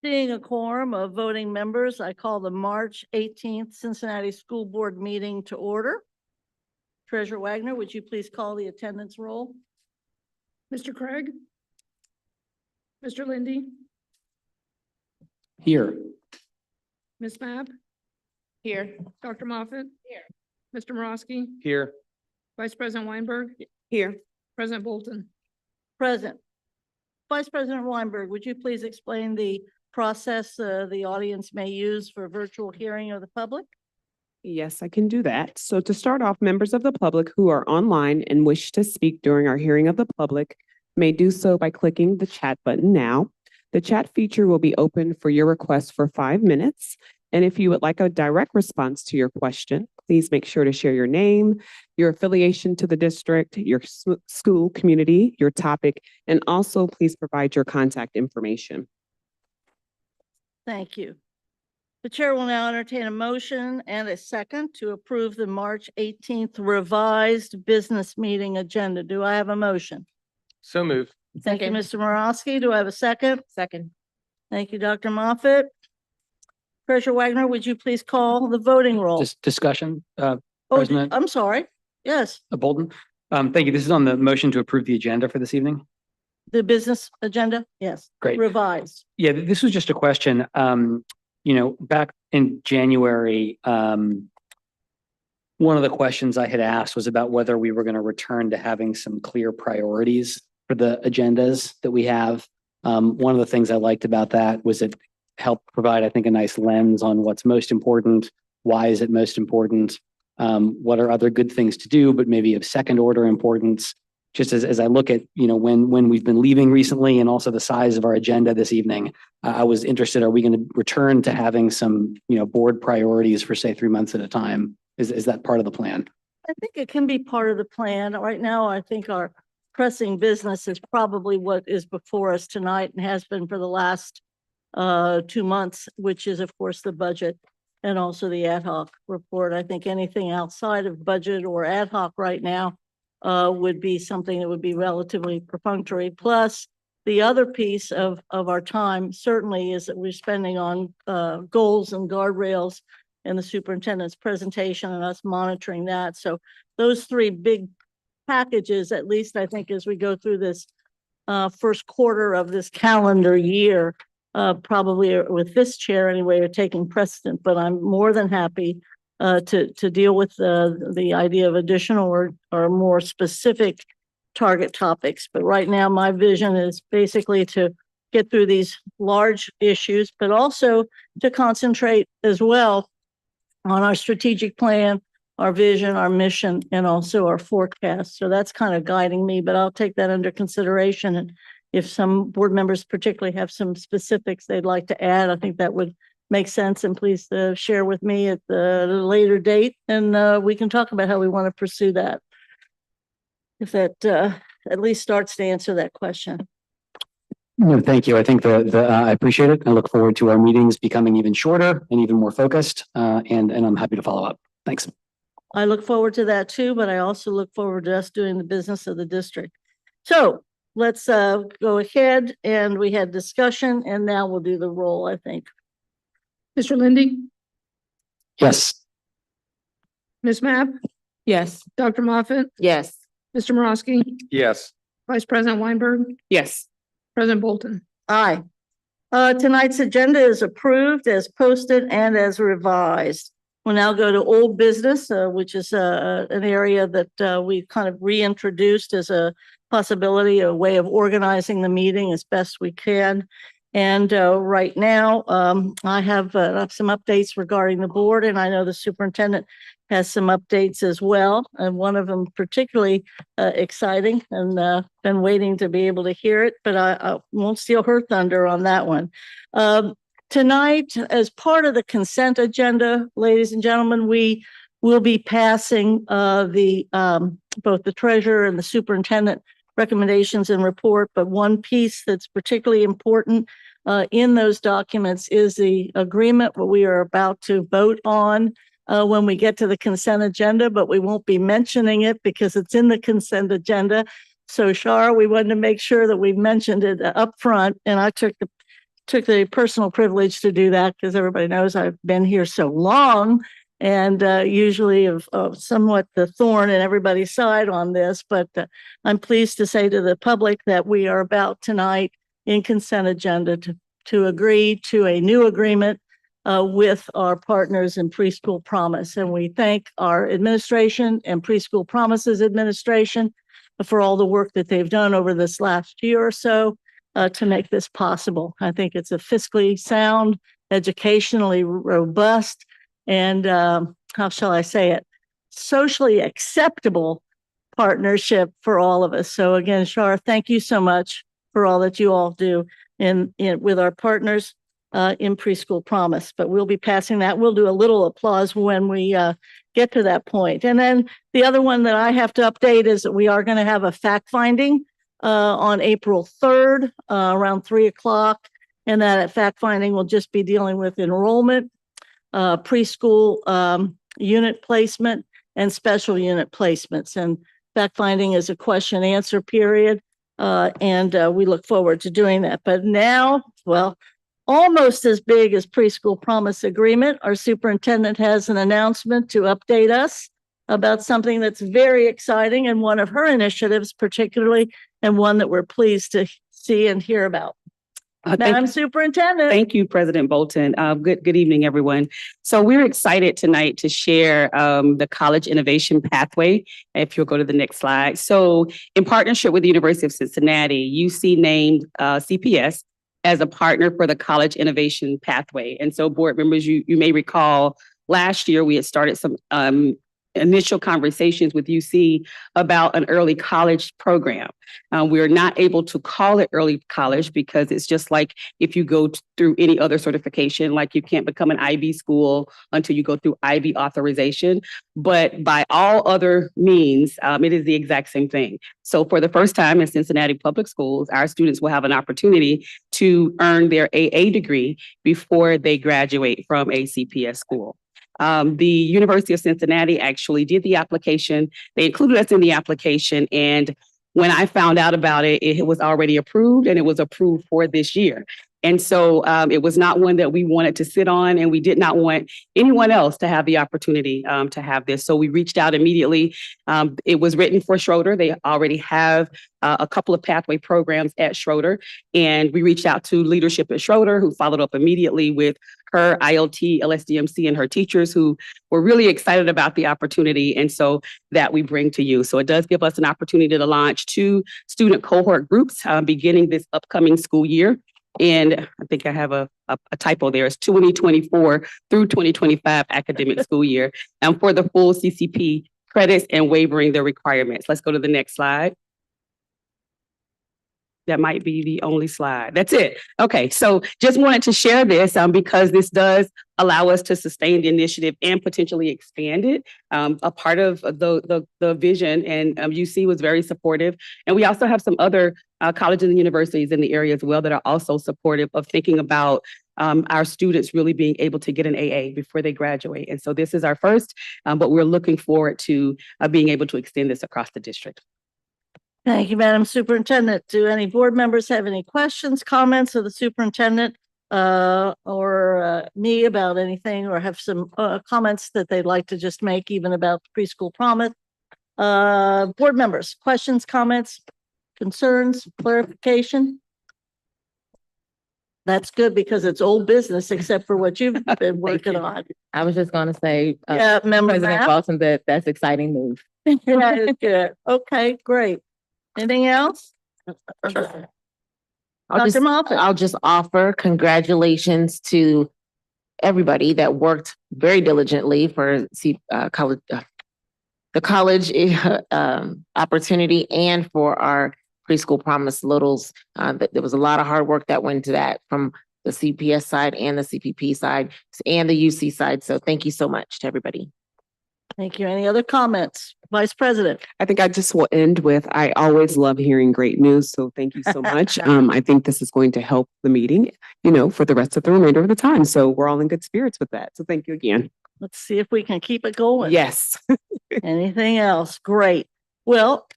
Seeing a quorum of voting members, I call the March 18th Cincinnati School Board meeting to order. Treasurer Wagner, would you please call the attendance roll? Mr. Craig? Mr. Lindy? Here. Ms. Mapp? Here. Dr. Moffitt? Here. Mr. Morosky? Here. Vice President Weinberg? Here. President Bolton? Present. Vice President Weinberg, would you please explain the process the audience may use for virtual hearing of the public? Yes, I can do that. So to start off, members of the public who are online and wish to speak during our hearing of the public may do so by clicking the chat button now. The chat feature will be open for your request for 5 minutes. And if you would like a direct response to your question, please make sure to share your name, your affiliation to the district, your school community, your topic, and also please provide your contact information. Thank you. The chair will now entertain a motion and a second to approve the March 18th revised business meeting agenda. Do I have a motion? So moved. Thank you, Mr. Morosky. Do I have a second? Second. Thank you, Dr. Moffitt. Treasurer Wagner, would you please call the voting roll? Just discussion, Oh, President. I'm sorry. Yes, Bolton. Thank you. This is on the motion to approve the agenda for this evening. the business agenda. Yes. Great. Revised. Yeah, this was just a question. Back in January, one of the questions I had asked was about whether we were going to return to having some clear priorities for the agendas that we have. One of the things I liked about that was it helped provide, I think, a nice lens on what's most important. Why is it most important? What are other good things to do, but maybe of second order importance? Just as I look at, when we've been leaving recently and also the size of our agenda this evening, I was interested, are we going to return to having some, board priorities for say 3 months at a time? Is that part of the plan? I think it can be part of the plan. Right now, I think our pressing business is probably what is before us tonight and has been for the last 2 months, which is, of course, the budget and also the ad hoc report. I think anything outside of budget or ad hoc right now would be something that would be relatively perfunctory. Plus, the other piece of our time certainly is that we're spending on goals and guardrails in the superintendent's presentation and us monitoring that. So those 3 big packages, at least I think as we go through this first quarter of this calendar year, probably with this chair anyway, are taking precedent, but I'm more than happy to deal with the idea of additional or more specific target topics. But right now, my vision is basically to get through these large issues, but also to concentrate as well on our strategic plan, our vision, our mission, and also our forecast. So that's kind of guiding me, but I'll take that under consideration. And if some board members particularly have some specifics they'd like to add, I think that would make sense. And please share with me at the later date, and we can talk about how we want to pursue that. If that at least starts to answer that question. No, thank you. I think I appreciate it. I look forward to our meetings becoming even shorter and even more focused, and I'm happy to follow up. Thanks. I look forward to that too, but I also look forward to us doing the business of the district. So let's go ahead, and we had discussion, and now we'll do the roll, I think. Mr. Lindy? Yes. Ms. Mapp? Yes. Dr. Moffitt? Yes. Mr. Morosky? Yes. Vice President Weinberg? Yes. President Bolton? Aye. Tonight's agenda is approved as posted and as revised. We'll now go to old business, which is an area that we've kind of reintroduced as a possibility, a way of organizing the meeting as best we can. And right now, I have some updates regarding the board, and I know the superintendent has some updates as well. And one of them particularly exciting, and been waiting to be able to hear it, but I won't steal her thunder on that one. Tonight, as part of the consent agenda, ladies and gentlemen, we will be passing both the treasurer and the superintendent recommendations and report, but one piece that's particularly important in those documents is the agreement what we are about to vote on when we get to the consent agenda, but we won't be mentioning it because it's in the consent agenda. So Shar, we wanted to make sure that we mentioned it up front, and I took the took the personal privilege to do that because everybody knows I've been here so long and usually of somewhat the thorn in everybody's side on this. But I'm pleased to say to the public that we are about tonight in consent agenda to agree to a new agreement with our partners in Preschool Promise. And we thank our administration and Preschool Promises administration for all the work that they've done over this last year or so to make this possible. I think it's a fiscally sound, educationally robust, and how shall I say it, socially acceptable partnership for all of us. So again, Shar, thank you so much for all that you all do with our partners in Preschool Promise. But we'll be passing that. We'll do a little applause when we get to that point. And then the other one that I have to update is that we are going to have a fact finding on April 3rd around 3:00. And that fact finding will just be dealing with enrollment, preschool unit placement, and special unit placements. And fact finding is a question answer period. And we look forward to doing that. But now, well, almost as big as Preschool Promise Agreement, our superintendent has an announcement to update us about something that's very exciting and one of her initiatives particularly, and one that we're pleased to see and hear about. Madam Superintendent. Thank you, President Bolton. Good evening, everyone. So we're excited tonight to share the College Innovation Pathway. If you'll go to the next slide. So in partnership with the University of Cincinnati, UC named CPS as a partner for the College Innovation Pathway. And so board members, you may recall last year we had started some initial conversations with UC about an early college program. We're not able to call it early college because it's just like if you go through any other certification, like you can't become an IB school until you go through IB authorization. But by all other means, it is the exact same thing. So for the first time in Cincinnati Public Schools, our students will have an opportunity to earn their AA degree before they graduate from a CPS school. The University of Cincinnati actually did the application. They included us in the application. And when I found out about it, it was already approved and it was approved for this year. And so it was not one that we wanted to sit on, and we did not want anyone else to have the opportunity to have this. So we reached out immediately. It was written for Schroeder. They already have a couple of pathway programs at Schroeder. And we reached out to leadership at Schroeder, who followed up immediately with her ILT, LSDMC, and her teachers who were really excited about the opportunity. And so that we bring to you. So it does give us an opportunity to launch 2 student cohort groups beginning this upcoming school year. And I think I have a typo there. It's 2024 through 2025 academic school year. And for the full CCP credits and waiving the requirements. Let's go to the next slide. That might be the only slide. That's it. Okay, so just wanted to share this because this does allow us to sustain the initiative and potentially expand it. A part of the vision, and UC was very supportive. And we also have some other colleges and universities in the area as well that are also supportive of thinking about our students really being able to get an AA before they graduate. And so this is our first, but we're looking forward to being able to extend this across the district. Thank you, Madam Superintendent. Do any board members have any questions, comments of the superintendent or me about anything, or have some comments that they'd like to just make even about Preschool Promise? Board members, questions, comments, concerns, clarification? That's good because it's old business except for what you've been working on. I was just going to say, Yeah, Member President Mapp? Bolton, that's exciting news. That is good. Okay, great. Anything else? Dr. Moffett. I'll just offer congratulations to everybody that worked very diligently for college, the college opportunity, and for our Preschool Promise littles. There was a lot of hard work that went into that from the CPS side and the CPP side and the UC side. So thank you so much to everybody. Thank you. Any other comments? Vice President. I think I just will end with, I always love hearing great news. So thank you so much. I think this is going to help the meeting, for the rest of the remainder of the time. So we're all in good spirits with that. So thank you again. Let's see if we can keep it going. Yes. Anything else? Great. Well,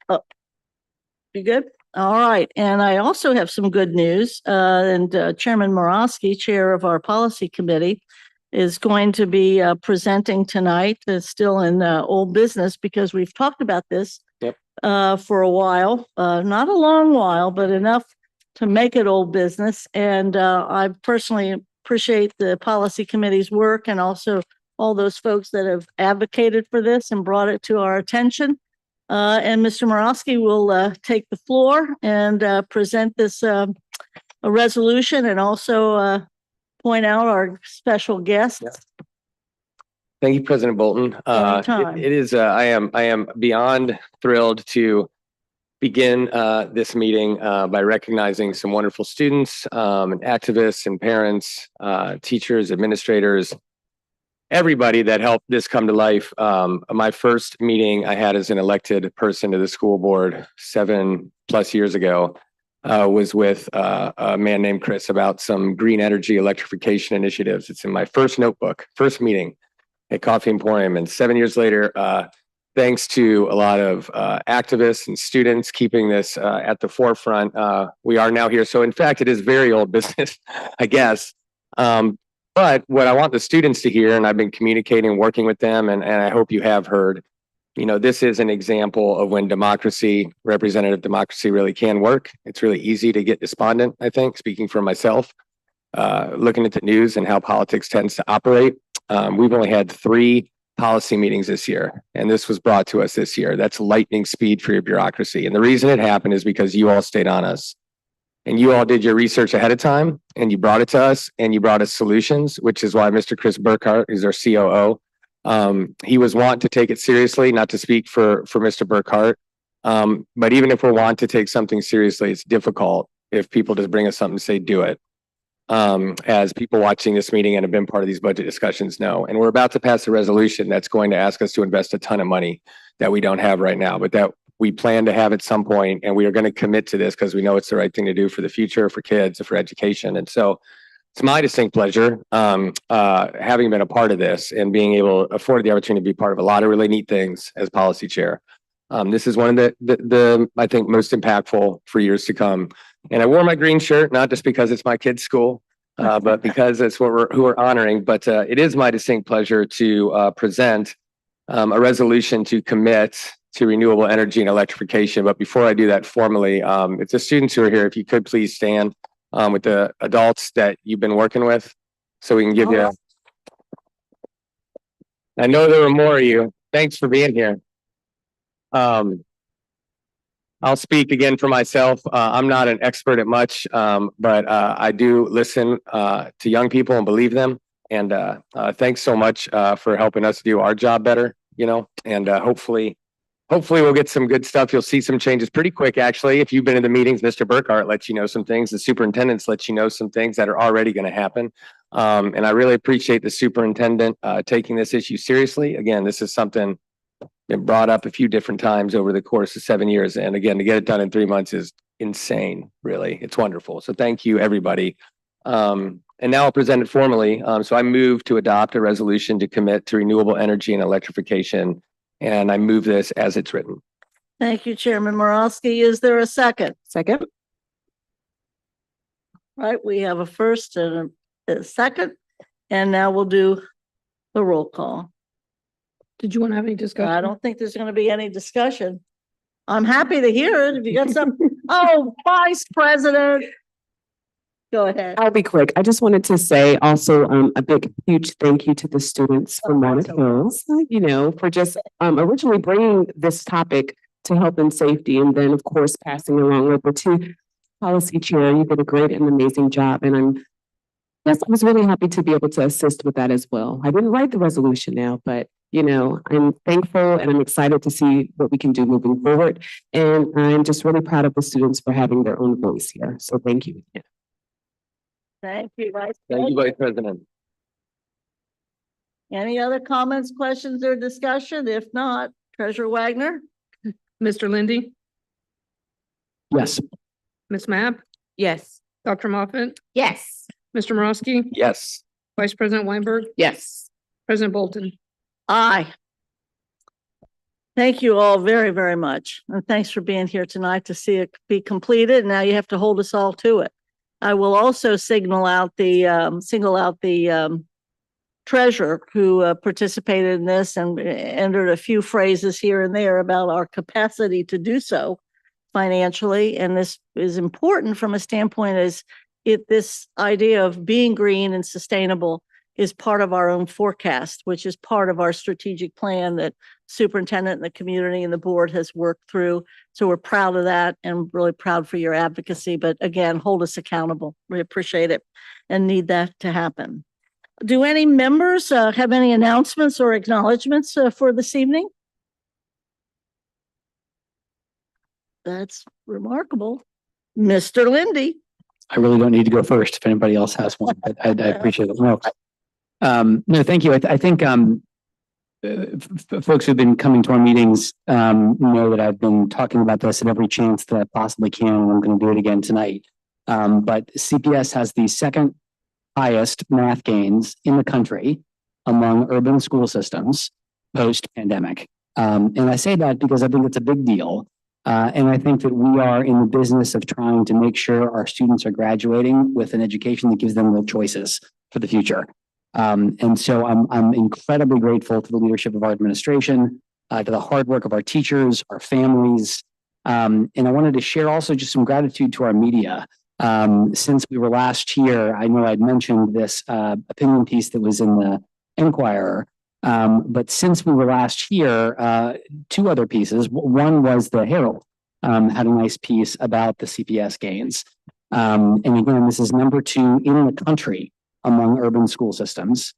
you good? All right, and I also have some good news. Chairman Morosky, Chair of our Policy Committee, is going to be presenting tonight. It's still in old business because we've talked about this for a while, not a long while, but enough to make it old business. And I personally appreciate the Policy Committee's work and also all those folks that have advocated for this and brought it to our attention. And Mr. Morosky will take the floor and present this a resolution and also point out our special guests. Thank you, President Bolton. Anytime. It is, I am beyond thrilled to begin this meeting by recognizing some wonderful students, and activists and parents, teachers, administrators, everybody that helped this come to life. My first meeting I had as an elected person to the school board 7+ years ago was with a man named Chris about some green energy electrification initiatives. It's in my first notebook, first meeting at Coffee Emporium. And 7 years later, thanks to a lot of activists and students keeping this at the forefront, we are now here. So in fact, it is very old business, I guess. But what I want the students to hear, and I've been communicating, working with them, and I hope you have heard, you know, this is an example of when democracy, representative democracy, really can work. It's really easy to get despondent, I think, speaking for myself, looking at the news and how politics tends to operate. We've only had 3 policy meetings this year, and this was brought to us this year. That's lightning speed for your bureaucracy. And the reason it happened is because you all stayed on us. And you all did your research ahead of time, and you brought it to us, and you brought us solutions, which is why Mr. Chris Burkhart, who's our COO, he was wanting to take it seriously, not to speak for Mr. Burkhart. But even if we want to take something seriously, it's difficult if people just bring us something and say, do it. As people watching this meeting and have been part of these budget discussions know. And we're about to pass a resolution that's going to ask us to invest a ton of money that we don't have right now, but that we plan to have at some point, and we are going to commit to this because we know it's the right thing to do for the future, for kids, for education. And so it's my distinct pleasure, having been a part of this and being able to afford the opportunity to be part of a lot of really neat things as policy chair. This is one of the I think most impactful for years to come. And I wore my green shirt, not just because it's my kid's school, but because it's what who we're honoring. But it is my distinct pleasure to present a resolution to commit to renewable energy and electrification. But before I do that formally, if the students who are here, if you could please stand with the adults that you've been working with, so we can give you. I know there were more of you. Thanks for being here. I'll speak again for myself. I'm not an expert at much, but I do listen to young people and believe them. And thanks so much for helping us do our job better, you know, and hopefully we'll get some good stuff. You'll see some changes pretty quick, actually. If you've been in the meetings, Mr. Burkhart lets you know some things. The superintendents let you know some things that are already going to happen. And I really appreciate the superintendent taking this issue seriously. Again, this is something been brought up a few different times over the course of 7 years. And again, to get it done in 3 months is insane, really. It's wonderful. So thank you, everybody. And now I'll present it formally. So I move to adopt a resolution to commit to renewable energy and electrification. And I move this as it's written. Thank you, Chairman Morosky. Is there a second? Second. Right, we have a first and a second, and now we'll do the roll call. Did you want to have any discussion? I don't think there's going to be any discussion. I'm happy to hear it. If you got some, oh, Vice President. Go ahead. I'll be quick. I just wanted to say also a big, huge thank you to the students from Walnut Hills, you know, for just originally bringing this topic to health and safety, and then, of course, passing along over to policy chair. You did a great and amazing job, and I was really happy to be able to assist with that as well. I didn't write the resolution now, but you know, I'm thankful and I'm excited to see what we can do moving forward. And I'm just really proud of the students for having their own voice here. So thank you. Thank you, Vice Thank you, President. Vice President. Any other comments, questions, or discussion? If not, Treasurer Wagner? Mr. Lindy, Yes. Ms. Mapp, Yes. Dr. Moffat, Yes. Mr. Morosky, Yes. Vice President Weinberg, Yes. President Bolton. Aye. Thank you all very, very much. And thanks for being here tonight to see it be completed. Now you have to hold us all to it. I will also single out the treasurer who participated in this and entered a few phrases here and there about our capacity to do so financially. And this is important from a standpoint as this idea of being green and sustainable is part of our own forecast, which is part of our strategic plan that superintendent and the community and the board has worked through. So we're proud of that and really proud for your advocacy. But again, hold us accountable. We appreciate it and need that to happen. Do any members have any announcements or acknowledgements for this evening? That's remarkable. Mr. Lindy. I really don't need to go first if anybody else has one, but I appreciate it. No, thank you. I think folks who've been coming to our meetings know that I've been talking about this at every chance that I possibly can, and I'm going to do it again tonight. But CPS has the second highest math gains in the country among urban school systems post-pandemic. And I say that because I think it's a big deal. And I think that we are in the business of trying to make sure our students are graduating with an education that gives them real choices for the future. And so I'm incredibly grateful to the leadership of our administration, to the hard work of our teachers, our families. And I wanted to share also just some gratitude to our media. Since we were last here, I know I'd mentioned this opinion piece that was in the Enquirer. But since we were last here, two other pieces. One was the Herald had a nice piece about the CPS gains. And again, this is number 2 in the country among urban school systems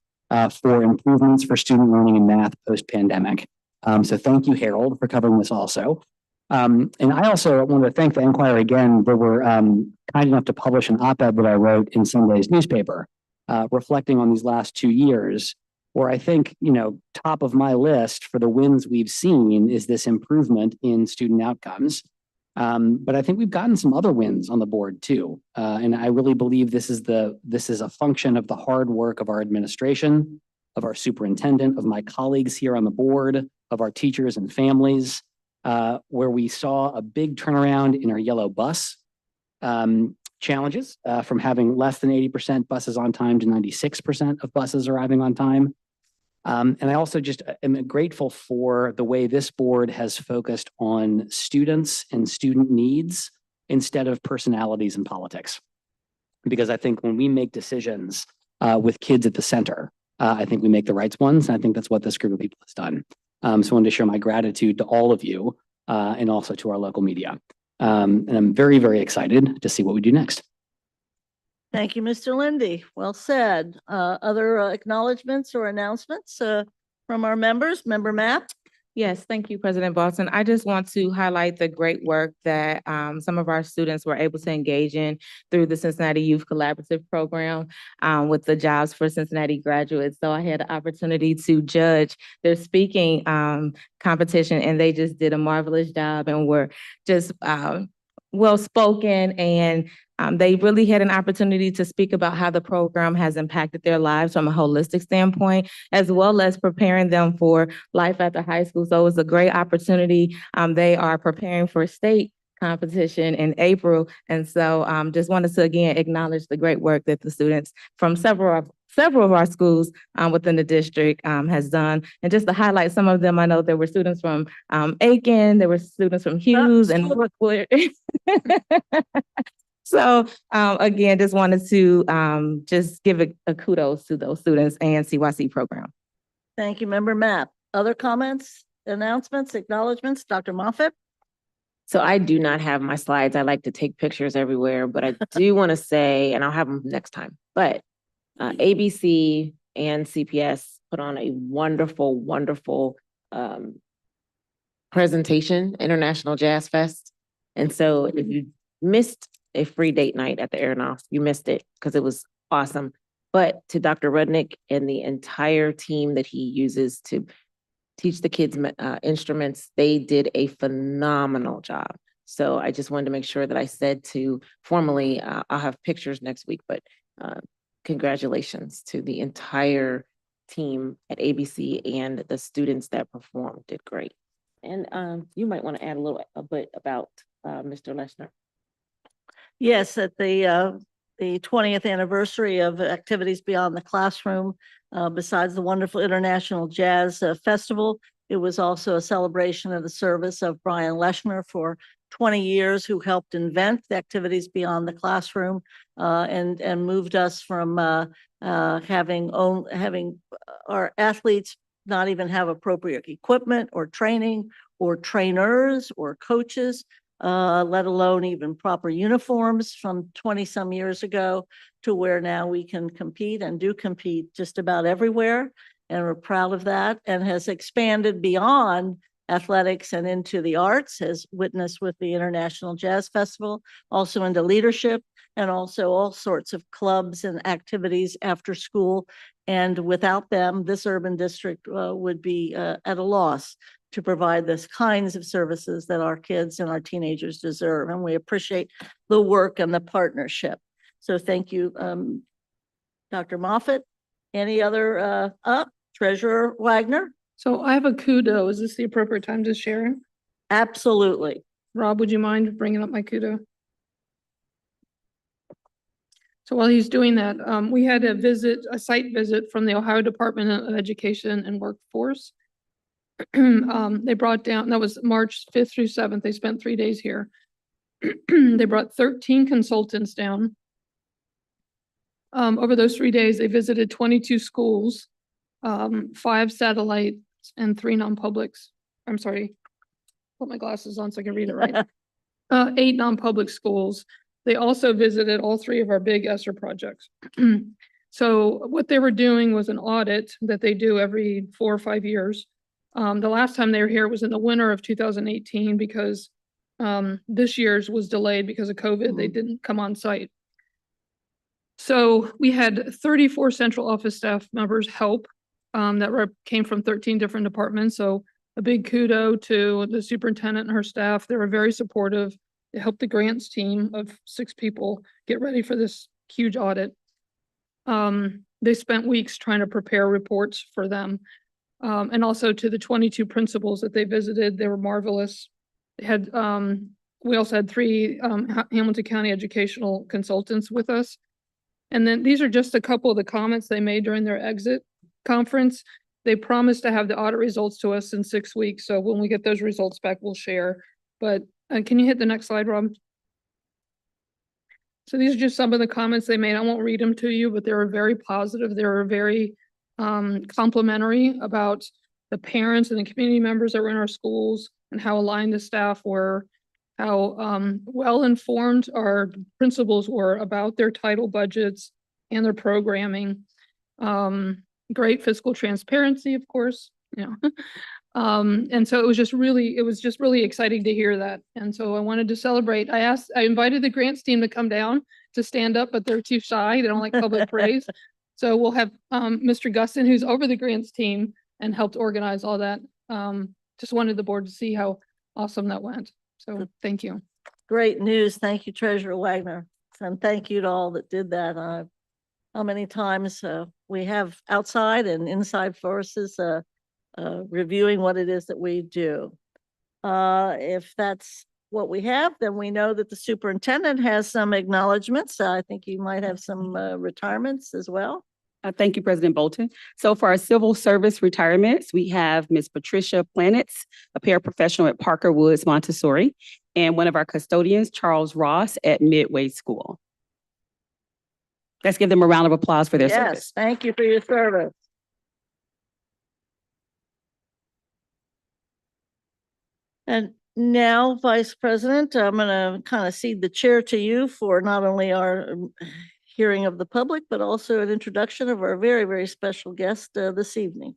for improvements for student learning in math post-pandemic. So thank you, Herald, for covering this also. And I also want to thank the Enquirer again. They were kind enough to publish an op-ed that I wrote in Sunday's newspaper, reflecting on these last 2 years, where I think, top of my list for the wins we've seen is this improvement in student outcomes. But I think we've gotten some other wins on the board too. And I really believe this is a function of the hard work of our administration, of our superintendent, of my colleagues here on the board, of our teachers and families, where we saw a big turnaround in our yellow bus challenges from having less than 80% buses on time to 96% of buses arriving on time. And I also just am grateful for the way this board has focused on students and student needs instead of personalities and politics. Because I think when we make decisions with kids at the center, I think we make the right ones. And I think that's what this group of people has done. So I wanted to share my gratitude to all of you and also to our local media. And I'm very, very excited to see what we do next. Thank you, Mr. Lindy. Well said. Other acknowledgements or announcements from our members? Member Mapp? Yes, thank you, President Boston. I just want to highlight the great work that some of our students were able to engage in through the Cincinnati Youth Collaborative Program with the Jobs for Cincinnati Graduates. So I had the opportunity to judge their speaking competition, and they just did a marvelous job and were just well-spoken, and they really had an opportunity to speak about how the program has impacted their lives from a holistic standpoint, as well as preparing them for life after high school. So it was a great opportunity. They are preparing for state competition in April. And so just wanted to again acknowledge the great work that the students from several of our schools within the district has done. And just to highlight some of them, I know there were students from Aiken, there were students from Hughes and Woodward. So again, just wanted to just give a kudos to those students and CYC program. Thank you, Member Mapp. Other comments, announcements, acknowledgements? Dr. Moffitt? So I do not have my slides. I like to take pictures everywhere, but I do want to say, and I'll have them next time, but ABC and CPS put on a wonderful, wonderful presentation, International Jazz Fest. And so if you missed a free date night at the Aeronauts, you missed it because it was awesome. But to Dr. Rudnick and the entire team that he uses to teach the kids instruments, they did a phenomenal job. So I just wanted to make sure that I said to formally, I'll have pictures next week, but congratulations to the entire team at ABC, and the students that performed did great. And you might want to add a bit about Mr. Leshner. Yes, at the 20th anniversary of Activities Beyond the Classroom, besides the wonderful International Jazz Festival, it was also a celebration of the service of Brian Leshner for 20 years, who helped invent the Activities Beyond the Classroom and moved us from having our athletes not even have appropriate equipment or training or trainers or coaches, let alone even proper uniforms from 20-some years ago to where now we can compete and do compete just about everywhere. And we're proud of that, and has expanded beyond athletics and into the arts, as witnessed with the International Jazz Festival, also into leadership, and also all sorts of clubs and activities after school. And without them, this urban district would be at a loss to provide this kinds of services that our kids and our teenagers deserve. And we appreciate the work and the partnership. So thank you, Dr. Moffett. Any other, Treasurer Wagner? So I have a kudo. Is this the appropriate time to share? Absolutely. Rob, would you mind bringing up my kudo? So while he's doing that, we had a site visit from the Ohio Department of Education and Workforce. They brought down, that was March 5th through 7th. They spent 3 days here. They brought 13 consultants down. Over those 3 days, they visited 22 schools, 5 satellites and 3 non-publics. I'm sorry, put my glasses on so I can read it right. 8 non-public schools. They also visited all 3 of our big ESSER projects. So what they were doing was an audit that they do every 4 or 5 years. The last time they were here was in the winter of 2018 because this year's was delayed because of COVID. They didn't come on site. So we had 34 central office staff members help that came from 13 different departments. So a big kudo to the superintendent and her staff. They were very supportive. They helped the grants team of 6 people get ready for this huge audit. They spent weeks trying to prepare reports for them. And also to the 22 principals that they visited, they were marvelous. They had, we also had 3 Hamilton County educational consultants with us. And then these are just a couple of the comments they made during their exit conference. They promised to have the audit results to us in 6 weeks. So when we get those results back, we'll share. But can you hit the next slide, Rob? So these are just some of the comments they made. I won't read them to you, but they were very positive. They were very complimentary about the parents and the community members that were in our schools and how aligned the staff were, how well-informed our principals were about their title budgets and their programming. Great fiscal transparency, of course, you know. And so it was just really exciting to hear that. And so I wanted to celebrate. I invited the grants team to come down to stand up, but they're too shy. They don't like public praise. So we'll have Mr. Gustin, who's over the grants team and helped organize all that. Just wanted the board to see how awesome that went. So thank you. Great news. Thank you, Treasurer Wagner. And thank you to all that did that. How many times we have outside and inside forces reviewing what it is that we do. If that's what we have, then we know that the superintendent has some acknowledgements. I think you might have some retirements as well. Thank you, President Bolton. So for our civil service retirements, we have Ms. Patricia Planets, a paraprofessional at Parker Woods Montessori, and one of our custodians, Charles Ross at Midway School. Let's give them a round of applause for their service. Yes, thank you for your service. And now, Vice President, I'm going to kind of cede the chair to you for not only our hearing of the public, but also an introduction of our very, very special guest this evening.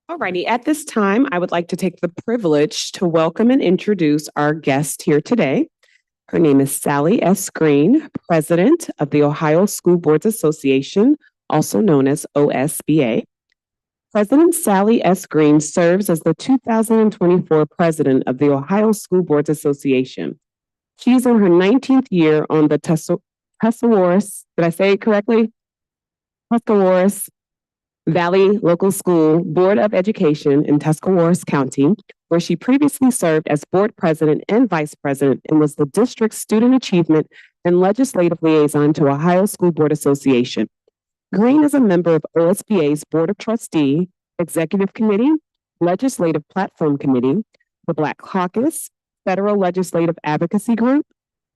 Alrighty, at this time, I would like to take the privilege to welcome and introduce our guest here today. Her name is Sally S. Green, President of the Ohio School Boards Association, also known as OSBA. President Sally S. Green serves as the 2024 President of the Ohio School Boards Association. She is in her 19th year on the Tuscarawas, did I say it correctly? Tuscarawas Valley Local School Board of Education in Tuscarawas County, where she previously served as board president and vice president and was the district's student achievement and legislative liaison to Ohio School Board Association. Green is a member of OSBA's Board of Trustee, Executive Committee, Legislative Platform Committee, the Black Caucus, Federal Legislative Advocacy Group,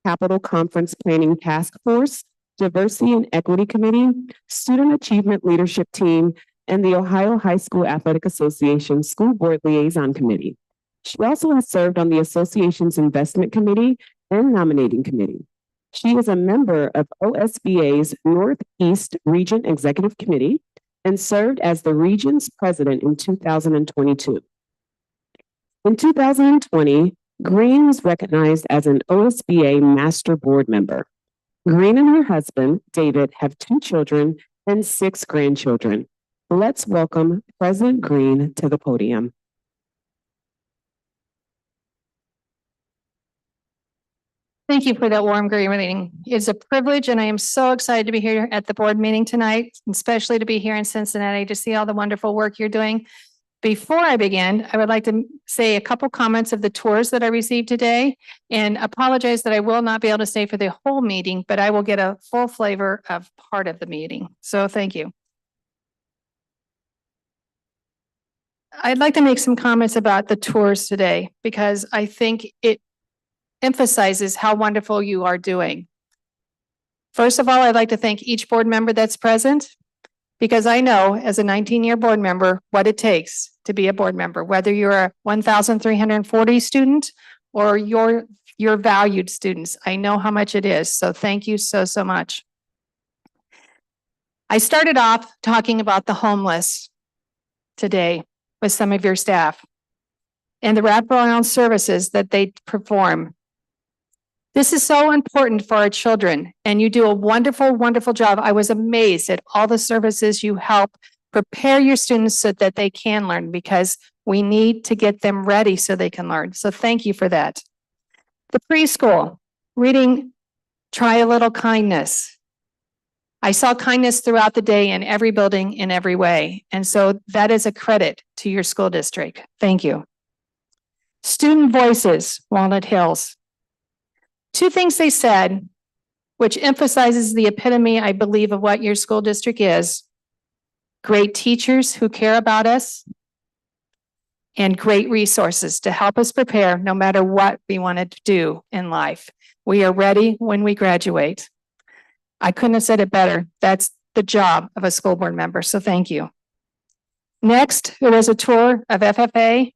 Capital Conference Planning Task Force, Diversity and Equity Committee, Student Achievement Leadership Team, and the Ohio High School Athletic Association School Board Liaison Committee. She also has served on the association's Investment Committee and Nominating Committee. She is a member of OSBA's Northeast Region Executive Committee and served as the region's president in 2022. In 2020, Green was recognized as an OSBA Master Board Member. Green and her husband, David, have 2 children and 6 grandchildren. Let's welcome President Green to the podium. Thank you for that warm greeting. It's a privilege and I am so excited to be here at the board meeting tonight, especially to be here in Cincinnati to see all the wonderful work you're doing. Before I begin, I would like to say a couple comments of the tours that I received today and apologize that I will not be able to stay for the whole meeting, but I will get a full flavor of part of the meeting. So thank you. I'd like to make some comments about the tours today because I think it emphasizes how wonderful you are doing. First of all, I'd like to thank each board member that's present because I know as a 19-year board member what it takes to be a board member, whether you're a 1,340 student or your valued students. I know how much it is. So thank you so much. I started off talking about the homeless today with some of your staff and the wraparound services that they perform. This is so important for our children, and you do a wonderful, wonderful job. I was amazed at all the services you help prepare your students so that they can learn, because we need to get them ready so they can learn. So thank you for that. The preschool, reading Try a Little Kindness. I saw kindness throughout the day in every building in every way. And so that is a credit to your school district. Thank you. Student Voices, Walnut Hills. 2 things they said, which emphasizes the epitome, I believe, of what your school district is. Great teachers who care about us and great resources to help us prepare no matter what we want to do in life. We are ready when we graduate. I couldn't have said it better. That's the job of a school board member. So thank you. Next, there was a tour of FFA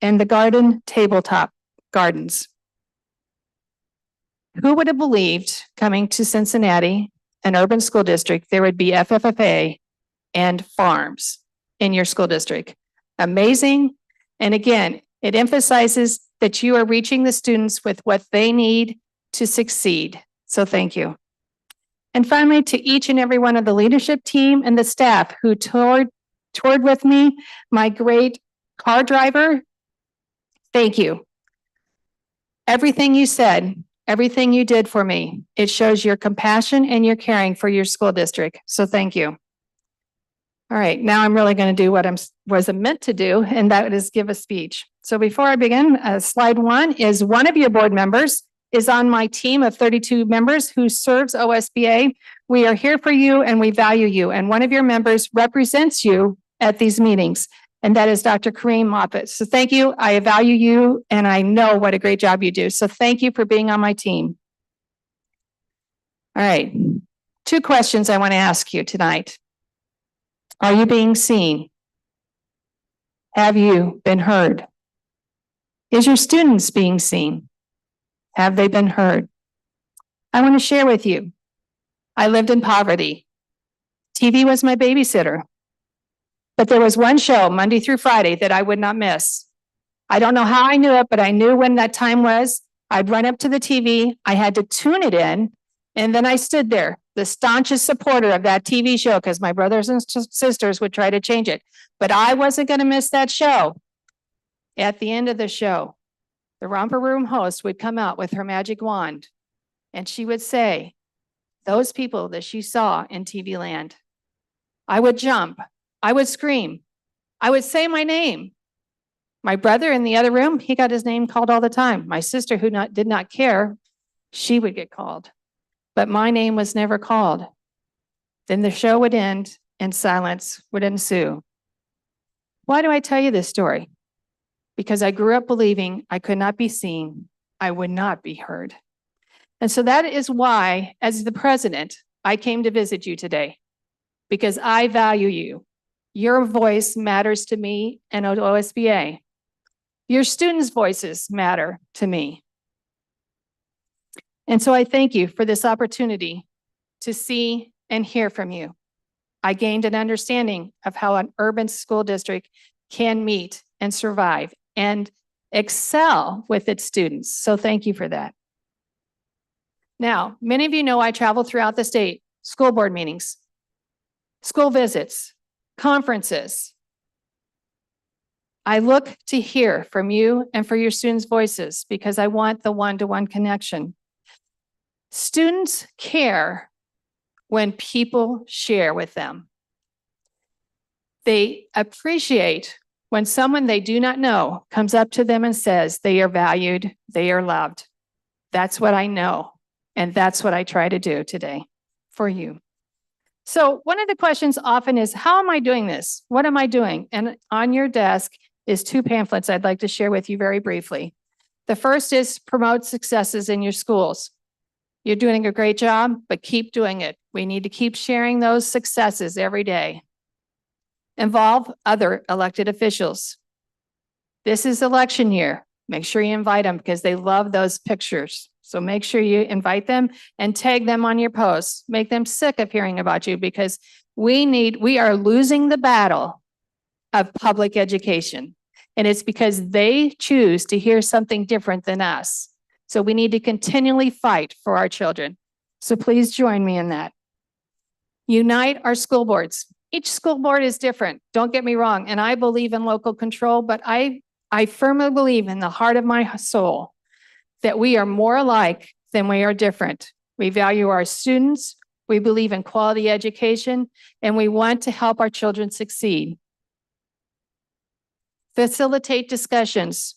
and the garden tabletop gardens. Who would have believed coming to Cincinnati, an urban school district, there would be FFA and farms in your school district? Amazing. And again, it emphasizes that you are reaching the students with what they need to succeed. So thank you. And finally, to each and every one of the leadership team and the staff who toured with me, my great car driver, thank you. Everything you said, everything you did for me, it shows your compassion and your caring for your school district. So thank you. All right, now I'm really going to do what I was meant to do, and that is give a speech. So before I begin, slide 1 is one of your board members is on my team of 32 members who serves OSBA. We are here for you and we value you. And one of your members represents you at these meetings, and that is Dr. Kareem Moffitt. So thank you. I value you and I know what a great job you do. So thank you for being on my team. All right, 2 questions I want to ask you tonight. Are you being seen? Have you been heard? Is your students being seen? Have they been heard? I want to share with you. I lived in poverty. TV was my babysitter. But there was one show, Monday through Friday, that I would not miss. I don't know how I knew it, but I knew when that time was. I'd run up to the TV. I had to tune it in. And then I stood there, the staunchest supporter of that TV show, because my brothers and sisters would try to change it. But I wasn't going to miss that show. At the end of the show, the romper room host would come out with her magic wand, and she would say, those people that she saw in TV land. I would jump. I would scream. I would say my name. My brother in the other room, he got his name called all the time. My sister, who did not care, she would get called. But my name was never called. Then the show would end and silence would ensue. Why do I tell you this story? Because I grew up believing I could not be seen, I would not be heard. And so that is why, as the president, I came to visit you today, because I value you. Your voice matters to me and OSBA. Your students' voices matter to me. And so I thank you for this opportunity to see and hear from you. I gained an understanding of how an urban school district can meet and survive and excel with its students. So thank you for that. Now, many of you know I travel throughout the state, school board meetings, school visits, conferences. I look to hear from you and for your students' voices because I want the one-to-one connection. Students care when people share with them. They appreciate when someone they do not know comes up to them and says they are valued, they are loved. That's what I know, and that's what I try to do today for you. So one of the questions often is, how am I doing this? What am I doing? And on your desk is 2 pamphlets I'd like to share with you very briefly. The first is promote successes in your schools. You're doing a great job, but keep doing it. We need to keep sharing those successes every day. Involve other elected officials. This is election year. Make sure you invite them because they love those pictures. So make sure you invite them and tag them on your posts. Make them sick of hearing about you because we are losing the battle of public education. And it's because they choose to hear something different than us. So we need to continually fight for our children. So please join me in that. Unite our school boards. Each school board is different. Don't get me wrong. And I believe in local control, but I firmly believe in the heart of my soul that we are more alike than we are different. We value our students. We believe in quality education, and we want to help our children succeed. Facilitate discussions.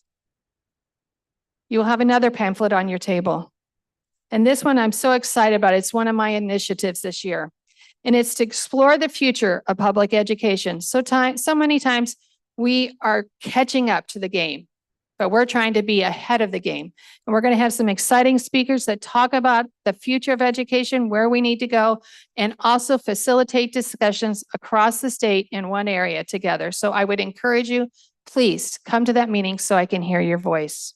You'll have another pamphlet on your table. And this one I'm so excited about. It's one of my initiatives this year. And it's to explore the future of public education. So many times we are catching up to the game, but we're trying to be ahead of the game. And we're going to have some exciting speakers that talk about the future of education, where we need to go, and also facilitate discussions across the state in one area together. So I would encourage you, please come to that meeting so I can hear your voice.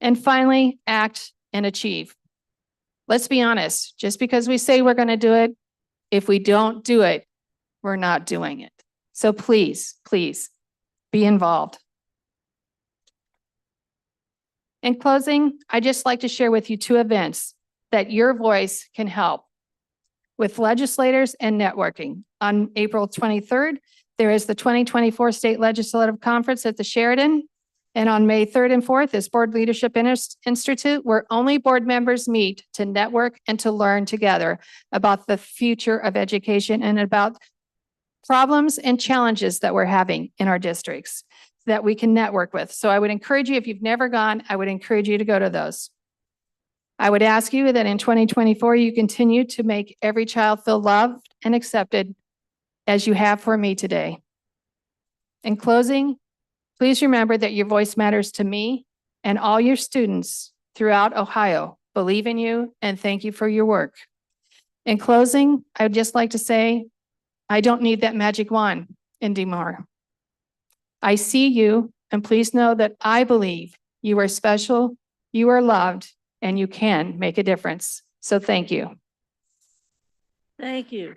And finally, act and achieve. Let's be honest, just because we say we're going to do it, if we don't do it, we're not doing it. So please, please be involved. In closing, I'd just like to share with you 2 events that your voice can help with legislators and networking. On April 23rd, there is the 2024 State Legislative Conference at the Sheridan. And on May 3rd and 4th is Board Leadership Institute, where only board members meet to network and to learn together about the future of education and about problems and challenges that we're having in our districts that we can network with. So I would encourage you, if you've never gone, I would encourage you to go to those. I would ask you that in 2024, you continue to make every child feel loved and accepted as you have for me today. In closing, please remember that your voice matters to me and all your students throughout Ohio. Believe in you and thank you for your work. In closing, I would just like to say, I don't need that magic wand in DeMar. I see you, and please know that I believe you are special, you are loved, and you can make a difference. So thank you. Thank you.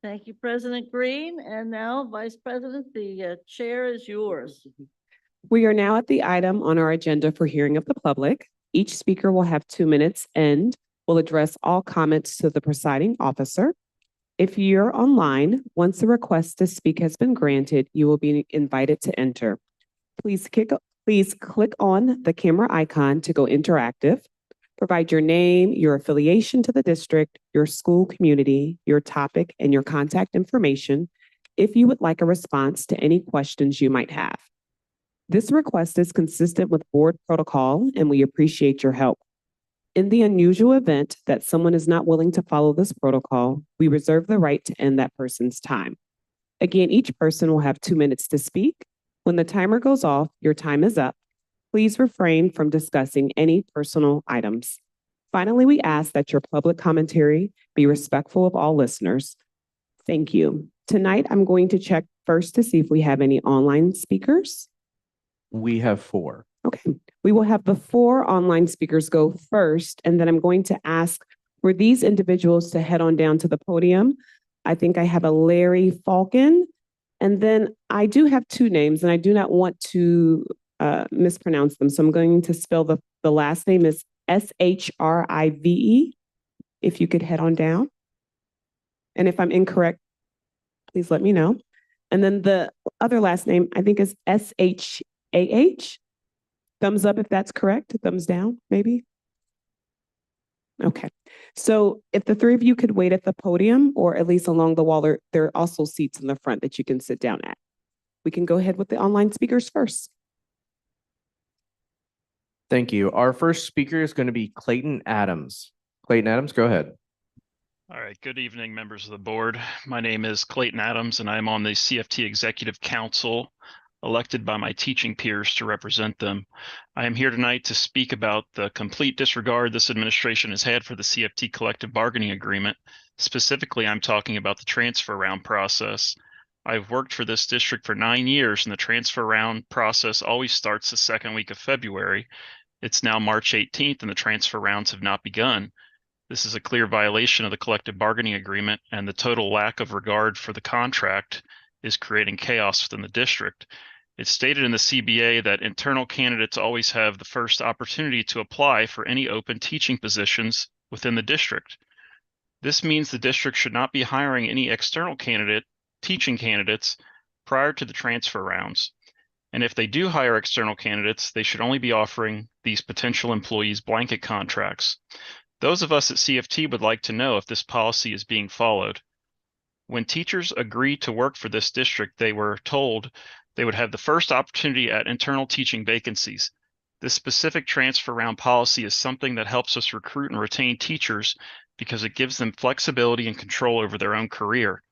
Thank you, President Green. And now, Vice President, the chair is yours. We are now at the item on our agenda for hearing of the public. Each speaker will have 2 minutes and will address all comments to the presiding officer. If you're online, once the request to speak has been granted, you will be invited to enter. Please Please click on the camera icon to go interactive. Provide your name, your affiliation to the district, your school community, your topic, and your contact information if you would like a response to any questions you might have. This request is consistent with board protocol, and we appreciate your help. In the unusual event that someone is not willing to follow this protocol, we reserve the right to end that person's time. Again, each person will have 2 minutes to speak. When the timer goes off, your time is up. Please refrain from discussing any personal items. Finally, we ask that your public commentary be respectful of all listeners. Thank you. Tonight, I'm going to check first to see if we have any online speakers. We have 4. Okay, we will have the 4 online speakers go first, and then I'm going to ask for these individuals to head on down to the podium. I think I have a Larry Falcon, and then I do have 2 names, and I do not want to mispronounce them. So I'm going to spell the last name is Shrive. If you could head on down. And if I'm incorrect, please let me know. And then the other last name, I think, is Shah. Thumbs up if that's correct. Thumbs down, maybe. Okay. So if the 3 of you could wait at the podium or at least along the wall, there are also seats in the front that you can sit down at. We can go ahead with the online speakers first. Thank you. Our first speaker is going to be Clayton Adams. Clayton Adams, go ahead. All right. Good evening, members of the board. My name is Clayton Adams, and I'm on the CFT Executive Council, elected by my teaching peers to represent them. I am here tonight to speak about the complete disregard this administration has had for the CFT collective bargaining agreement. Specifically, I'm talking about the transfer round process. I've worked for this district for 9 years, and the transfer round process always starts the second week of February. It's now March 18th, and the transfer rounds have not begun. This is a clear violation of the collective bargaining agreement, and the total lack of regard for the contract is creating chaos within the district. It's stated in the CBA that internal candidates always have the first opportunity to apply for any open teaching positions within the district. This means the district should not be hiring any external teaching candidates prior to the transfer rounds. And if they do hire external candidates, they should only be offering these potential employees blanket contracts. Those of us at CFT would like to know if this policy is being followed. When teachers agreed to work for this district, they were told they would have the first opportunity at internal teaching vacancies. This specific transfer round policy is something that helps us recruit and retain teachers because it gives them flexibility and control over their own career.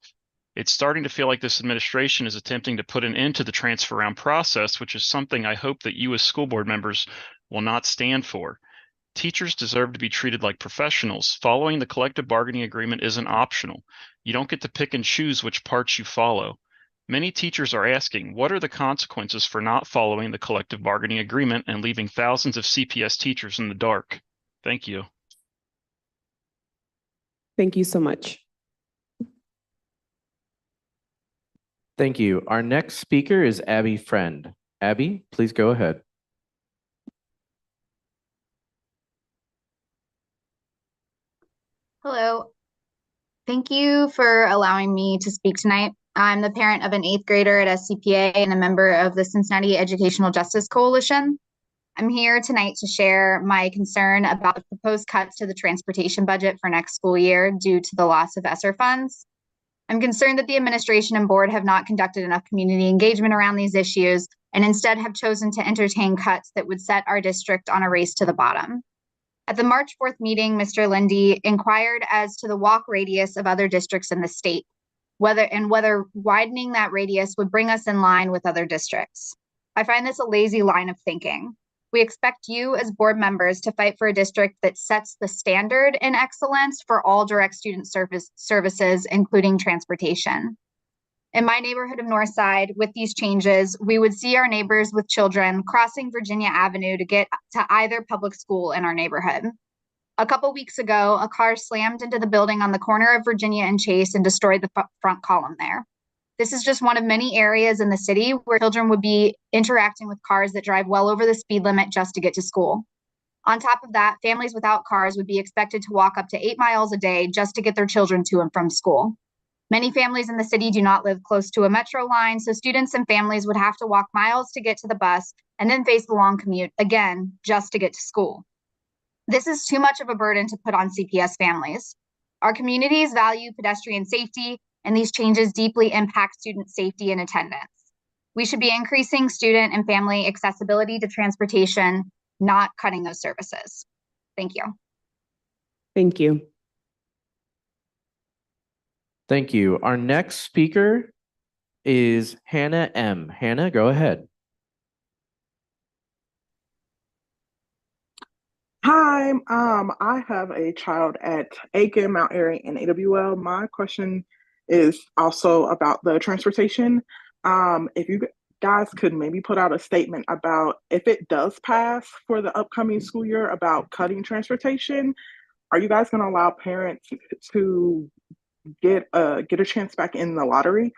It's starting to feel like this administration is attempting to put an end to the transfer round process, which is something I hope that you as school board members will not stand for. Teachers deserve to be treated like professionals. Following the collective bargaining agreement isn't optional. You don't get to pick and choose which parts you follow. Many teachers are asking, what are the consequences for not following the collective bargaining agreement and leaving thousands of CPS teachers in the dark? Thank you. Thank you so much. Thank you. Our next speaker is Abby Friend. Abby, please go ahead. Hello. Thank you for allowing me to speak tonight. I'm the parent of an 8th grader at SCPA and a member of the Cincinnati Educational Justice Coalition. I'm here tonight to share my concern about the proposed cuts to the transportation budget for next school year due to the loss of ESSER funds. I'm concerned that the administration and board have not conducted enough community engagement around these issues and instead have chosen to entertain cuts that would set our district on a race to the bottom. At the March 4th meeting, Mr. Lindy inquired as to the walk radius of other districts in the state, whether widening that radius would bring us in line with other districts. I find this a lazy line of thinking. We expect you as board members to fight for a district that sets the standard in excellence for all direct student services, including transportation. In my neighborhood of Northside, with these changes, we would see our neighbors with children crossing Virginia Avenue to get to either public school in our neighborhood. A couple weeks ago, a car slammed into the building on the corner of Virginia and Chase and destroyed the front column there. This is just one of many areas in the city where children would be interacting with cars that drive well over the speed limit just to get to school. On top of that, families without cars would be expected to walk up to 8 miles a day just to get their children to and from school. Many families in the city do not live close to a metro line, so students and families would have to walk miles to get to the bus and then face the long commute again just to get to school. This is too much of a burden to put on CPS families. Our communities value pedestrian safety, and these changes deeply impact student safety and attendance. We should be increasing student and family accessibility to transportation, not cutting those services. Thank you. Thank you. Thank you. Our next speaker is Hannah M. Hannah, go ahead. Hi, I have a child at Aiken, Mount Airy, and AWL. My question is also about the transportation. If you guys could maybe put out a statement about if it does pass for the upcoming school year about cutting transportation, are you guys going to allow parents to get a chance back in the lottery?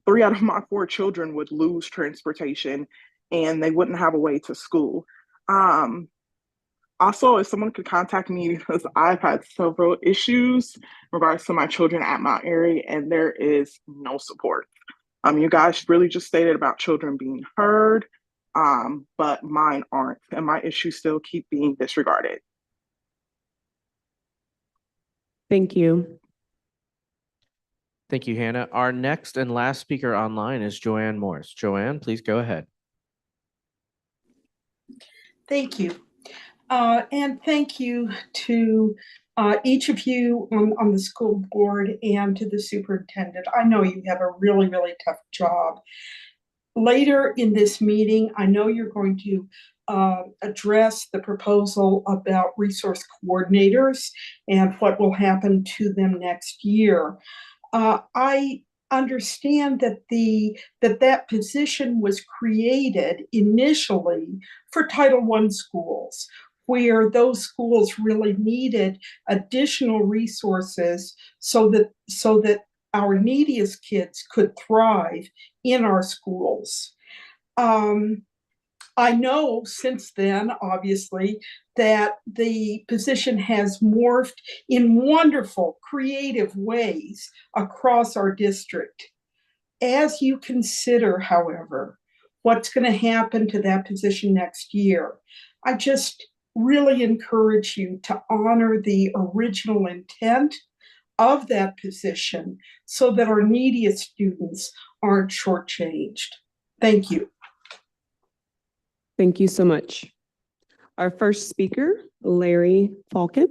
3 out of my 4 children would lose transportation, and they wouldn't have a way to school. Also, if someone could contact me, because I've had several issues in regards to my children at Mount Airy, and there is no support. You guys really just stated about children being heard, but mine aren't, and my issues still keep being disregarded. Thank you. Thank you, Hannah. Our next and last speaker online is Joanne Morse. Joanne, please go ahead. Thank you. And thank you to each of you on the school board and to the superintendent. I know you have a really, really tough job. Later in this meeting, I know you're going to address the proposal about resource coordinators and what will happen to them next year. I understand that that position was created initially for Title I schools, where those schools really needed additional resources so that our neediest kids could thrive in our schools. I know since then, obviously, that the position has morphed in wonderful, creative ways across our district. As you consider, however, what's going to happen to that position next year, I just really encourage you to honor the original intent of that position so that our neediest students aren't shortchanged. Thank you. Thank you so much. Our first speaker, Larry Falcon.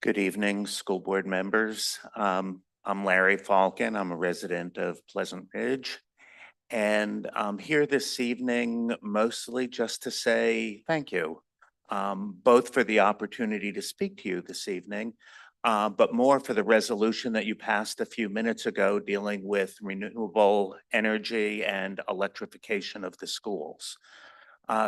Good evening, school board members. I'm Larry Falcon. I'm a resident of Pleasant Ridge. And I'm here this evening mostly just to say thank you, both for the opportunity to speak to you this evening, but more for the resolution that you passed a few minutes ago dealing with renewable energy and electrification of the schools.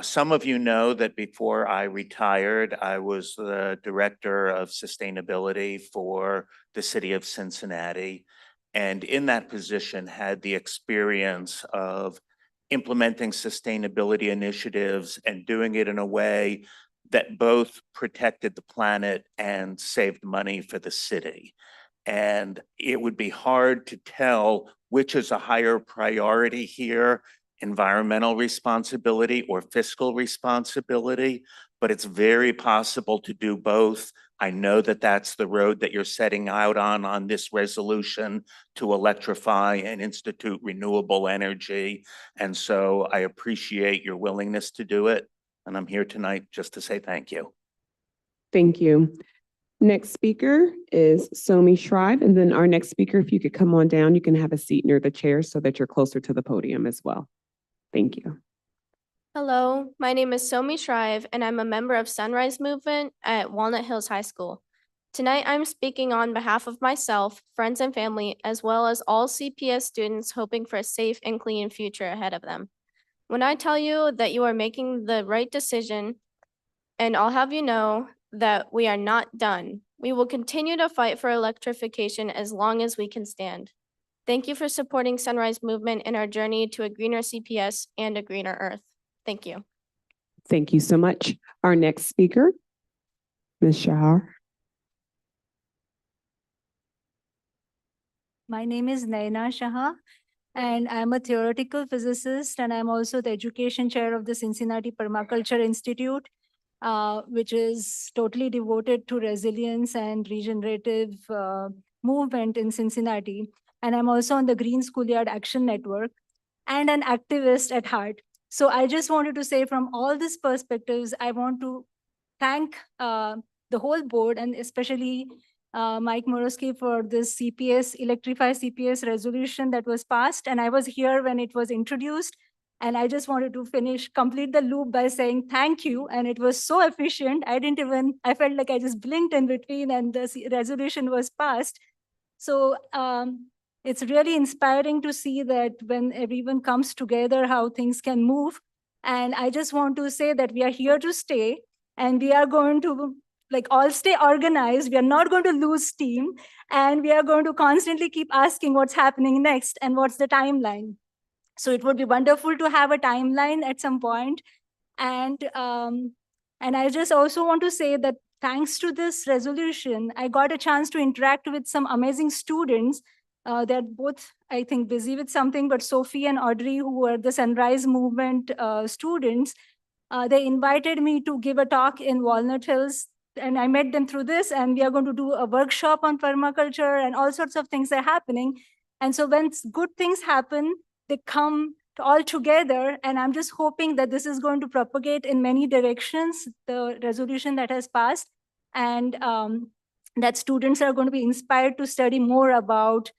Some of you know that before I retired, I was the Director of Sustainability for the City of Cincinnati. And in that position had the experience of implementing sustainability initiatives and doing it in a way that both protected the planet and saved money for the city. And it would be hard to tell which is a higher priority here, environmental responsibility or fiscal responsibility, but it's very possible to do both. I know that that's the road that you're setting out on this resolution to electrify and institute renewable energy. And so I appreciate your willingness to do it. And I'm here tonight just to say thank you. Thank you. Next speaker is Somi Shrive. And then our next speaker, if you could come on down, you can have a seat near the chair so that you're closer to the podium as well. Thank you. Hello, my name is Somi Shrive, and I'm a member of Sunrise Movement at Walnut Hills High School. Tonight, I'm speaking on behalf of myself, friends and family, as well as all CPS students hoping for a safe and clean future ahead of them. When I tell you that you are making the right decision, and I'll have you know that we are not done. We will continue to fight for electrification as long as we can stand. Thank you for supporting Sunrise Movement in our journey to a greener CPS and a greener Earth. Thank you. Thank you so much. Our next speaker, Ms. Shahar. My name is Naina Shah, and I'm a theoretical physicist, and I'm also the education chair of the Cincinnati Permaculture Institute, which is totally devoted to resilience and regenerative movement in Cincinnati. And I'm also on the Green Schoolyard Action Network and an activist at heart. So I just wanted to say from all these perspectives, I want to thank the whole board and especially Mike Morosky for this CPS, Electrify CPS resolution that was passed. And I was here when it was introduced. And I just wanted to complete the loop by saying thank you. And it was so efficient. I felt like I just blinked in between and the resolution was passed. So it's really inspiring to see that when everyone comes together, how things can move. And I just want to say that we are here to stay and we are going to all stay organized. We are not going to lose steam and we are going to constantly keep asking what's happening next and what's the timeline. So it would be wonderful to have a timeline at some point. And I just also want to say that thanks to this resolution, I got a chance to interact with some amazing students. They're both, I think, busy with something, but Sophie and Audrey, who were the Sunrise Movement students, they invited me to give a talk in Walnut Hills. And I met them through this, and we are going to do a workshop on permaculture and all sorts of things are happening. And so when good things happen, they come all together. And I'm just hoping that this is going to propagate in many directions, the resolution that has passed, and that students are going to be inspired to study more about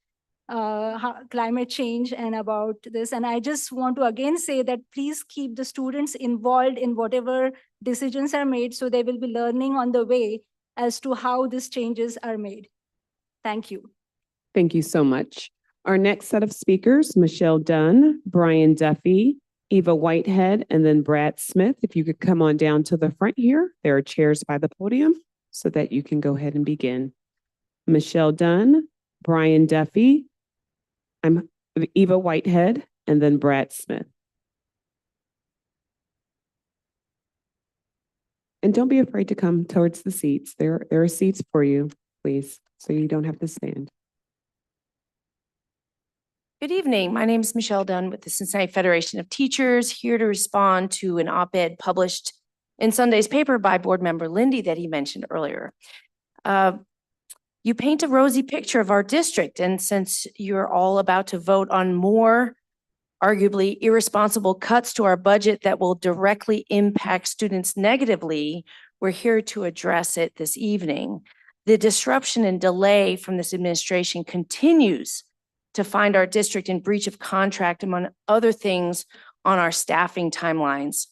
climate change and about this. And I just want to again say that please keep the students involved in whatever decisions are made, so they will be learning on the way as to how these changes are made. Thank you. Thank you so much. Our next set of speakers, Michelle Dunn, Brian Duffy, Eva Whitehead, and then Brad Smith. If you could come on down to the front here, there are chairs by the podium so that you can go ahead and begin. Michelle Dunn, Brian Duffy, I'm Eva Whitehead, and then Brad Smith. And don't be afraid to come towards the seats. There are seats for you, please, so you don't have to stand. Good evening. My name is Michelle Dunn with the Cincinnati Federation of Teachers, here to respond to an op-ed published in Sunday's paper by board member Lindy that he mentioned earlier. You paint a rosy picture of our district, and since you're all about to vote on more arguably irresponsible cuts to our budget that will directly impact students negatively, we're here to address it this evening. The disruption and delay from this administration continues to find our district in breach of contract, among other things, on our staffing timelines.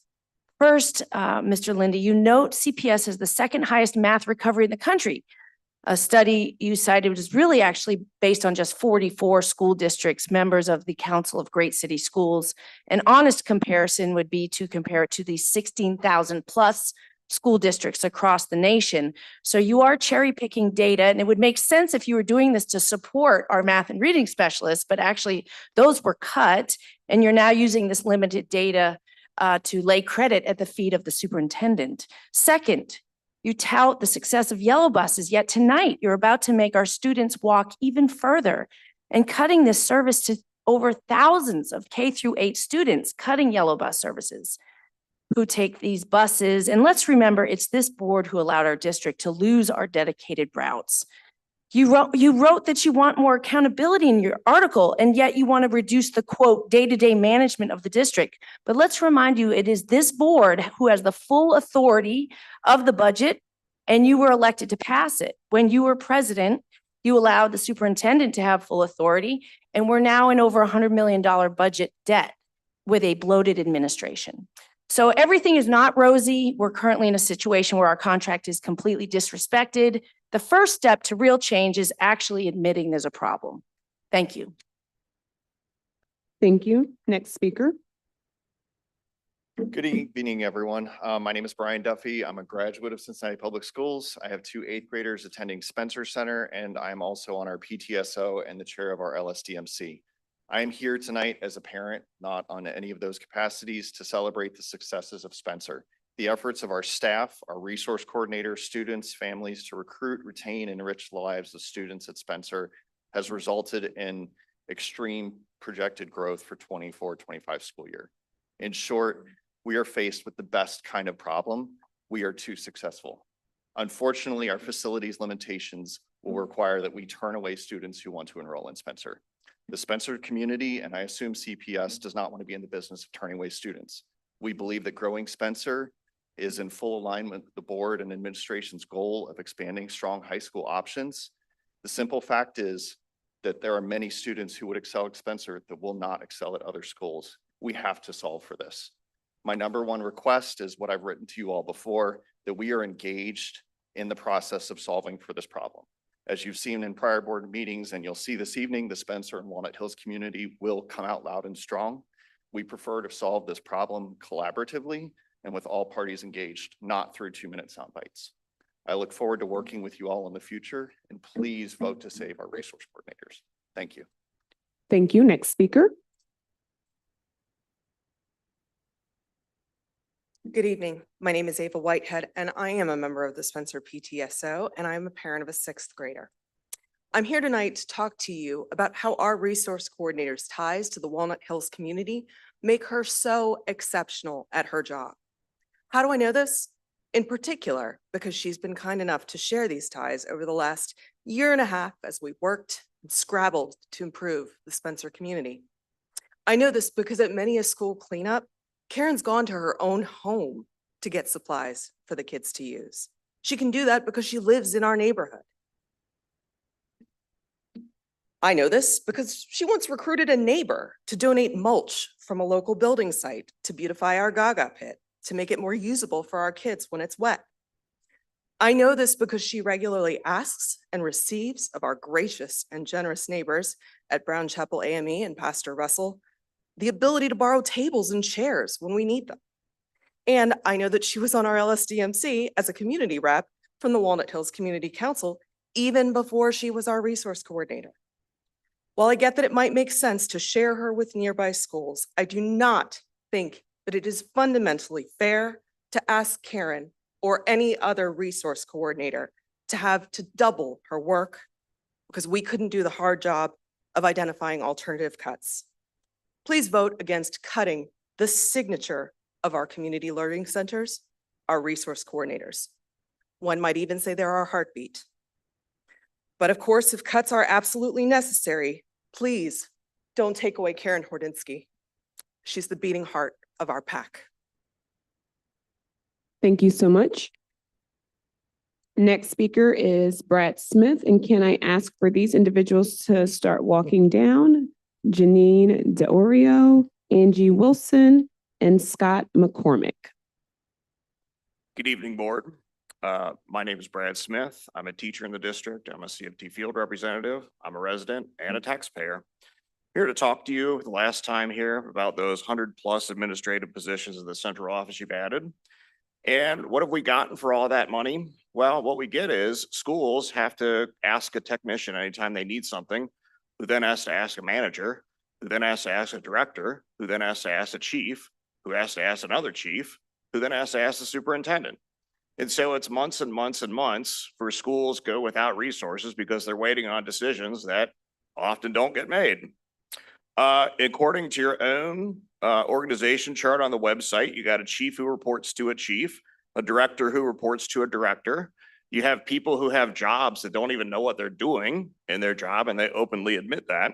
First, Mr. Lindy, you note CPS is the second highest math recovery in the country. A study you cited was really actually based on just 44 school districts, members of the Council of Great City Schools. An honest comparison would be to compare it to the 16,000 plus school districts across the nation. So you are cherry picking data, and it would make sense if you were doing this to support our math and reading specialists, but actually those were cut, and you're now using this limited data to lay credit at the feet of the superintendent. Second, you tout the success of yellow buses, yet tonight you're about to make our students walk even further and cutting this service to over thousands of K-8 students, cutting yellow bus services who take these buses. And let's remember, it's this board who allowed our district to lose our dedicated routes. You wrote that you want more accountability in your article, and yet you want to reduce the quote, day-to-day management of the district. But let's remind you, it is this board who has the full authority of the budget, and you were elected to pass it. When you were president, you allowed the superintendent to have full authority, and we're now in over $100 million budget debt with a bloated administration. So everything is not rosy. We're currently in a situation where our contract is completely disrespected. The first step to real change is actually admitting there's a problem. Thank you. Thank you. Next speaker. Good evening, everyone. My name is Brian Duffy. I'm a graduate of Cincinnati Public Schools. I have two 8th graders attending Spencer Center, and I'm also on our PTSO and the chair of our LSDMC. I am here tonight as a parent, not on any of those capacities, to celebrate the successes of Spencer. The efforts of our staff, our resource coordinators, students, families to recruit, retain, and enrich the lives of students at Spencer has resulted in extreme projected growth for 24-25 school year. In short, we are faced with the best kind of problem. We are too successful. Unfortunately, our facilities limitations will require that we turn away students who want to enroll in Spencer. The Spencer community, and I assume CPS, does not want to be in the business of turning away students. We believe that growing Spencer is in full alignment with the board and administration's goal of expanding strong high school options. The simple fact is that there are many students who would excel at Spencer that will not excel at other schools. We have to solve for this. My number one request is what I've written to you all before, that we are engaged in the process of solving for this problem. As you've seen in prior board meetings, and you'll see this evening, the Spencer and Walnut Hills community will come out loud and strong. We prefer to solve this problem collaboratively and with all parties engaged, not through 2-minute sound bites. I look forward to working with you all in the future, and please vote to save our resource coordinators. Thank you. Thank you. Next speaker. Good evening. My name is Ava Whitehead, and I am a member of the Spencer PTSO, and I'm a parent of a 6th grader. I'm here tonight to talk to you about how our resource coordinator's ties to the Walnut Hills community make her so exceptional at her job. How do I know this? In particular, because she's been kind enough to share these ties over the last 1.5 years as we worked and scrabbled to improve the Spencer community. I know this because at many a school cleanup, Karen's gone to her own home to get supplies for the kids to use. She can do that because she lives in our neighborhood. I know this because she once recruited a neighbor to donate mulch from a local building site to beautify our Gaga pit, to make it more usable for our kids when it's wet. I know this because she regularly asks and receives of our gracious and generous neighbors at Brown Chapel AME and Pastor Russell the ability to borrow tables and chairs when we need them. And I know that she was on our LSDMC as a community rep from the Walnut Hills Community Council even before she was our resource coordinator. While I get that it might make sense to share her with nearby schools, I do not think that it is fundamentally fair to ask Karen or any other resource coordinator to have to double her work because we couldn't do the hard job of identifying alternative cuts. Please vote against cutting the signature of our community learning centers, our resource coordinators. One might even say they're our heartbeat. But of course, if cuts are absolutely necessary, please don't take away Karen Hordinsky. She's the beating heart of our pack. Thank you so much. Next speaker is Brad Smith, and can I ask for these individuals to start walking down? Janine DeOrio, Angie Wilson, and Scott McCormick. Good evening, board. My name is Brad Smith. I'm a teacher in the district. I'm a CFT field representative. I'm a resident and a taxpayer. Here to talk to you the last time here about those 100+ administrative positions in the central office you've added. And what have we gotten for all that money? Well, what we get is schools have to ask a technician anytime they need something, who then has to ask a manager, who then has to ask a director, who then has to ask a chief, who has to ask another chief, who then has to ask the superintendent. And so it's months and months and months for schools go without resources because they're waiting on decisions that often don't get made. According to your own organization chart on the website, you got a chief who reports to a chief, a director who reports to a director. You have people who have jobs that don't even know what they're doing in their job, and they openly admit that.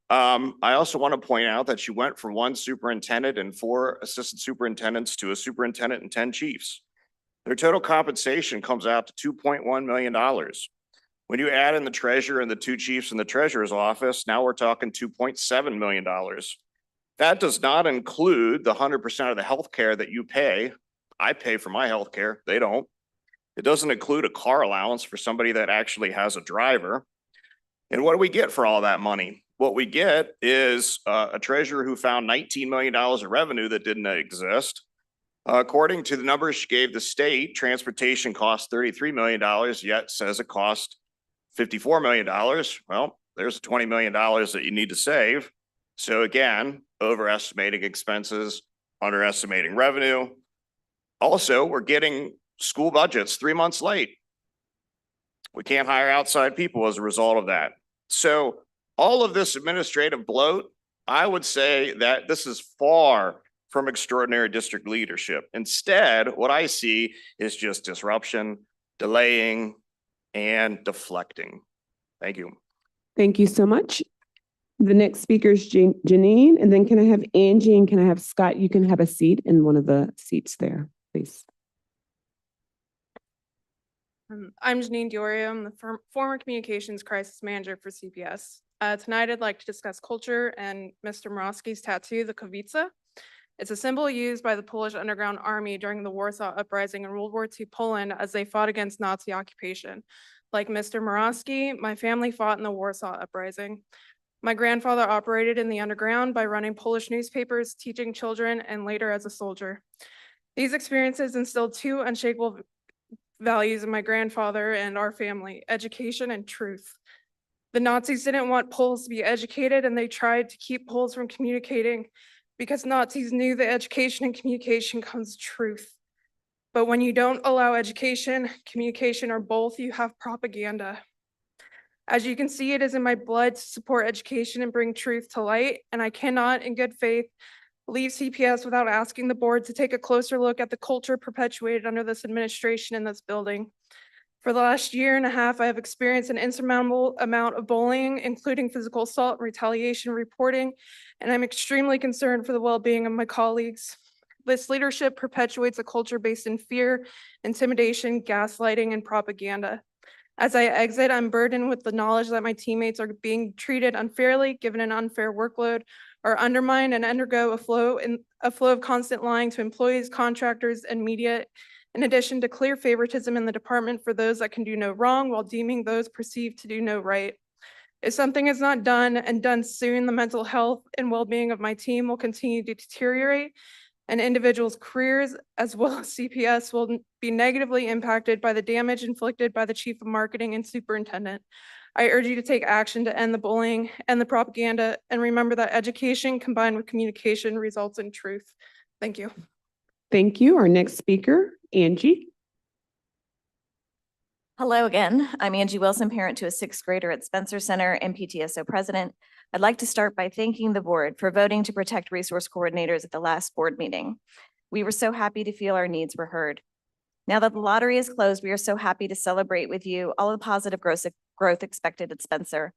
I also want to point out that you went from 1 superintendent and 4 assistant superintendents to a superintendent and 10 chiefs. Their total compensation comes out to $2.1 million. When you add in the treasurer and the 2 chiefs in the treasurer's office, now we're talking $2.7 million. That does not include the 100% of the health care that you pay. I pay for my health care, they don't. It doesn't include a car allowance for somebody that actually has a driver. And what do we get for all that money? What we get is a treasurer who found $19 million of revenue that didn't exist. According to the numbers she gave the state, transportation costs $33 million, yet says it cost $54 million. Well, there's $20 million that you need to save. So again, overestimating expenses, underestimating revenue. Also, we're getting school budgets 3 months late. We can't hire outside people as a result of that. So all of this administrative bloat, I would say that this is far from extraordinary district leadership. Instead, what I see is just disruption, delaying, and deflecting. Thank you. Thank you so much. The next speaker is Janine, and then can I have Angie and can I have Scott? You can have a seat in one of the seats there, please. I'm Janine Diorio. I'm the former communications crisis manager for CPS. Tonight, I'd like to discuss culture and Mr. Morawski's tattoo, the Kavitsa. It's a symbol used by the Polish Underground Army during the Warsaw Uprising in World War II Poland as they fought against Nazi occupation. Like Mr. Morawski, my family fought in the Warsaw Uprising. My grandfather operated in the underground by running Polish newspapers, teaching children, and later as a soldier. These experiences instilled two unshakable values in my grandfather and our family: education and truth. The Nazis didn't want Poles to be educated, and they tried to keep Poles from communicating because Nazis knew that education and communication comes truth. But when you don't allow education, communication, or both, you have propaganda. As you can see, it is in my blood to support education and bring truth to light, and I cannot, in good faith, leave CPS without asking the board to take a closer look at the culture perpetuated under this administration in this building. For the last year and a half, I have experienced an insurmountable amount of bullying, including physical assault and retaliation reporting, and I'm extremely concerned for the well-being of my colleagues. This leadership perpetuates a culture based in fear, intimidation, gaslighting, and propaganda. As I exit, I'm burdened with the knowledge that my teammates are being treated unfairly, given an unfair workload, or undermined and undergo a flow of constant lying to employees, contractors, and media, in addition to clear favoritism in the department for those that can do no wrong while deeming those perceived to do no right. If something is not done and done soon, the mental health and well-being of my team will continue to deteriorate, and individuals' careers as well as CPS will be negatively impacted by the damage inflicted by the chief of marketing and superintendent. I urge you to take action to end the bullying and the propaganda, and remember that education combined with communication results in truth. Thank you. Thank you. Our next speaker, Angie. Hello again. I'm Angie Wilson, parent to a sixth grader at Spencer Center and PTSO president. I'd like to start by thanking the board for voting to protect resource coordinators at the last board meeting. We were so happy to feel our needs were heard. Now that the lottery is closed, we are so happy to celebrate with you all the positive growth expected at Spencer.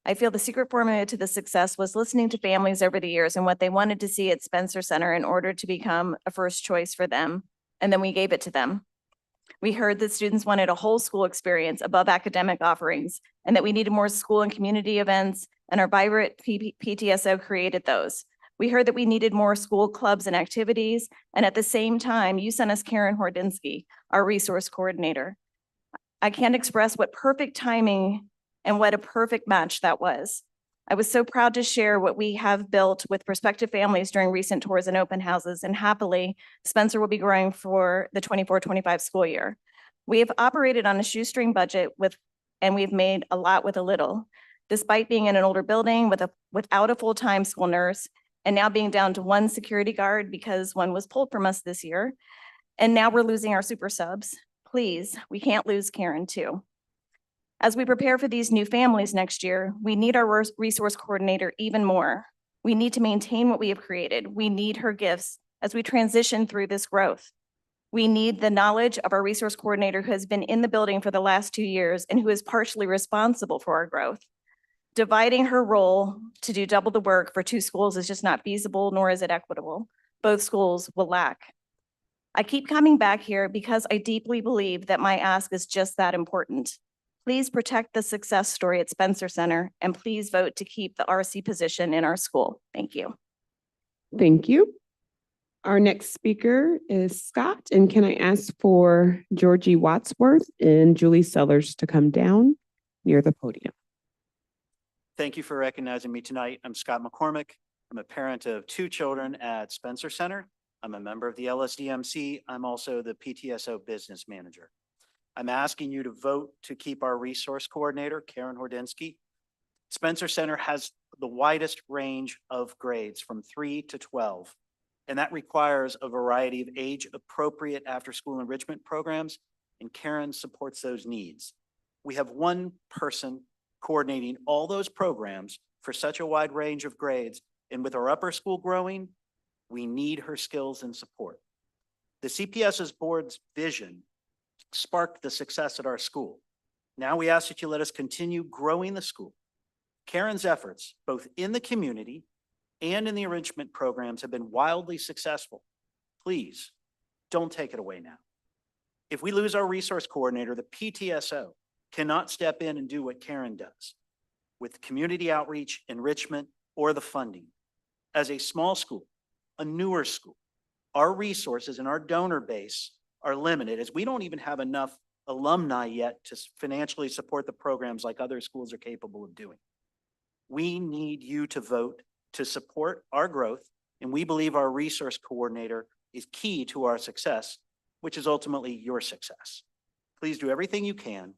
I feel the secret formula to the success was listening to families over the years and what they wanted to see at Spencer Center in order to become a first choice for them, and then we gave it to them. We heard that students wanted a whole school experience above academic offerings, and that we needed more school and community events, and our vibrant PTSO created those. We heard that we needed more school clubs and activities, and at the same time, you sent us Karen Hordinsky, our resource coordinator. I can't express what perfect timing and what a perfect match that was. I was so proud to share what we have built with prospective families during recent tours and open houses, and happily, Spencer will be growing for the 24-25 school year. We have operated on a shoestring budget and we've made a lot with a little. Despite being in an older building without a full-time school nurse, and now being down to one security guard because one was pulled from us this year, and now we're losing our super subs. Please, we can't lose Karen too. As we prepare for these new families next year, we need our resource coordinator even more. We need to maintain what we have created. We need her gifts as we transition through this growth. We need the knowledge of our resource coordinator who has been in the building for the last 2 years and who is partially responsible for our growth. Dividing her role to do double the work for 2 schools is just not feasible, nor is it equitable. Both schools will lack. I keep coming back here because I deeply believe that my ask is just that important. Please protect the success story at Spencer Center, and please vote to keep the RC position in our school. Thank you. Thank you. Our next speaker is Scott, and can I ask for Georgie Wadsworth and Julie Sellers to come down near the podium? Thank you for recognizing me tonight. I'm Scott McCormick. I'm a parent of 2 children at Spencer Center. I'm a member of the LSDMC. I'm also the PTSO business manager. I'm asking you to vote to keep our resource coordinator, Karen Hordinsky. Spencer Center has the widest range of grades from 3 to 12. And that requires a variety of age-appropriate after-school enrichment programs, and Karen supports those needs. We have one person coordinating all those programs for such a wide range of grades, and with our upper school growing, we need her skills and support. The CPS's board's vision sparked the success at our school. Now we ask that you let us continue growing the school. Karen's efforts, both in the community and in the enrichment programs, have been wildly successful. Please, don't take it away now. If we lose our resource coordinator, the PTSO cannot step in and do what Karen does with community outreach, enrichment, or the funding. As a small school, a newer school, our resources and our donor base are limited, as we don't even have enough alumni yet to financially support the programs like other schools are capable of doing. We need you to vote to support our growth, and we believe our resource coordinator is key to our success, which is ultimately your success. Please do everything you can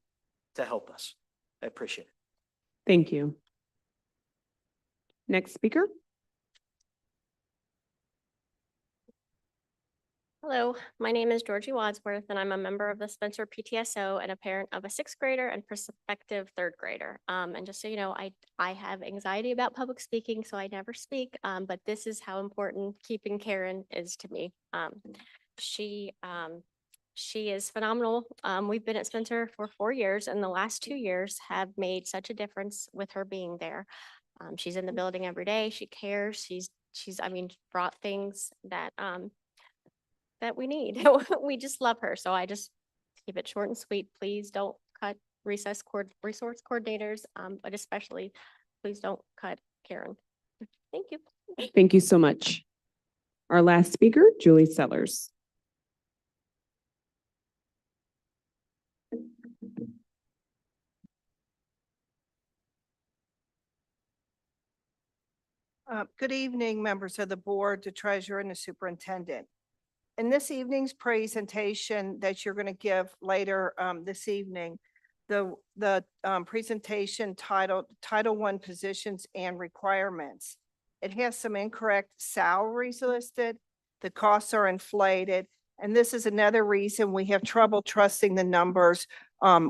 to help us. I appreciate it. Thank you. Next speaker. Hello, my name is Georgie Wadsworth, and I'm a member of the Spencer PTSO and a parent of a sixth grader and prospective third grader. And just so you know, I have anxiety about public speaking, so I never speak, but this is how important keeping Karen is to me. She is phenomenal. We've been at Spencer for 4 years, and the last 2 years have made such a difference with her being there. She's in the building every day. She cares. She's brought things that we need. We just love her. So I just keep it short and sweet. Please don't cut resource coordinators, but especially please don't cut Karen. Thank you. Thank you so much. Our last speaker, Julie Sellers. Good evening, members of the board, the treasurer, and the superintendent. In this evening's presentation that you're going to give later this evening, the presentation titled Title I Positions and Requirements. It has some incorrect salaries listed. The costs are inflated. And this is another reason we have trouble trusting the numbers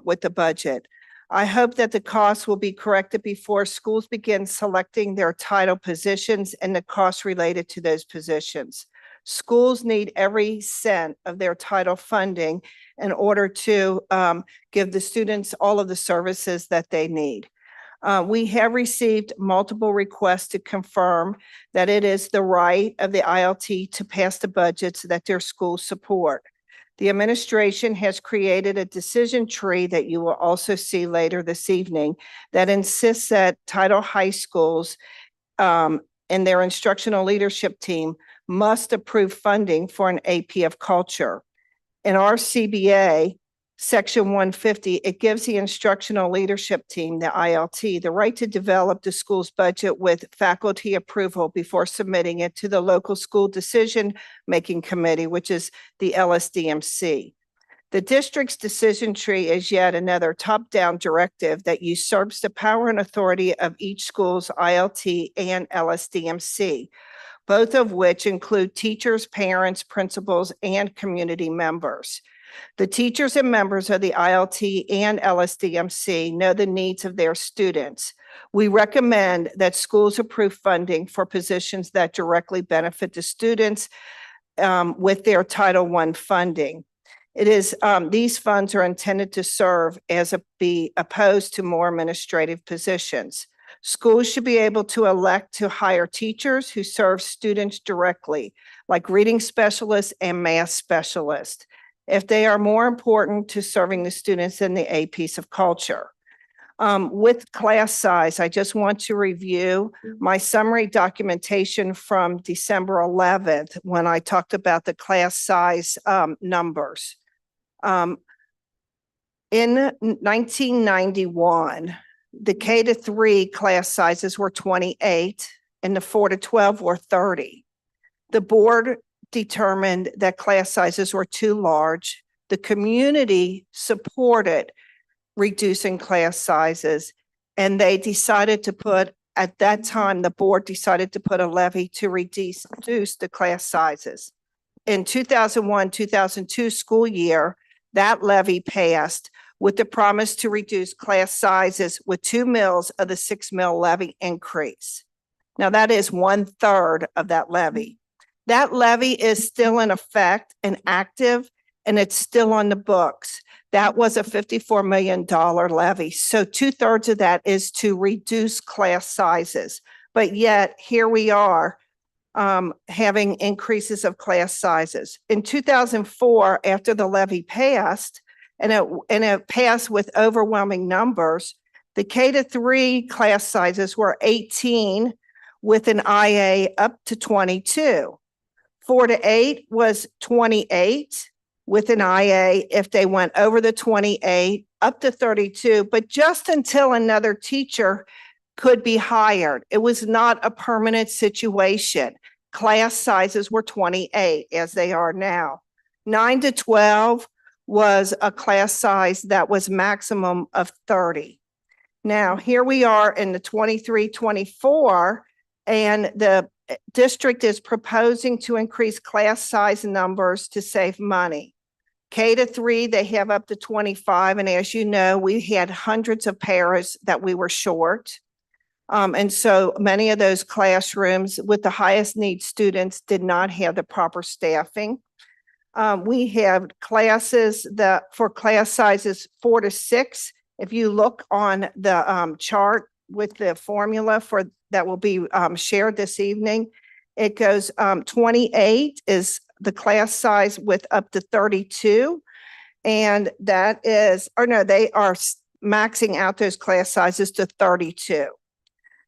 with the budget. I hope that the costs will be corrected before schools begin selecting their title positions and the costs related to those positions. Schools need every cent of their title funding in order to give the students all of the services that they need. We have received multiple requests to confirm that it is the right of the ILT to pass the budgets that their schools support. The administration has created a decision tree that you will also see later this evening that insists that title high schools and their instructional leadership team must approve funding for an AP of culture. In our CBA, Section 150, it gives the instructional leadership team, the ILT, the right to develop the school's budget with faculty approval before submitting it to the local school decision-making committee, which is the LSDMC. The district's decision tree is yet another top-down directive that usurps the power and authority of each school's ILT and LSDMC, both of which include teachers, parents, principals, and community members. The teachers and members of the ILT and LSDMC know the needs of their students. We recommend that schools approve funding for positions that directly benefit the students with their Title I funding. It is these funds are intended to serve as be opposed to more administrative positions. Schools should be able to elect to hire teachers who serve students directly, like reading specialists and math specialists, if they are more important to serving the students than the APs of culture. With class size, I just want to review my summary documentation from December 11th when I talked about the class size numbers. In 1991, the K to 3 class sizes were 28 and the 4 to 12 were 30. The board determined that class sizes were too large. The community supported reducing class sizes, and they decided to put at that time, the board decided to put a levy to reduce the class sizes. In 2001, 2002 school year, that levy passed with the promise to reduce class sizes with 2 mils of the 6 mil levy increase. Now, that is 1/3 of that levy. That levy is still in effect and active, and it's still on the books. That was a $54 million levy. So 2/3 of that is to reduce class sizes. But yet, here we are having increases of class sizes. In 2004, after the levy passed, and it passed with overwhelming numbers, the K-3 class sizes were 18 with an IA up to 22. 4-8 was 28 with an IA if they went over the 28, up to 32, but just until another teacher could be hired. It was not a permanent situation. Class sizes were 28 as they are now. 9 to 12 was a class size that was maximum of 30. Now, here we are in the 23-24, and the district is proposing to increase class size numbers to save money. K-3, they have up to 25. And as you know, we had hundreds of paras that we were short. And so many of those classrooms with the highest need students did not have the proper staffing. We have classes for class sizes 4 to 6. If you look on the chart with the formula that will be shared this evening, it goes 28 is the class size with up to 32. And that is, or no, they are maxing out those class sizes to 32.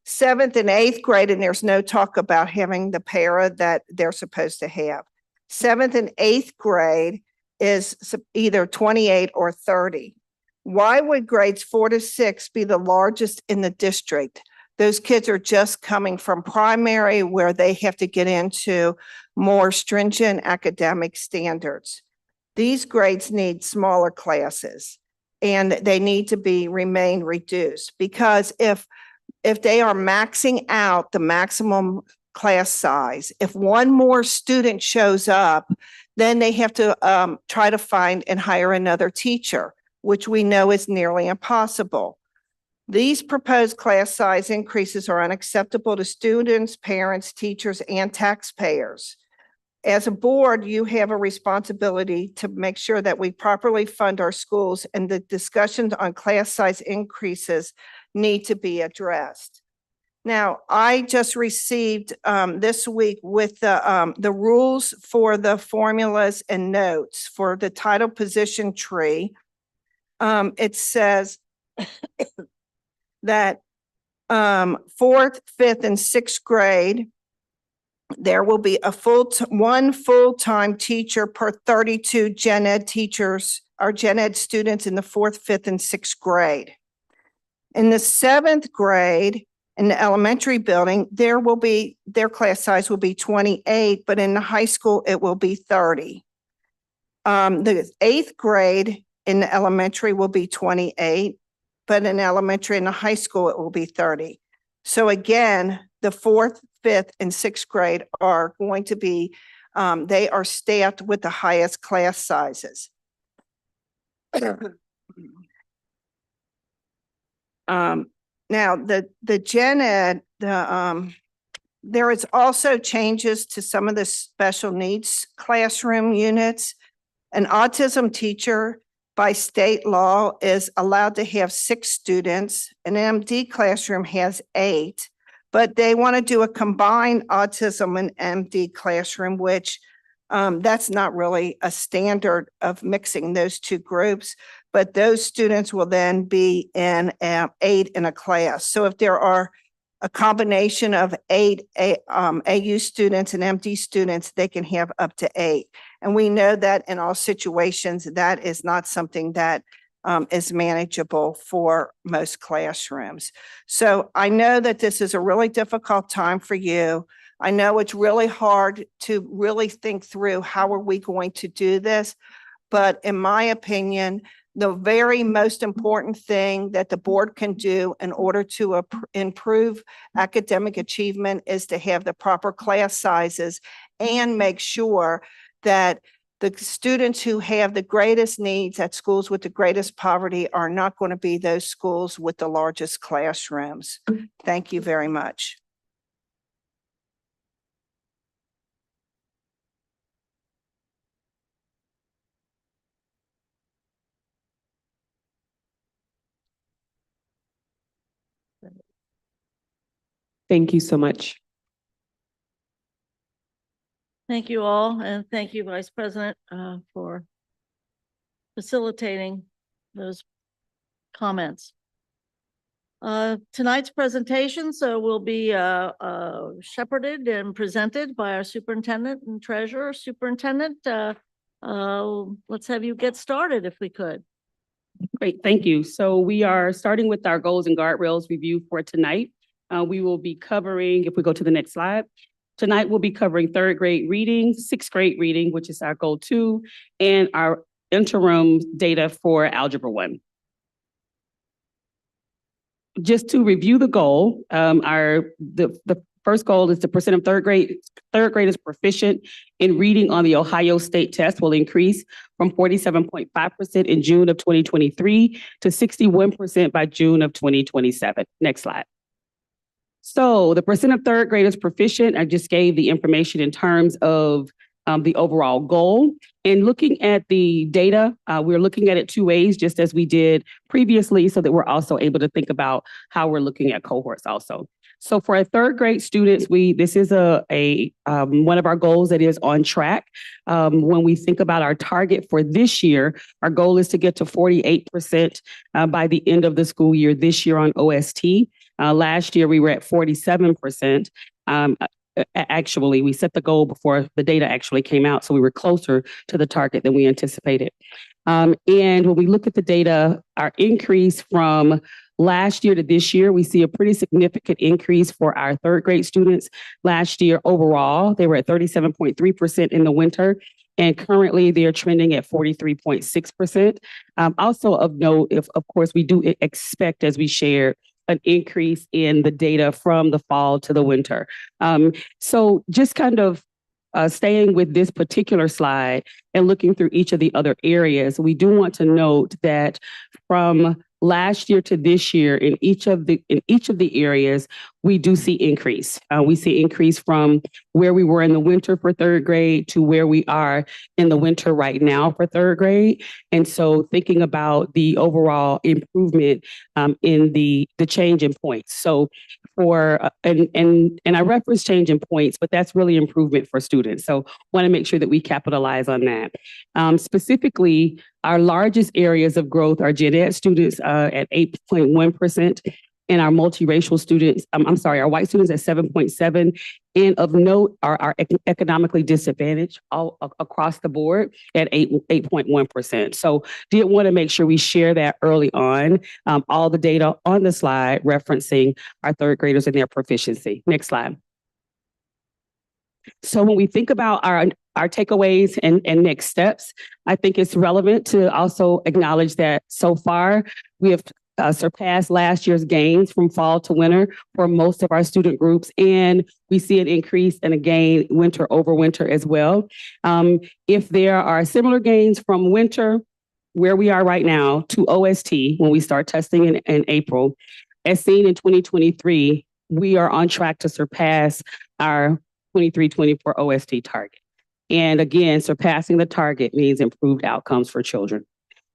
7th and 8th grade, and there's no talk about having the para that they're supposed to have. 7th and 8th grade is either 28 or 30. Why would grades 4 to 6 be the largest in the district? Those kids are just coming from primary where they have to get into more stringent academic standards. These grades need smaller classes, and they need to remain reduced, because if they are maxing out the maximum class size, if one more student shows up, then they have to try to find and hire another teacher, which we know is nearly impossible. These proposed class size increases are unacceptable to students, parents, teachers, and taxpayers. As a board, you have a responsibility to make sure that we properly fund our schools, and the discussions on class size increases need to be addressed. Now, I just received this week with the rules for the formulas and notes for the title position tree. It says that 4th, 5th, and 6th grade, there will be one full-time teacher per 32 gen ed teachers or gen ed students in the 4th, 5th, and 6th grade. In the 7th grade, in the elementary building, their class size will be 28, but in the high school, it will be 30. The 8th grade in the elementary will be 28, but in elementary and the high school, it will be 30. So again, the 4th, 5th, and 6th grade are going to be, they are staffed with the highest class sizes. Now, the gen ed, there is also changes to some of the special needs classroom units. An autism teacher by state law is allowed to have 6 students. An MD classroom has 8, but they want to do a combined autism and MD classroom, which that's not really a standard of mixing those two groups, but those students will then be in 8 in a class. So if there are a combination of 8 AU students and MD students, they can have up to 8. And we know that in all situations, that is not something that is manageable for most classrooms. So I know that this is a really difficult time for you. I know it's really hard to really think through how are we going to do this, but in my opinion, the very most important thing that the board can do in order to improve academic achievement is to have the proper class sizes and make sure that the students who have the greatest needs at schools with the greatest poverty are not going to be those schools with the largest classrooms. Thank you very much. Thank you so much. Thank you all, and thank you, Vice President, for facilitating those comments. Tonight's presentation will be shepherded and presented by our superintendent and treasurer. Superintendent, let's have you get started if we could. Great, thank you. So we are starting with our goals and guardrails review for tonight. We will be covering, if we go to the next slide, tonight we'll be covering third grade reading, sixth grade reading, which is our goal 2, and our interim data for Algebra 1. Just to review the goal, the first goal is the percent of third graders proficient in reading on the Ohio State test will increase from 47.5% in June of 2023 to 61% by June of 2027. Next slide. So the percent of third graders proficient, I just gave the information in terms of the overall goal. And looking at the data, we're looking at it 2 ways, just as we did previously, so that we're also able to think about how we're looking at cohorts also. So for our third grade students, this is one of our goals that is on track. When we think about our target for this year, our goal is to get to 48% by the end of the school year this year on OST. Last year, we were at 47%. Actually, we set the goal before the data actually came out, so we were closer to the target than we anticipated. And when we look at the data, our increase from last year to this year, we see a pretty significant increase for our third grade students. Last year, overall, they were at 37.3% in the winter, and currently they're trending at 43.6%. Also of note, of course, we do expect, as we shared, an increase in the data from the fall to the winter. So just kind of staying with this particular slide and looking through each of the other areas, we do want to note that from last year to this year, in each of the areas, we do see increase. We see increase from where we were in the winter for third grade to where we are in the winter right now for third grade. And so thinking about the overall improvement in the change in points. So for and I reference change in points, but that's really improvement for students. So want to make sure that we capitalize on that. Specifically, our largest areas of growth are gen ed students at 8.1%, and our multiracial students, our white students at 7.7%. And of note are our economically disadvantaged all across the board at 8.1%. So did want to make sure we share that early on, all the data on the slide referencing our third graders and their proficiency. Next slide. So when we think about our takeaways and next steps, I think it's relevant to also acknowledge that so far we have surpassed last year's gains from fall to winter for most of our student groups, and we see an increase and a gain winter over winter as well. If there are similar gains from winter, where we are right now, to OST when we start testing in April, as seen in 2023, we are on track to surpass our 23-24 OST target. And again, surpassing the target means improved outcomes for children.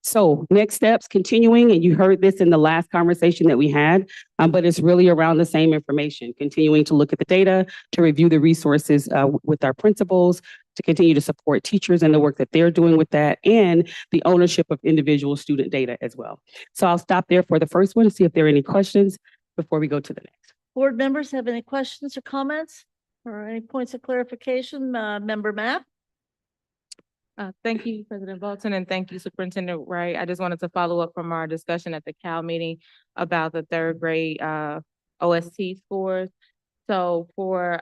So next steps, continuing, and you heard this in the last conversation that we had, but it's really around the same information, continuing to look at the data, to review the resources with our principals, to continue to support teachers and the work that they're doing with that, and the ownership of individual student data as well. So I'll stop there for the first one to see if there are any questions before we go to the next. Board members have any questions or comments or any points of clarification? Member Mapp? Thank you, President Bolton, and thank you, Superintendent Wright. I just wanted to follow up from our discussion at the CAL meeting about the third grade OST scores. So for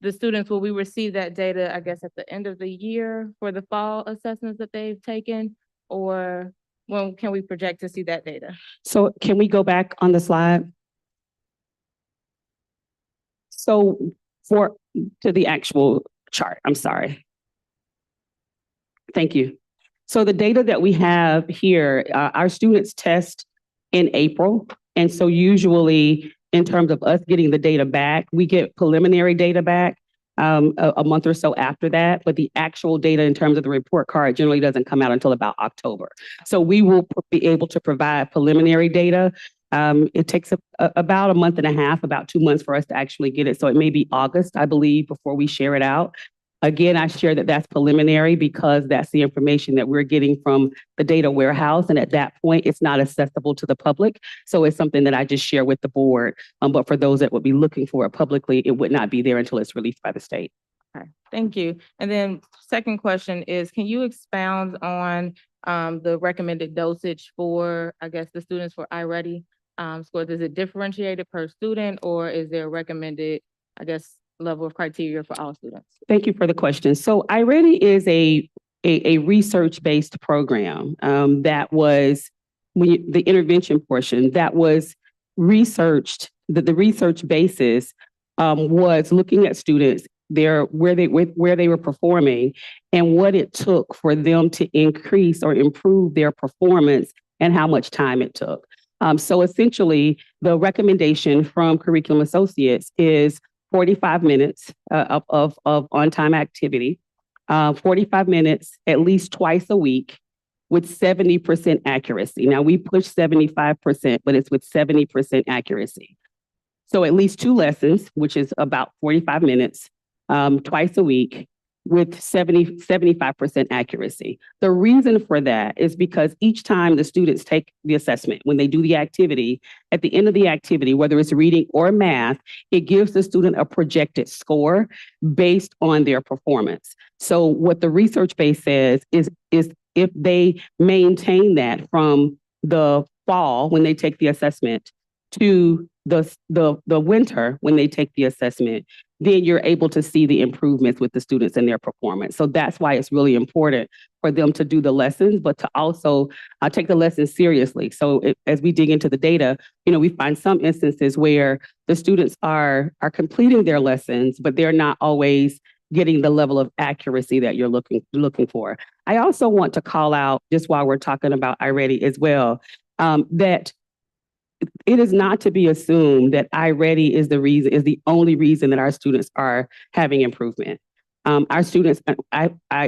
the students, will we receive that data, I guess, at the end of the year for the fall assessments that they've taken? or when can we project to see that data? So can we go back on the slide? So to the actual chart, I'm sorry. Thank you. So the data that we have here, our students test in April. And so usually in terms of us getting the data back, we get preliminary data back a month or so after that, but the actual data in terms of the report card generally doesn't come out until about October. So we will be able to provide preliminary data. It takes about a month and a half, about 2 months for us to actually get it. So it may be August, I believe, before we share it out. Again, I share that that's preliminary because that's the information that we're getting from the data warehouse. And at that point, it's not accessible to the public. So it's something that I just share with the board. But for those that would be looking for it publicly, it would not be there until it's released by the state. Okay, thank you. And then second question is, can you expound on the recommended dosage for, I guess, the students for iReady scores? Is it differentiated per student, or is there a recommended, I guess, level of criteria for all students? Thank you for the question. So iReady is a research-based program that was, the intervention portion that was researched, the research basis was looking at students where they were performing and what it took for them to increase or improve their performance and how much time it took. So essentially, the recommendation from Curriculum Associates is 45 minutes of on-time activity, 45 minutes at least twice a week with 70% accuracy. Now we push 75%, but it's with 70% accuracy. So at least 2 lessons, which is about 45 minutes, twice a week with 75% accuracy. The reason for that is because each time the students take the assessment, when they do the activity, at the end of the activity, whether it's reading or math, it gives the student a projected score based on their performance. So what the research base says is if they maintain that from the fall when they take the assessment to the winter when they take the assessment, then you're able to see the improvements with the students and their performance. So that's why it's really important for them to do the lessons, but to also take the lessons seriously. So as we dig into the data, we find some instances where the students are completing their lessons, but they're not always getting the level of accuracy that you're looking for. I also want to call out, just while we're talking about iReady as well, that it is not to be assumed that iReady is the only reason that our students are having improvement. Our students,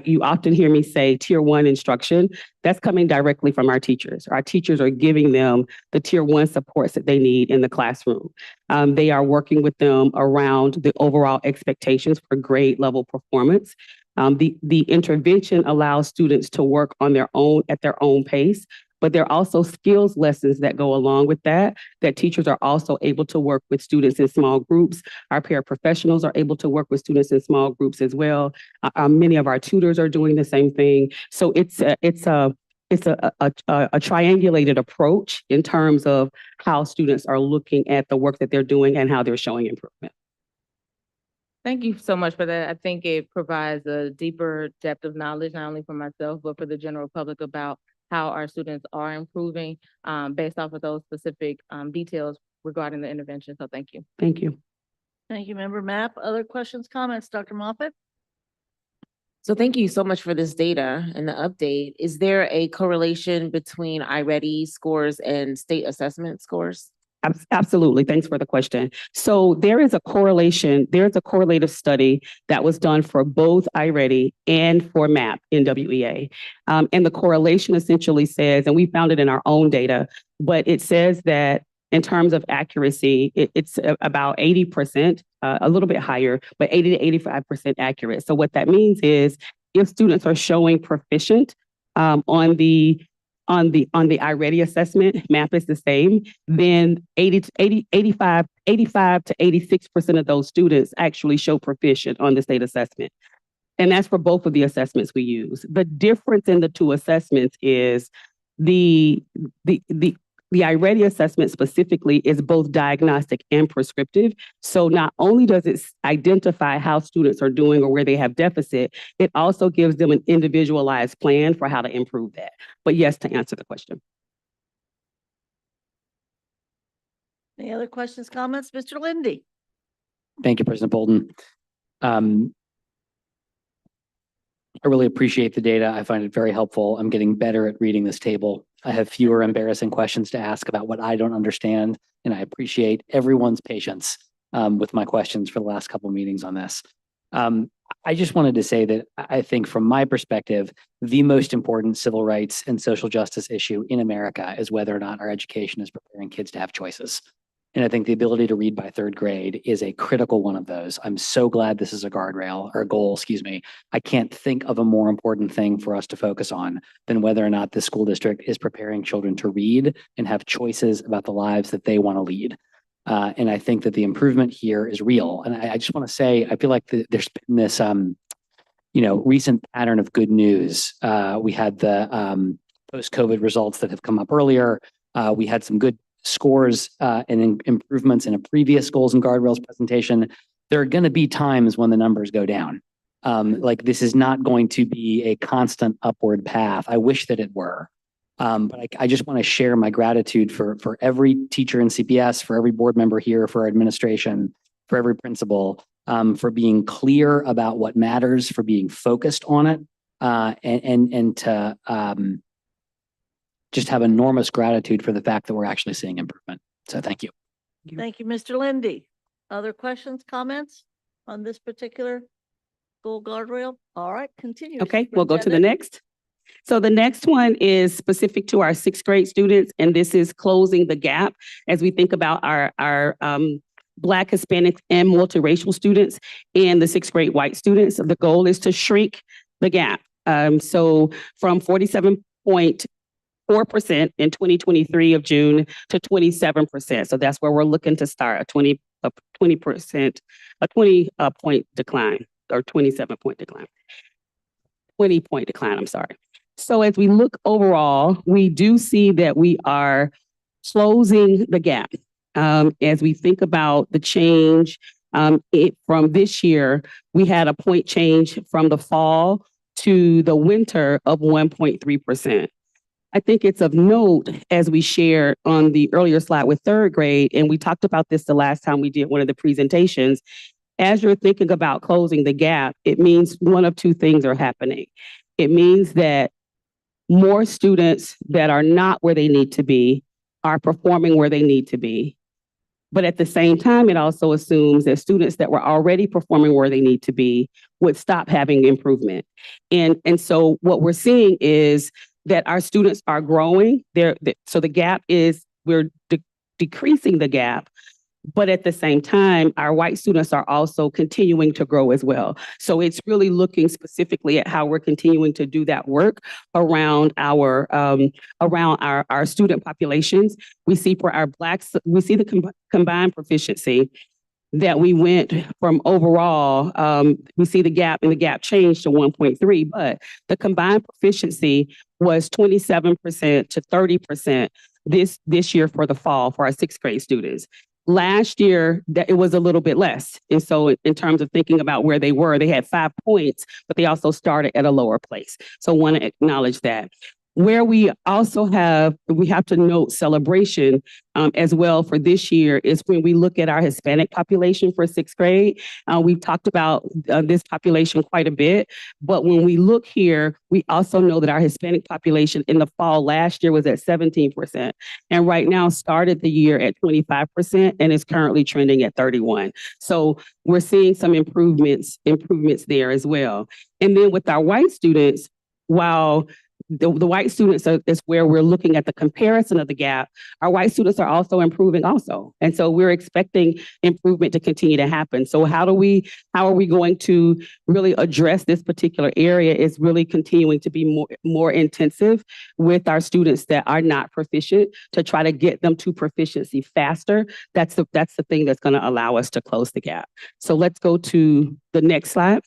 you often hear me say tier 1 instruction. That's coming directly from our teachers. Our teachers are giving them the tier 1 supports that they need in the classroom. They are working with them around the overall expectations for grade level performance. The intervention allows students to work on their own at their own pace. But there are also skills lessons that go along with that teachers are also able to work with students in small groups. Our paraprofessionals are able to work with students in small groups as well. Many of our tutors are doing the same thing. So it's a triangulated approach in terms of how students are looking at the work that they're doing and how they're showing improvement. Thank you so much for that. I think it provides a deeper depth of knowledge, not only for myself, but for the general public about how our students are improving based off of those specific details regarding the intervention. So thank you. Thank you. Thank you, Member Mapp. Other questions, comments, Dr. Moffett? So thank you so much for this data and the update. Is there a correlation between iReady scores and state assessment scores? Absolutely. Thanks for the question. So there is a correlation. There's a correlative study that was done for both iReady and for MAP in WEA. And the correlation essentially says, and we found it in our own data, but it says that in terms of accuracy, it's about 80%, a little bit higher, but 80 to 85% accurate. So what that means is if students are showing proficient on the iReady assessment, MAP is the same, then 85 to 86% of those students actually show proficient on the state assessment. And that's for both of the assessments we use. The difference in the two assessments is the the iReady assessment specifically is both diagnostic and prescriptive. So not only does it identify how students are doing or where they have deficit, it also gives them an individualized plan for how to improve that. But yes, to answer the question. Any other questions, comments? Mr. Lindy? Thank you, President Bolden. I really appreciate the data. I find it very helpful. I'm getting better at reading this table. I have fewer embarrassing questions to ask about what I don't understand, and I appreciate everyone's patience with my questions for the last couple of meetings on this. I just wanted to say that I think from my perspective, the most important civil rights and social justice issue in America is whether or not our education is preparing kids to have choices. And I think the ability to read by third grade is a critical one of those. I'm so glad this is a guardrail or a goal, excuse me. I can't think of a more important thing for us to focus on than whether or not the school district is preparing children to read and have choices about the lives that they want to lead. And I think that the improvement here is real. And I just want to say, I feel like there's been this, recent pattern of good news. We had the post-COVID results that have come up earlier. We had some good scores and improvements in a previous goals and guardrails presentation. There are going to be times when the numbers go down. Like this is not going to be a constant upward path. I wish that it were. But I just want to share my gratitude for every teacher in CPS, for every board member here, for our administration, for every principal, for being clear about what matters, for being focused on it, and to just have enormous gratitude for the fact that we're actually seeing improvement. So thank you. Thank you, Mr. Lindy. Other questions, comments on this particular goal guardrail? All right, continue. Okay, we'll go to the next. So the next one is specific to our sixth grade students, and this is closing the gap as we think about our Black, Hispanic, and multiracial students and the sixth grade white students. The goal is to shrink the gap. So from 47.4% in 2023 of June to 27%. So that's where we're looking to start a 20 point decline or 27-point decline. 20-point decline, I'm sorry. So as we look overall, we do see that we are closing the gap. As we think about the change from this year, we had a point change from the fall to the winter of 1.3%. I think it's of note, as we shared on the earlier slide with third grade, and we talked about this the last time we did one of the presentations, as you're thinking about closing the gap, it means one of two things are happening. It means that more students that are not where they need to be are performing where they need to be. But at the same time, it also assumes that students that were already performing where they need to be would stop having improvement. And so what we're seeing is that our students are growing. So the gap is, we're decreasing the gap, but at the same time, our white students are also continuing to grow as well. So it's really looking specifically at how we're continuing to do that work around our student populations. We see for our Blacks, we see the combined proficiency that we went from overall, we see the gap, and the gap changed to 1.3, but the combined proficiency was 27% to 30% this year for the fall for our sixth grade students. Last year, that it was a little bit less. And so in terms of thinking about where they were, they had 5 points, but they also started at a lower place. So I want to acknowledge that. Where we also have to note celebration as well for this year is when we look at our Hispanic population for sixth grade. We've talked about this population quite a bit, but when we look here, we also know that our Hispanic population in the fall last year was at 17%, and right now started the year at 25% and is currently trending at 31%. So we're seeing some improvements there as well. And then with our white students, while the white students is where we're looking at the comparison of the gap, our white students are also improving also. And so we're expecting improvement to continue to happen. So how are we going to really address this particular area is really continuing to be more intensive with our students that are not proficient to try to get them to proficiency faster. That's the thing that's going to allow us to close the gap. So let's go to the next slide.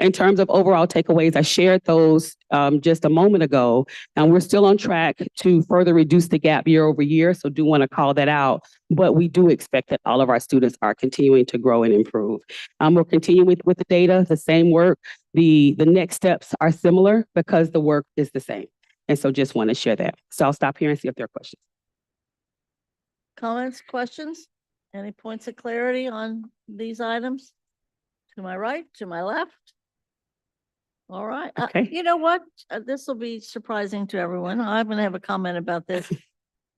In terms of overall takeaways, I shared those just a moment ago, and we're still on track to further reduce the gap year over year. So do want to call that out, but we do expect that all of our students are continuing to grow and improve. We'll continue with the data, the same work. The next steps are similar because the work is the same. And so just want to share that. So I'll stop here and see if there are questions. Comments, questions? Any points of clarity on these items? To my right, to my left? All right. Okay. You know what? This will be surprising to everyone. I'm going to have a comment about this.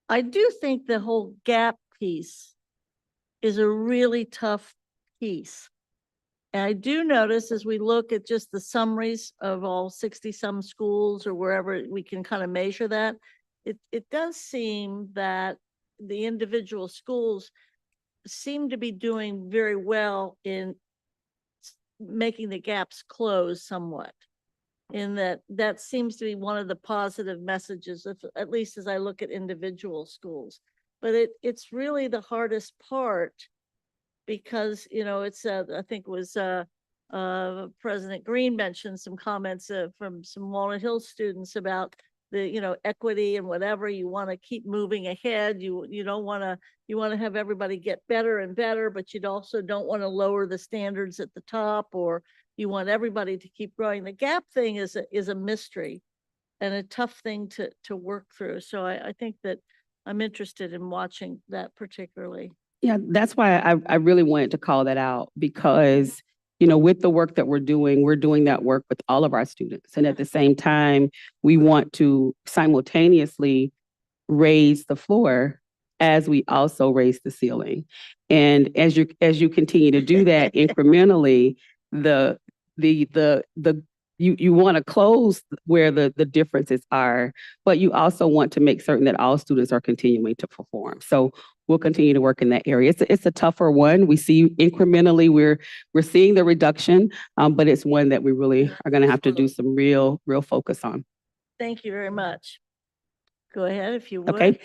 I do think the whole gap piece is a really tough piece. And I do notice as we look at just the summaries of all 60-some schools or wherever we can kind of measure that, it does seem that the individual schools seem to be doing very well in making the gaps close somewhat. In that seems to be one of the positive messages, at least as I look at individual schools. But it's really the hardest part because, you know, it's I think it was President Green mentioned some comments from some Walnut Hills students about the, you know, equity and whatever. You want to keep moving ahead. You don't want to, you want to have everybody get better and better, but you also don't want to lower the standards at the top, or you want everybody to keep growing. The gap thing is a mystery and a tough thing to work through. So I think that I'm interested in watching that particularly. Yeah, that's why I really wanted to call that out because, you know, with the work that we're doing that work with all of our students. And at the same time, we want to simultaneously raise the floor as we also raise the ceiling. And as you continue to do that incrementally, you want to close where the differences are, but you also want to make certain that all students are continuing to perform. So we'll continue to work in that area. It's a tougher one. We see incrementally we're seeing the reduction, but it's one that we really are going to have to do some real focus on. Thank you very much. Go ahead if you would. Okay.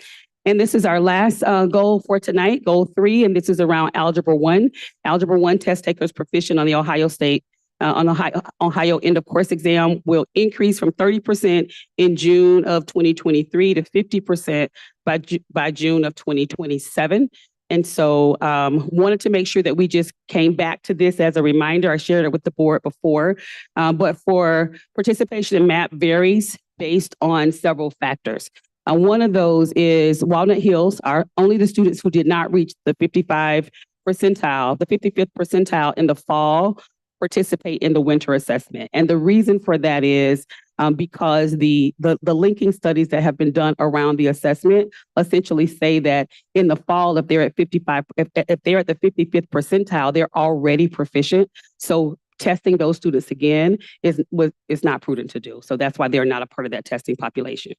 And this is our last goal for tonight, goal 3, and this is around Algebra 1. Algebra 1 test takers proficient on the Ohio State Ohio end of course exam will increase from 30% in June of 2023 to 50% by June of 2027. And so wanted to make sure that we just came back to this as a reminder. I shared it with the board before, but for participation in MAP varies based on several factors. One of those is Walnut Hills are only the students who did not reach the 55th percentile in the fall participate in the winter assessment. And the reason for that is because the linking studies that have been done around the assessment essentially say that in the fall, if they're at 55, if they're at the 55th percentile, they're already proficient. So testing those students again is not prudent to do. So that's why they're not a part of that testing population.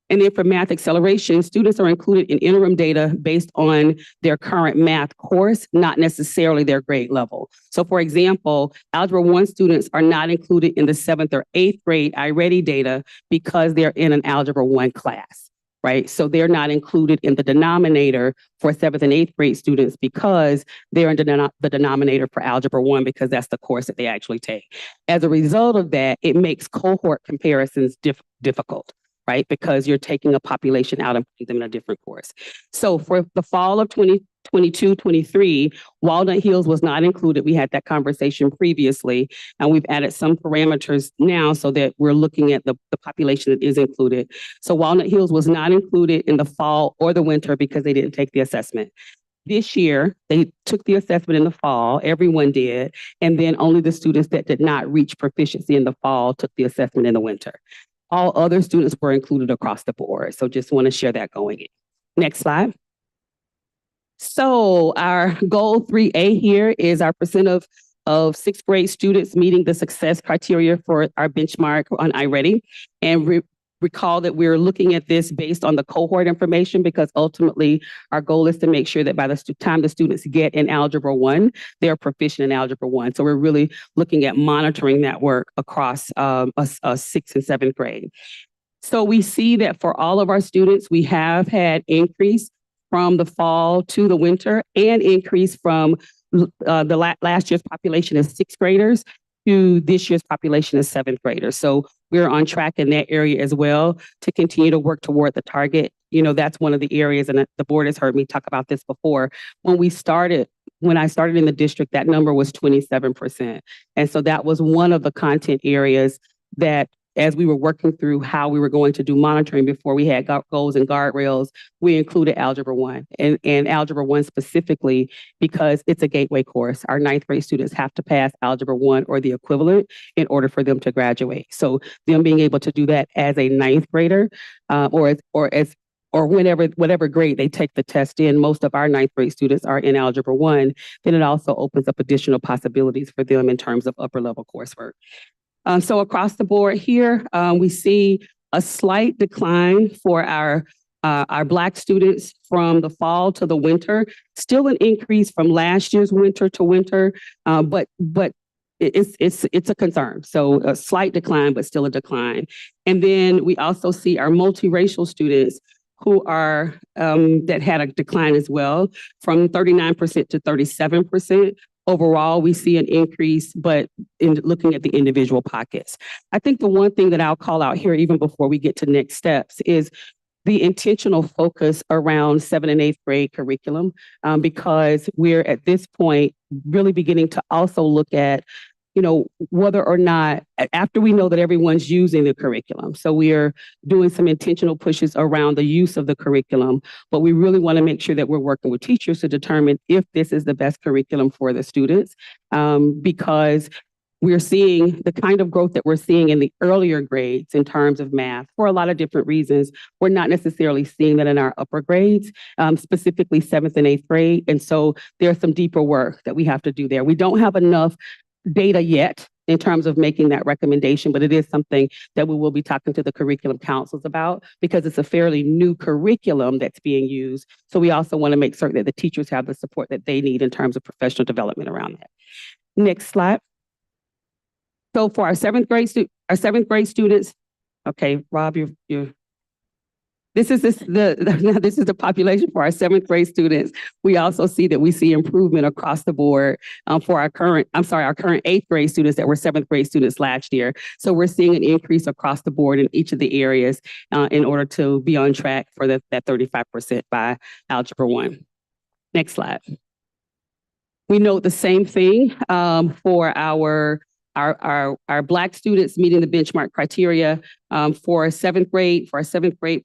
And then for math acceleration, students are included in interim data based on their current math course, not necessarily their grade level. So for example, Algebra 1 students are not included in the 7th or 8th grade iReady data because they're in an Algebra 1 class, right? So they're not included in the denominator for 7th and 8th grade students because they're in the denominator for Algebra 1 because that's the course that they actually take. As a result of that, it makes cohort comparisons difficult. Right? Because you're taking a population out and putting them in a different course. So for the fall of 2022-23, Walnut Hills was not included. We had that conversation previously, and we've added some parameters now so that we're looking at the population that is included. So Walnut Hills was not included in the fall or the winter because they didn't take the assessment. This year, they took the assessment in the fall, everyone did, and then only the students that did not reach proficiency in the fall took the assessment in the winter. All other students were included across the board. So just want to share that going in. Next slide. So our goal 3A here is our percent of 6th grade students meeting the success criteria for our benchmark on iReady. And recall that we're looking at this based on the cohort information because ultimately our goal is to make sure that by the time the students get in Algebra 1, they're proficient in Algebra 1. So we're really looking at monitoring that work across a 6th and 7th grade. So we see that for all of our students, we have had increase from the fall to the winter and increase from the last year's population of 6th graders. to this year's population of seventh graders. So we're on track in that area as well to continue to work toward the target. You know, that's one of the areas, and the board has heard me talk about this before. When I started in the district, that number was 27%. And so that was one of the content areas that, as we were working through how we were going to do monitoring before we had goals and guardrails, we included Algebra 1 and Algebra 1 specifically because it's a gateway course. Our ninth grade students have to pass Algebra 1 or the equivalent in order for them to graduate. So them being able to do that as a ninth grader or whatever grade they take the test in, most of our ninth grade students are in Algebra 1, then it also opens up additional possibilities for them in terms of upper level coursework. So across the board here, we see a slight decline for our Black students from the fall to the winter. Still an increase from last year's winter to winter, but it's a concern. So a slight decline, but still a decline. And then we also see our multiracial students who are that had a decline as well, from 39% to 37%. Overall, we see an increase, but in looking at the individual pockets. I think the one thing that I'll call out here, even before we get to next steps, is the intentional focus around 7th and 8th grade curriculum, because we're at this point really beginning to also look at, you know, whether or not, after we know that everyone's using the curriculum. So we are doing some intentional pushes around the use of the curriculum, but we really want to make sure that we're working with teachers to determine if this is the best curriculum for the students, because we're seeing the kind of growth that we're seeing in the earlier grades in terms of math for a lot of different reasons. We're not necessarily seeing that in our upper grades, specifically 7th and 8th grade. And so there's some deeper work that we have to do there. We don't have enough data yet in terms of making that recommendation, but it is something that we will be talking to the curriculum councils about because it's a fairly new curriculum that's being used. So we also want to make certain that the teachers have the support that they need in terms of professional development around that. Next slide. So for our seventh grade students, okay, Rob, this is the population for our 7th grade students. We also see that we see improvement across the board for our current 8th grade students that were 7th grade students last year. So we're seeing an increase across the board in each of the areas in order to be on track for that 35% by Algebra 1. Next slide. We note the same thing for our Black students meeting the benchmark criteria for 7th grade, for 7th grade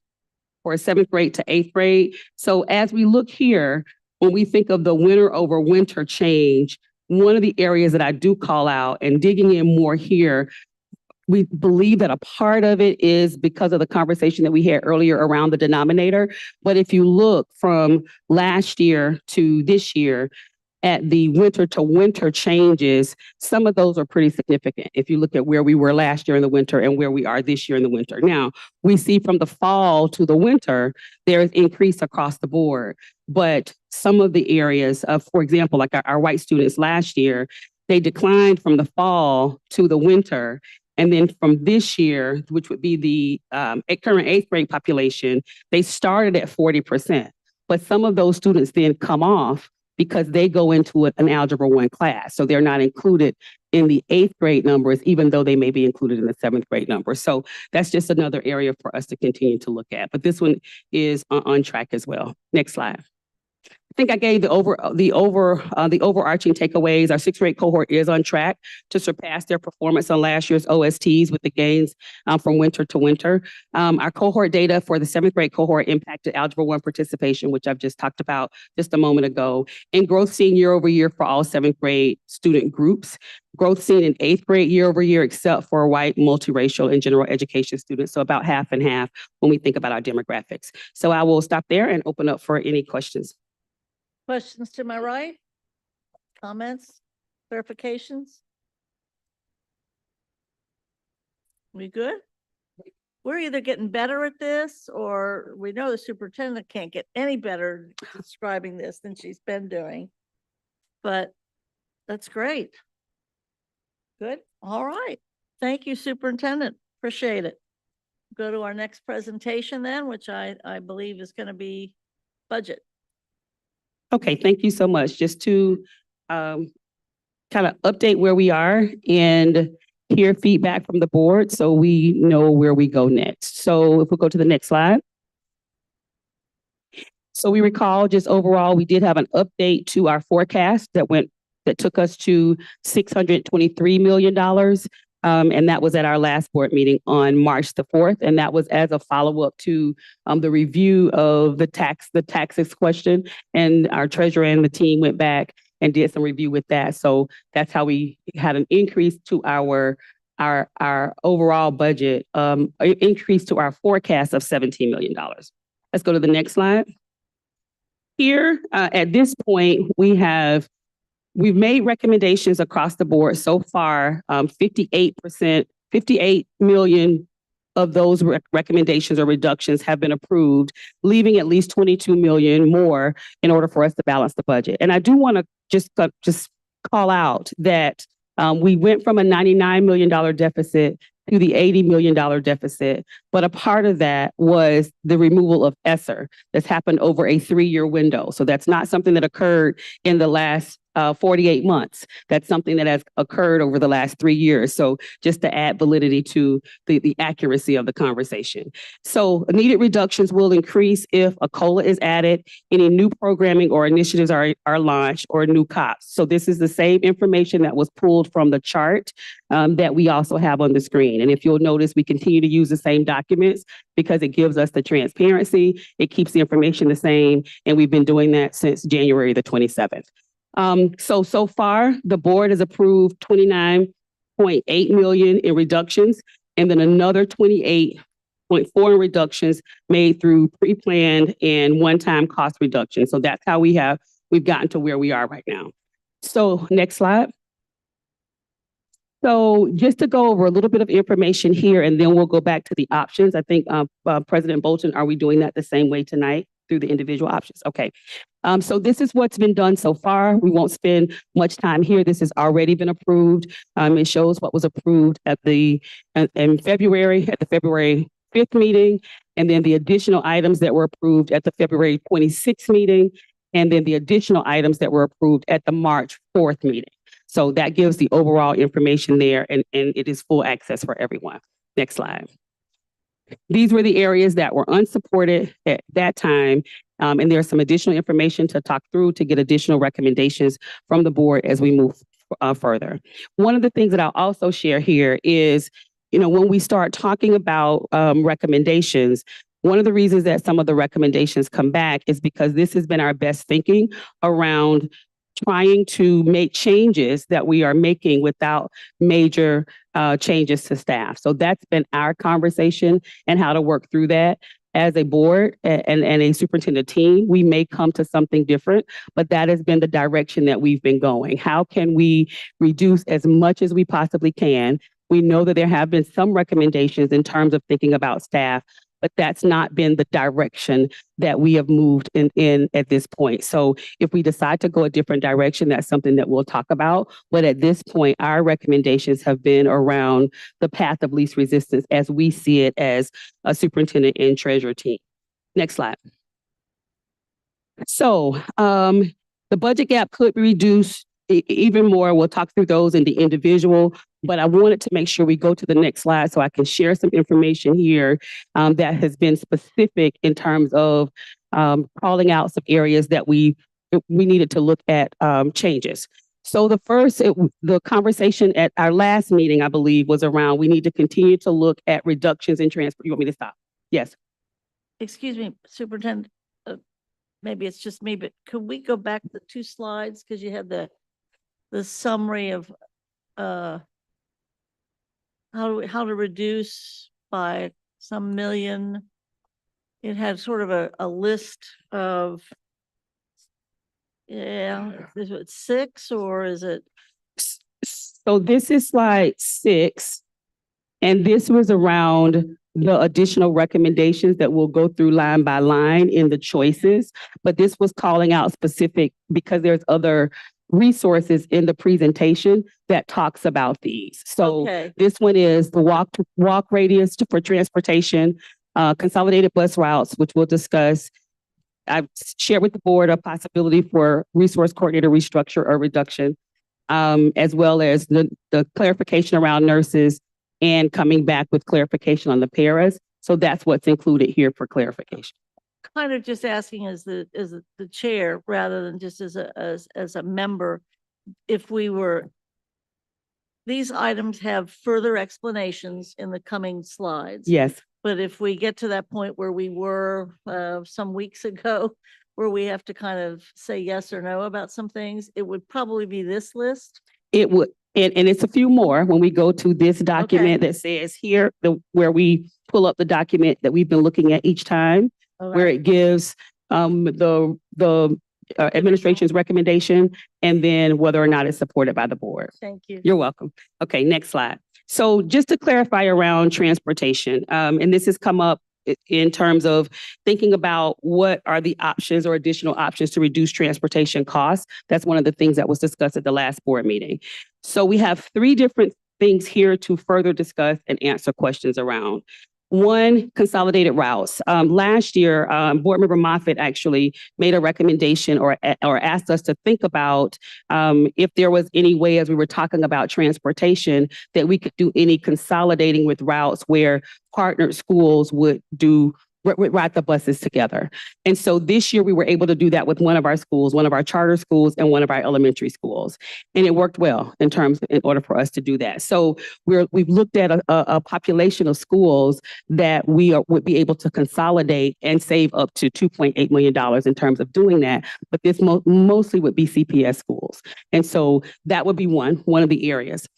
to 8th grade. So as we look here, when we think of the winter over winter change, one of the areas that I do call out and digging in more here, we believe that a part of it is because of the conversation that we had earlier around the denominator. But if you look from last year to this year, at the winter to winter changes, some of those are pretty significant. If you look at where we were last year in the winter and where we are this year in the winter. Now, we see from the fall to the winter, there is increase across the board. But some of the areas of, for example, like our white students last year, they declined from the fall to the winter. And then from this year, which would be the current 8th grade population, they started at 40%. But some of those students then come off because they go into an Algebra 1 class. So they're not included in the 8th grade numbers, even though they may be included in the 7th grade numbers. So that's just another area for us to continue to look at. But this one is on track as well. Next slide. I think I gave the overarching takeaways. Our 6th grade cohort is on track to surpass their performance on last year's OSTs with the gains from winter to winter. Our cohort data for the 7th grade cohort impacted Algebra 1 participation, which I've just talked about just a moment ago, and growth seen year over year for all 7th grade student groups. Growth seen in 8th grade year over year, except for white, multiracial, and general education students. So about half and half when we think about our demographics. So I will stop there and open up for any questions. Questions to my right? Comments, clarifications? We good? We're either getting better at this or we know the superintendent can't get any better describing this than she's been doing. But that's great. Good. All right. Thank you, Superintendent. Appreciate it. Go to our next presentation then, which I believe is going to be budget. Okay, thank you so much. Just to kind of update where we are and hear feedback from the board so we know where we go next. So if we go to the next slide. So we recall just overall, we did have an update to our forecast that took us to $623 million. And that was at our last board meeting on March the 4th. And that was as a follow-up to the review of the taxes question. And our treasurer and the team went back and did some review with that. So that's how we had an increase to our overall budget, increase to our forecast of $17 million. Let's go to the next slide. Here, at this point, we've made recommendations across the board so far. 58%, 58 million of those recommendations or reductions have been approved, leaving at least 22 million more in order for us to balance the budget. And I do want to just call out that we went from a $99 million deficit to the $80 million deficit. But a part of that was the removal of ESSER that's happened over a 3-year window. So that's not something that occurred in the last 48 months. That's something that has occurred over the last 3 years. So just to add validity to the accuracy of the conversation. So needed reductions will increase if a COLA is added, any new programming or initiatives are launched, or new COPS. So this is the same information that was pulled from the chart that we also have on the screen. And if you'll notice, we continue to use the same documents because it gives us the transparency, it keeps the information the same, and we've been doing that since January the 27th. So far, the board has approved 29.8 million in reductions, and then another 28.4 in reductions made through pre-planned and one-time cost reduction. So that's how we've gotten to where we are right now. So next slide. So just to go over a little bit of information here, and then we'll go back to the options. I think President Bolton, are we doing that the same way tonight through the individual options? Okay. So this is what's been done so far. We won't spend much time here. This has already been approved. It shows what was approved in February, at the February 5th meeting, and then the additional items that were approved at the February 26th meeting, and then the additional items that were approved at the March 4th meeting. So that gives the overall information there, and it is full access for everyone. Next slide. These were the areas that were unsupported at that time. And there's some additional information to talk through to get additional recommendations from the board as we move further. One of the things that I'll also share here is, when we start talking about recommendations, one of the reasons that some of the recommendations come back is because this has been our best thinking around trying to make changes that we are making without major changes to staff. So that's been our conversation and how to work through that. As a board and a superintendent team, we may come to something different, but that has been the direction that we've been going. How can we reduce as much as we possibly can? We know that there have been some recommendations in terms of thinking about staff, but that's not been the direction that we have moved in at this point. So if we decide to go a different direction, that's something that we'll talk about. But at this point, our recommendations have been around the path of least resistance as we see it as a superintendent and treasurer team. Next slide. So the budget gap could be reduced even more. We'll talk through those in the individual, but I wanted to make sure we go to the next slide so I can share some information here that has been specific in terms of calling out some areas that we needed to look at changes. So the first, the conversation at our last meeting, I believe, was around we need to continue to look at reductions in transport. You want me to stop? Yes. Excuse me, Superintendent, maybe it's just me, but could we go back the 2 slides? Because you had the summary of how to reduce by some million. It had sort of a list of, is it 6 or is it? So this is slide 6, and this was around the additional recommendations that we'll go through line by line in the choices, but this was calling out specific because there's other resources in the presentation that talks about these. So this one is the walk radius for transportation, consolidated bus routes, which we'll discuss. I've shared with the board a possibility for resource coordinator restructure or reduction. as well as the clarification around nurses and coming back with clarification on the paras. So that's what's included here for clarification. Kind of just asking as the chair, rather than just as a member, if we were, these items have further explanations in the coming slides. Yes. But if we get to that point where we were some weeks ago, where we have to kind of say yes or no about some things, it would probably be this list. It would, and it's a few more when we go to this document that says here, where we pull up the document that we've been looking at each time, where it gives the administration's recommendation and then whether or not it's supported by the board. Thank you. You're welcome. Okay, next slide. So just to clarify around transportation, and this has come up in terms of thinking about what are the options or additional options to reduce transportation costs. That's one of the things that was discussed at the last board meeting. So we have 3 different things here to further discuss and answer questions around. One, consolidated routes. Last year, Board Member Moffitt actually made a recommendation or asked us to think about if there was any way, as we were talking about transportation, that we could do any consolidating with routes where partnered schools would ride the buses together. And so this year we were able to do that with one of our schools, one of our charter schools and one of our elementary schools. And it worked well in order for us to do that. So we've looked at a population of schools that would be able to consolidate and save up to $2.8 million in terms of doing that. But this mostly would be CPS schools. And so that would be one of the areas.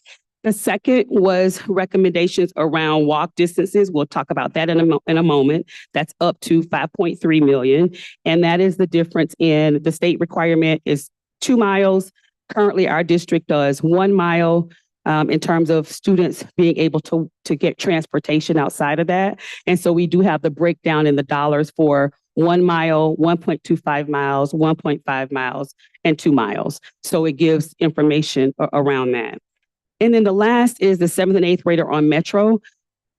The second was recommendations around walk distances. We'll talk about that in a moment. That's up to 5.3 million. And that is the difference in the state requirement is 2 miles. Currently, our district does 1 mile in terms of students being able to get transportation outside of that. And so we do have the breakdown in the dollars for 1 mile, 1.25 miles, 1.5 miles, and 2 miles. So it gives information around that. And then the last is the 7th and 8th grader on Metro.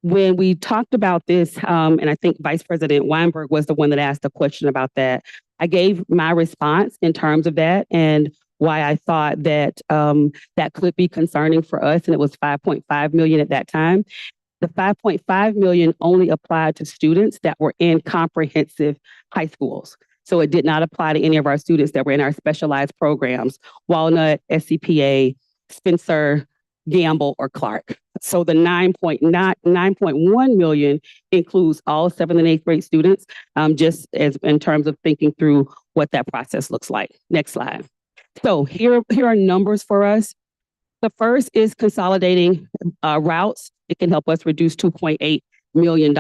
When we talked about this, and I think Vice President Weinberg was the one that asked a question about that, I gave my response in terms of that and why I thought that that could be concerning for us, and it was 5.5 million at that time. The 5.5 million only applied to students that were in comprehensive high schools. So it did not apply to any of our students that were in our specialized programs, Walnut, SCPA, Spencer, Gamble, or Clark. So the 9.1 million includes all 7th and 8th grade students, just as in terms of thinking through what that process looks like. Next slide. So here are numbers for us. The first is consolidating routes. It can help us reduce $2.8 million.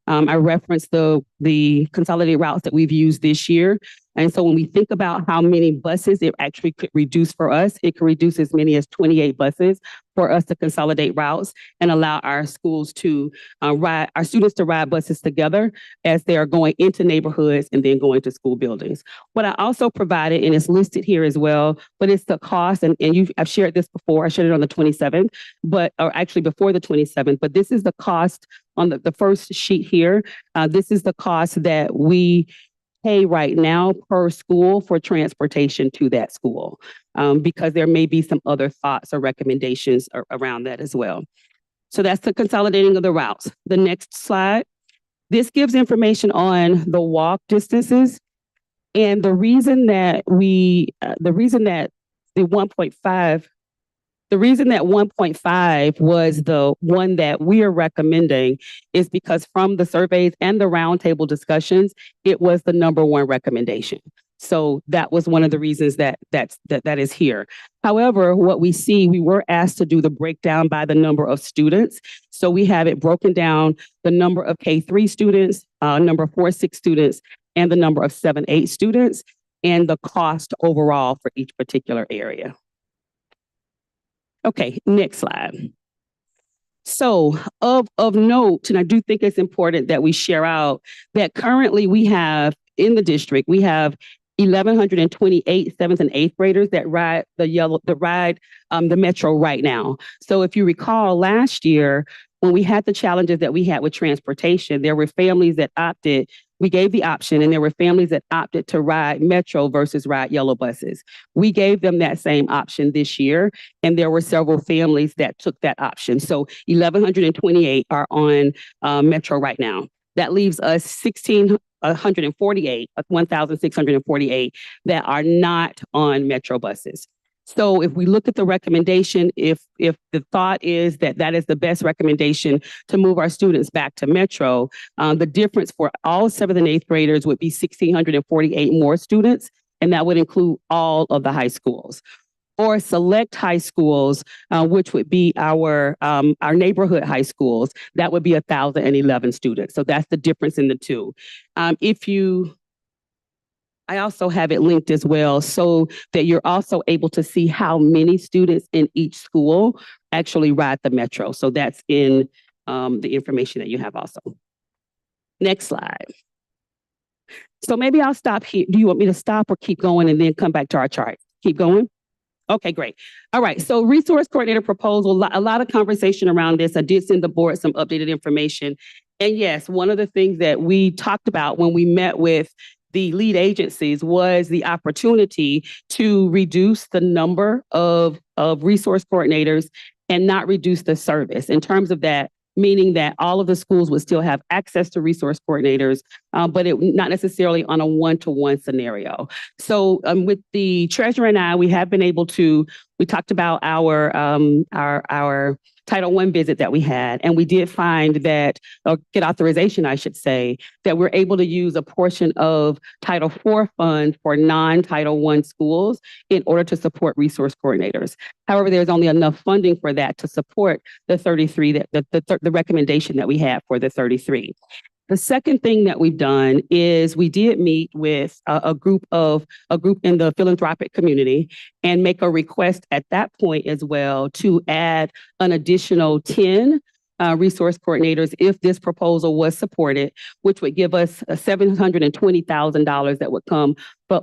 I referenced the consolidated routes that we've used this year. And so when we think about how many buses it actually could reduce for us, it could reduce as many as 28 buses for us to consolidate routes and allow our schools to our students to ride buses together as they are going into neighborhoods and then going to school buildings. What I also provided, and it's listed here as well, but it's the cost, and I've shared this before, I shared it on the 27th, or actually before the 27th, but this is the cost on the first sheet here. This is the cost that we pay right now per school for transportation to that school, because there may be some other thoughts or recommendations around that as well. So that's the consolidating of the routes. The next slide. This gives information on the walk distances. And the reason that the 1.5 was the one that we are recommending is because from the surveys and the roundtable discussions, it was the #1 recommendation. So that was one of the reasons that is here. However, what we see, we were asked to do the breakdown by the number of students. So we have it broken down, the number of K-3 students, number of 4-6 students, and the number of 7-8 students, and the cost overall for each particular area. Okay, next slide. So of note, and I do think it's important that we share out that currently we have in the district, we have 1,128 7th and 8th graders that ride the Metro right now. So if you recall last year, when we had the challenges that we had with transportation, there were families that opted we gave the option, and there were families that opted to ride Metro versus ride yellow buses. We gave them that same option this year, and there were several families that took that option. So 1,128 are on Metro right now. That leaves us 1,648 that are not on Metro buses. So if we look at the recommendation, if the thought is that that is the best recommendation to move our students back to Metro, the difference for all 7th and 8th graders would be 1,648 more students, and that would include all of the high schools. For select high schools, which would be our neighborhood high schools, that would be 1,011 students. So that's the difference in the two. I also have it linked as well so that you're also able to see how many students in each school actually ride the Metro. So that's in the information that you have also. Next slide. So maybe I'll stop here. Do you want me to stop or keep going and then come back to our chart? Keep going? Okay, great. All right, so resource coordinator proposal, a lot of conversation around this. I did send the board some updated information. And yes, one of the things that we talked about when we met with the lead agencies was the opportunity to reduce the number of resource coordinators and not reduce the service. In terms of that, meaning that all of the schools would still have access to resource coordinators, but not necessarily on a one-to-one scenario. So with the treasurer and I, we have been able to, we talked about our Title I visit that we had, and we did find that, or get authorization, I should say, that we're able to use a portion of Title IV funds for non-Title I schools in order to support resource coordinators. However, there's only enough funding for that to support the 33, the recommendation that we have for the 33. The second thing that we've done is we did meet with a group in the philanthropic community and make a request at that point as well to add an additional 10 resource coordinators if this proposal was supported, which would give us $720,000 that would come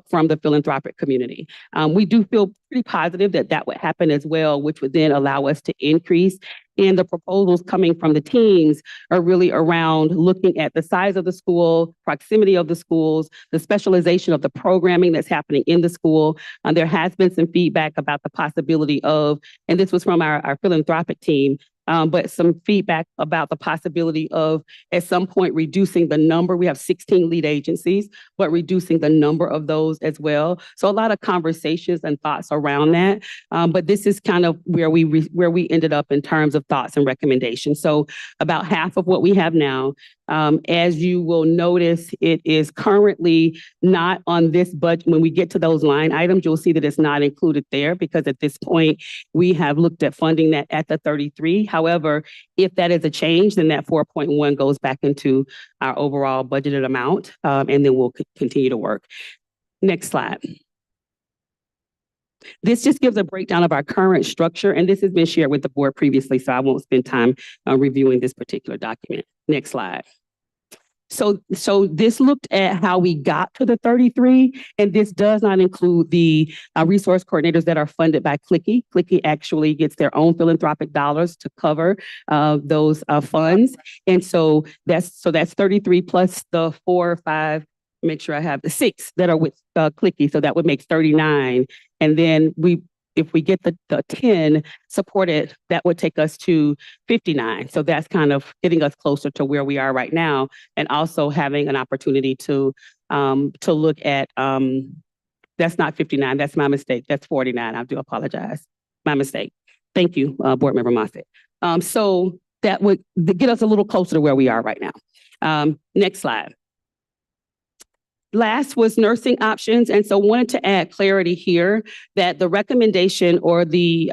from the philanthropic community. We do feel pretty positive that that would happen as well, which would then allow us to increase. And the proposals coming from the teams are really around looking at the size of the school, proximity of the schools, the specialization of the programming that's happening in the school. There has been some feedback about the possibility of, and this was from our philanthropic team, but some feedback about the possibility of at some point reducing the number. We have 16 lead agencies, but reducing the number of those as well. So a lot of conversations and thoughts around that. But this is kind of where we ended up in terms of thoughts and recommendations. So about half of what we have now. As you will notice, it is currently not on this budget. When we get to those line items, you'll see that it's not included there because at this point, we have looked at funding that at the 33. However, if that is a change, then that 4.1 goes back into our overall budgeted amount, and then we'll continue to work. Next slide. This just gives a breakdown of our current structure, and this has been shared with the board previously, so I won't spend time reviewing this particular document. Next slide. So this looked at how we got to the 33, and this does not include the resource coordinators that are funded by Clicky. Clicky actually gets their own philanthropic dollars to cover those funds. And so that's 33 plus the 4 or 5, make sure I have the 6 that are with Clicky. So that would make 39. And then if we get the 10 supported, that would take us to 59. So that's kind of getting us closer to where we are right now, and also having an opportunity to look at, that's not 59, that's my mistake, that's 49, I do apologize, my mistake. Thank you, Board Member Moffitt. So that would get us a little closer to where we are right now. Next slide. Last was nursing options, and so wanted to add clarity here that the recommendation or the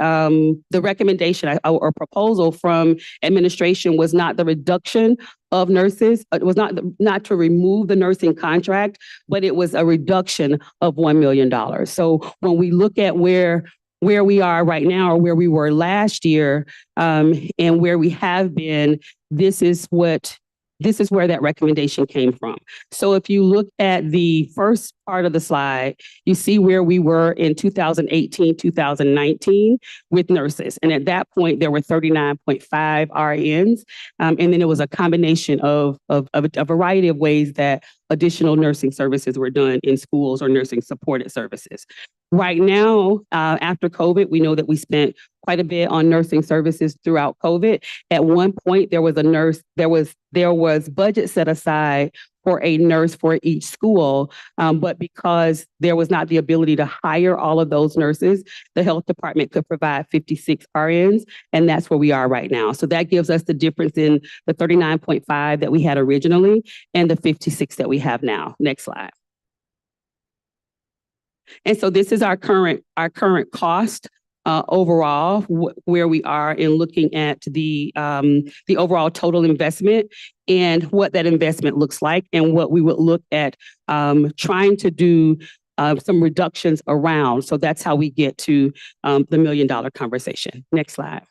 recommendation or proposal from administration was not the reduction of nurses. It was not to remove the nursing contract, but it was a reduction of $1 million. So when we look at where we are right now or where we were last year, and where we have been, this is what this is where that recommendation came from. So if you look at the first part of the slide, you see where we were in 2018, 2019 with nurses. And at that point, there were 39.5 RNs. And then it was a combination of a variety of ways that additional nursing services were done in schools or nursing supported services. Right now, after COVID, we know that we spent quite a bit on nursing services throughout COVID. At one point, there was budget set aside for a nurse for each school, but because there was not the ability to hire all of those nurses, the health department could provide 56 RNs, and that's where we are right now. So that gives us the difference in the 39.5 that we had originally and the 56 that we have now. Next slide. And so this is our current cost overall, where we are in looking at the overall total investment and what that investment looks like, and what we would look at trying to do some reductions around. So that's how we get to the $1 million conversation. Next slide.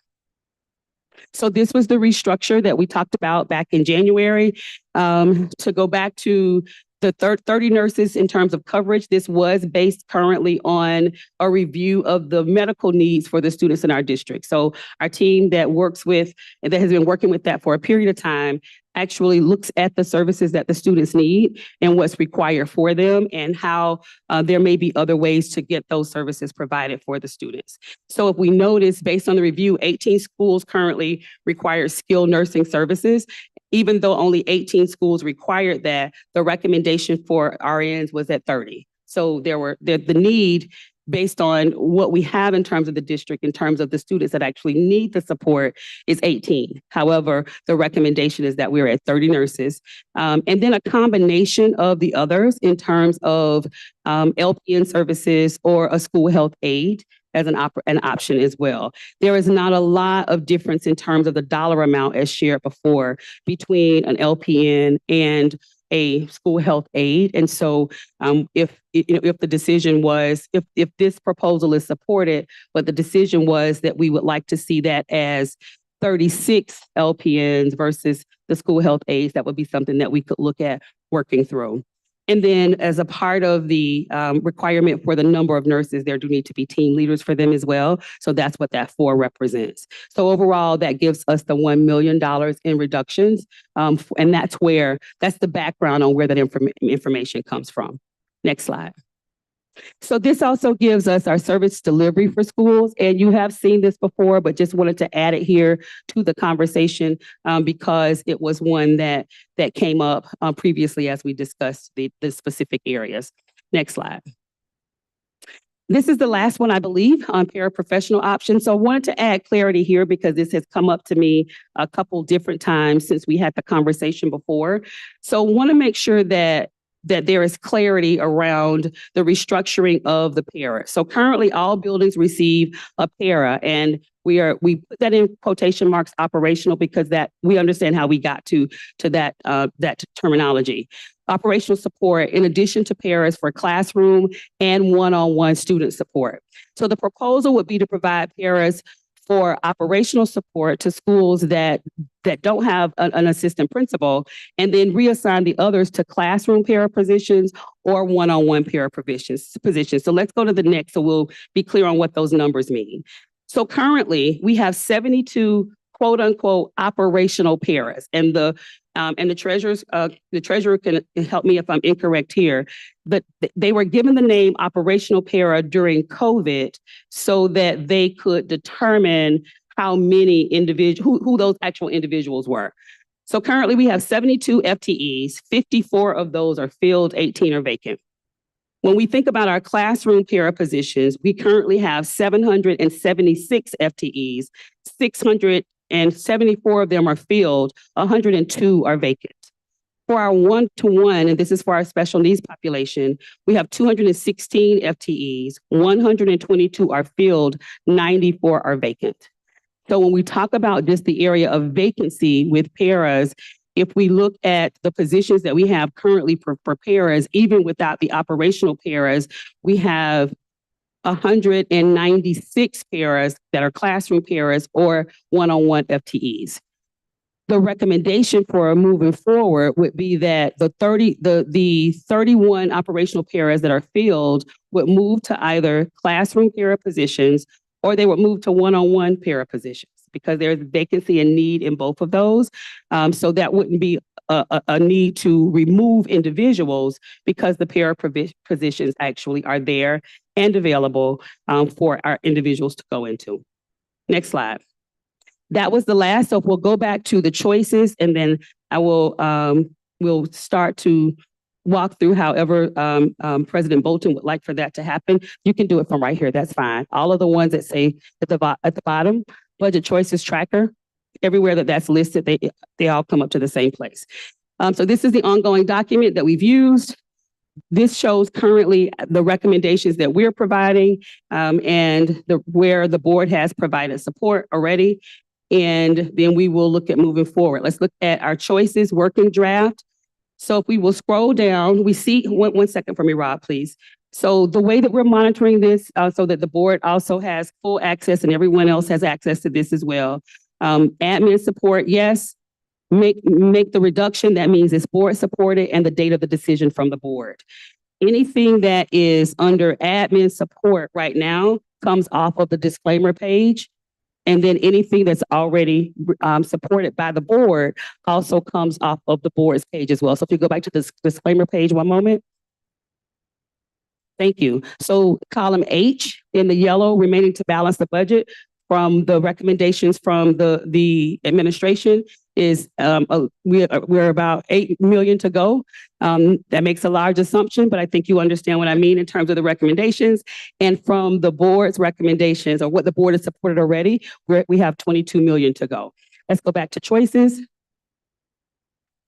So this was the restructure that we talked about back in January. To go back to the 30 nurses in terms of coverage, this was based currently on a review of the medical needs for the students in our district. So our team that works with, and that has been working with that for a period of time, actually looks at the services that the students need and what's required for them, and how there may be other ways to get those services provided for the students. So if we notice, based on the review, 18 schools currently require skilled nursing services. Even though only 18 schools required that, the recommendation for RNs was at 30. So the need, based on what we have in terms of the district, in terms of the students that actually need the support, is 18. However, the recommendation is that we're at 30 nurses. And then a combination of the others in terms of LPN services or a school health aide as an option as well. There is not a lot of difference in terms of the dollar amount as shared before between an LPN and a school health aide. And so if the decision was, if this proposal is supported, but the decision was that we would like to see that as 36 LPNs versus the school health aides, that would be something that we could look at working through. And then as a part of the requirement for the number of nurses, there do need to be team leaders for them as well. So that's what that 4 represents. So overall, that gives us the $1 million in reductions. And that's the background on where that information comes from. Next slide. So this also gives us our service delivery for schools. And you have seen this before, but just wanted to add it here to the conversation because it was one that came up previously as we discussed the specific areas. Next slide. This is the last one, I believe, on paraprofessional options. So I wanted to add clarity here because this has come up to me a couple different times since we had the conversation before. So I want to make sure that there is clarity around the restructuring of the para. So currently all buildings receive a para, and we put that in quotation marks operational because that we understand how we got to that terminology. Operational support in addition to paras for classroom and one-on-one student support. So the proposal would be to provide paras for operational support to schools that don't have an assistant principal, and then reassign the others to classroom para positions or one-on-one para positions. So let's go to the next so we'll be clear on what those numbers mean. So currently we have 72 quote unquote operational paras, and the treasurer can help me if I'm incorrect here, but they were given the name operational para during COVID so that they could determine how many who those actual individuals were. So currently we have 72 FTEs, 54 of those are filled, 18 are vacant. When we think about our classroom para positions, we currently have 776 FTEs, 674 of them are filled, 102 are vacant. For our one-to-one, and this is for our special needs population, we have 216 FTEs, 122 are filled, 94 are vacant. So when we talk about just the area of vacancy with paras, if we look at the positions that we have currently for paras, even without the operational paras, we have 196 paras that are classroom paras or one-on-one FTEs. the recommendation for moving forward would be that the 31 operational paras that are filled would move to either classroom para positions or they would move to one-on-one para positions because there's vacancy and need in both of those. So that wouldn't be a need to remove individuals because the para positions actually are there and available for our individuals to go into. Next slide. That was the last. So we'll go back to the choices and then I will we'll start to walk through however President Bolton would like for that to happen. You can do it from right here. That's fine. All of the ones that say at the bottom, budget choices tracker, everywhere that's listed, they all come up to the same place. So this is the ongoing document that we've used. This shows currently the recommendations that we're providing and where the board has provided support already. And then we will look at moving forward. Let's look at our choices working draft. So if we will scroll down, we see, one second for me, Rob, please. So the way that we're monitoring this, so that the board also has full access and everyone else has access to this as well. Admin support, yes. Make the reduction, that means it's board supported and the date of the decision from the board. Anything that is under admin support right now comes off of the disclaimer page. And then anything that's already supported by the board also comes off of the board's page as well. So if you go back to the disclaimer page, one moment. Thank you. So column H in the yellow, remaining to balance the budget from the recommendations from the administration is we're about 8 million to go. That makes a large assumption, but I think you understand what I mean in terms of the recommendations. And from the board's recommendations or what the board has supported already, we have 22 million to go. Let's go back to choices.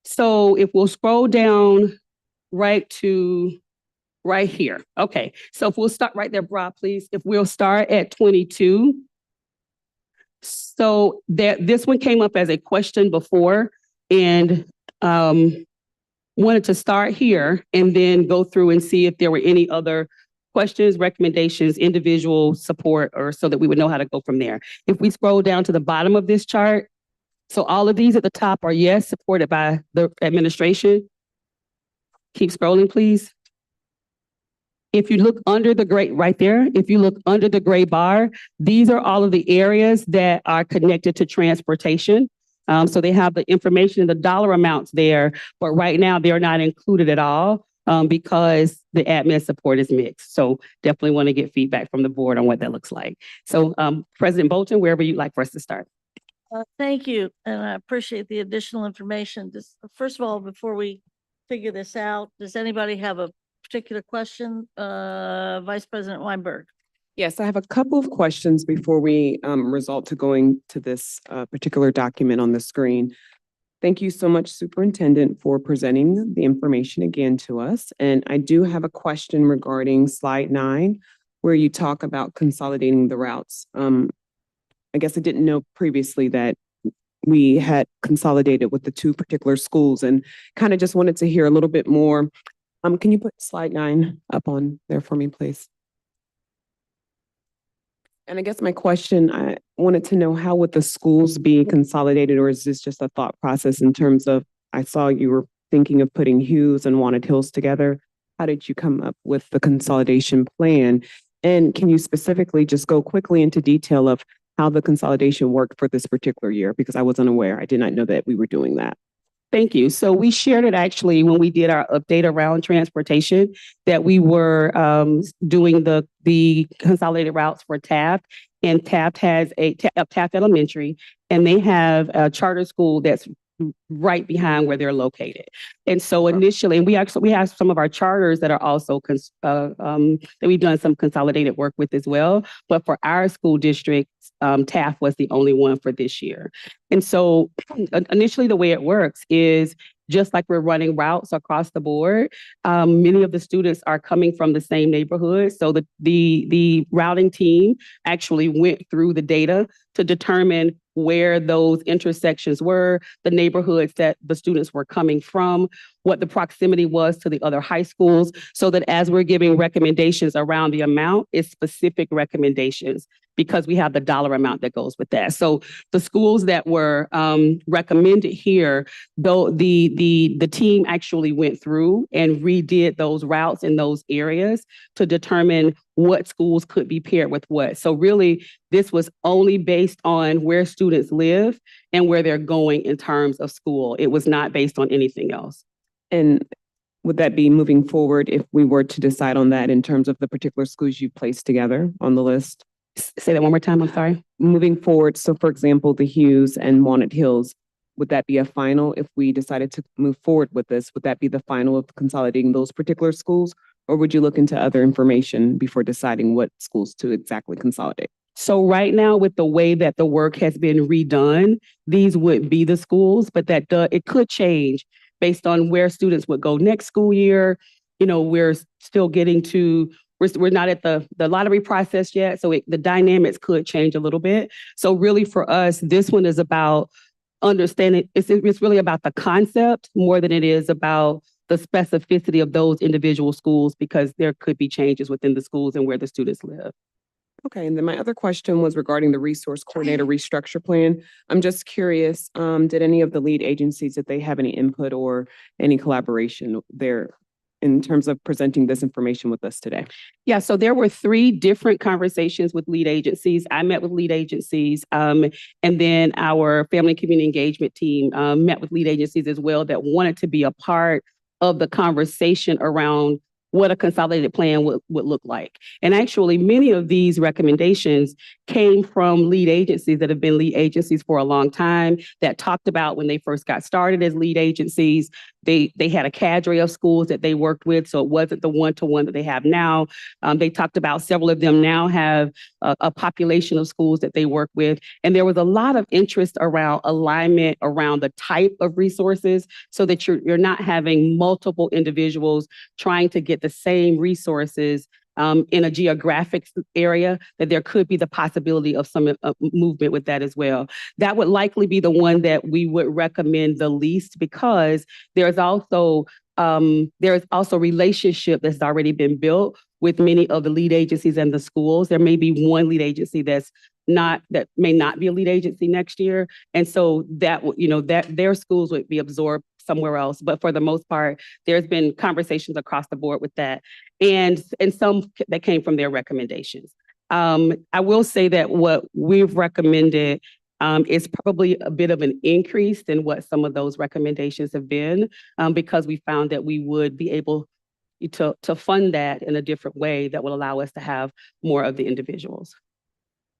So if we'll scroll down right to right here. Okay, so if we'll start right there, Rob, please. If we'll start at 22. So this one came up as a question before and wanted to start here and then go through and see if there were any other questions, recommendations, individual support, or so that we would know how to go from there. If we scroll down to the bottom of this chart, so all of these at the top are yes, supported by the administration. Keep scrolling, please. If you look under the gray, right there, if you look under the gray bar, these are all of the areas that are connected to transportation. So they have the information and the dollar amounts there, but right now they're not included at all because the admin support is mixed. So definitely want to get feedback from the board on what that looks like. So President Bolton, wherever you'd like for us to start. Thank you, and I appreciate the additional information. First of all, before we figure this out, does anybody have a particular question? Vice President Weinberg. Yes, I have a couple of questions before we result to going to this particular document on the screen. Thank you so much, Superintendent, for presenting the information again to us. And I do have a question regarding slide 9, where you talk about consolidating the routes. I guess I didn't know previously that we had consolidated with the 2 particular schools and kind of just wanted to hear a little bit more. Can you put slide 9 up on there for me, please? And I guess my question, I wanted to know, how would the schools be consolidated, or is this just a thought process in terms of, I saw you were thinking of putting Hughes and Walnut Hills together. How did you come up with the consolidation plan? And can you specifically just go quickly into detail of how the consolidation worked for this particular year? Because I was unaware. I did not know that we were doing that. Thank you. So we shared it actually when we did our update around transportation, that we were doing the consolidated routes for Taft, and Taft has Taft Elementary, and they have a charter school that's right behind where they're located. And so initially, and we have some of our charters that are also that we've done some consolidated work with as well. But for our school district, Taft was the only one for this year. And so initially the way it works is just like we're running routes across the board. Many of the students are coming from the same neighborhood. So the routing team actually went through the data to determine where those intersections were, the neighborhoods that the students were coming from, what the proximity was to the other high schools, so that as we're giving recommendations around the amount, it's specific recommendations because we have the dollar amount that goes with that. So the schools that were recommended here, though the team actually went through and redid those routes in those areas to determine what schools could be paired with what. So really, this was only based on where students live and where they're going in terms of school. It was not based on anything else. And would that be moving forward if we were to decide on that in terms of the particular schools you placed together on the list? Say that one more time, I'm sorry. Moving forward, so for example, the Hughes and Walnut Hills, would that be a final if we decided to move forward with this? Would that be the final of consolidating those particular schools? Or would you look into other information before deciding what schools to exactly consolidate? So right now, with the way that the work has been redone, these would be the schools, but it could change based on where students would go next school year. You know, we're still getting to, we're not at the lottery process yet, so the dynamics could change a little bit. So really for us, this one is about understanding, it's really about the concept more than it is about the specificity of those individual schools, because there could be changes within the schools and where the students live. Okay, and then my other question was regarding the resource coordinator restructure plan. I'm just curious, did any of the lead agencies, did they have any input or any collaboration there in terms of presenting this information with us today? Yeah, so there were 3 different conversations with lead agencies. I met with lead agencies, and then our family and community engagement team met with lead agencies as well that wanted to be a part of the conversation around what a consolidated plan would look like. And actually, many of these recommendations came from lead agencies that have been lead agencies for a long time, that talked about when they first got started as lead agencies, they had a cadre of schools that they worked with, so it wasn't the one-to-one that they have now. They talked about several of them now have a population of schools that they work with. And there was a lot of interest around alignment around the type of resources, so that you're not having multiple individuals trying to get the same resources in a geographic area, that there could be the possibility of some movement with that as well. That would likely be the one that we would recommend the least, because there's also relationship that's already been built with many of the lead agencies and the schools. There may be one lead agency that may not be a lead agency next year. And so that their schools would be absorbed somewhere else. But for the most part, there's been conversations across the board with that, and some that came from their recommendations. I will say that what we've recommended is probably a bit of an increase than what some of those recommendations have been, because we found that we would be able to fund that in a different way that will allow us to have more of the individuals.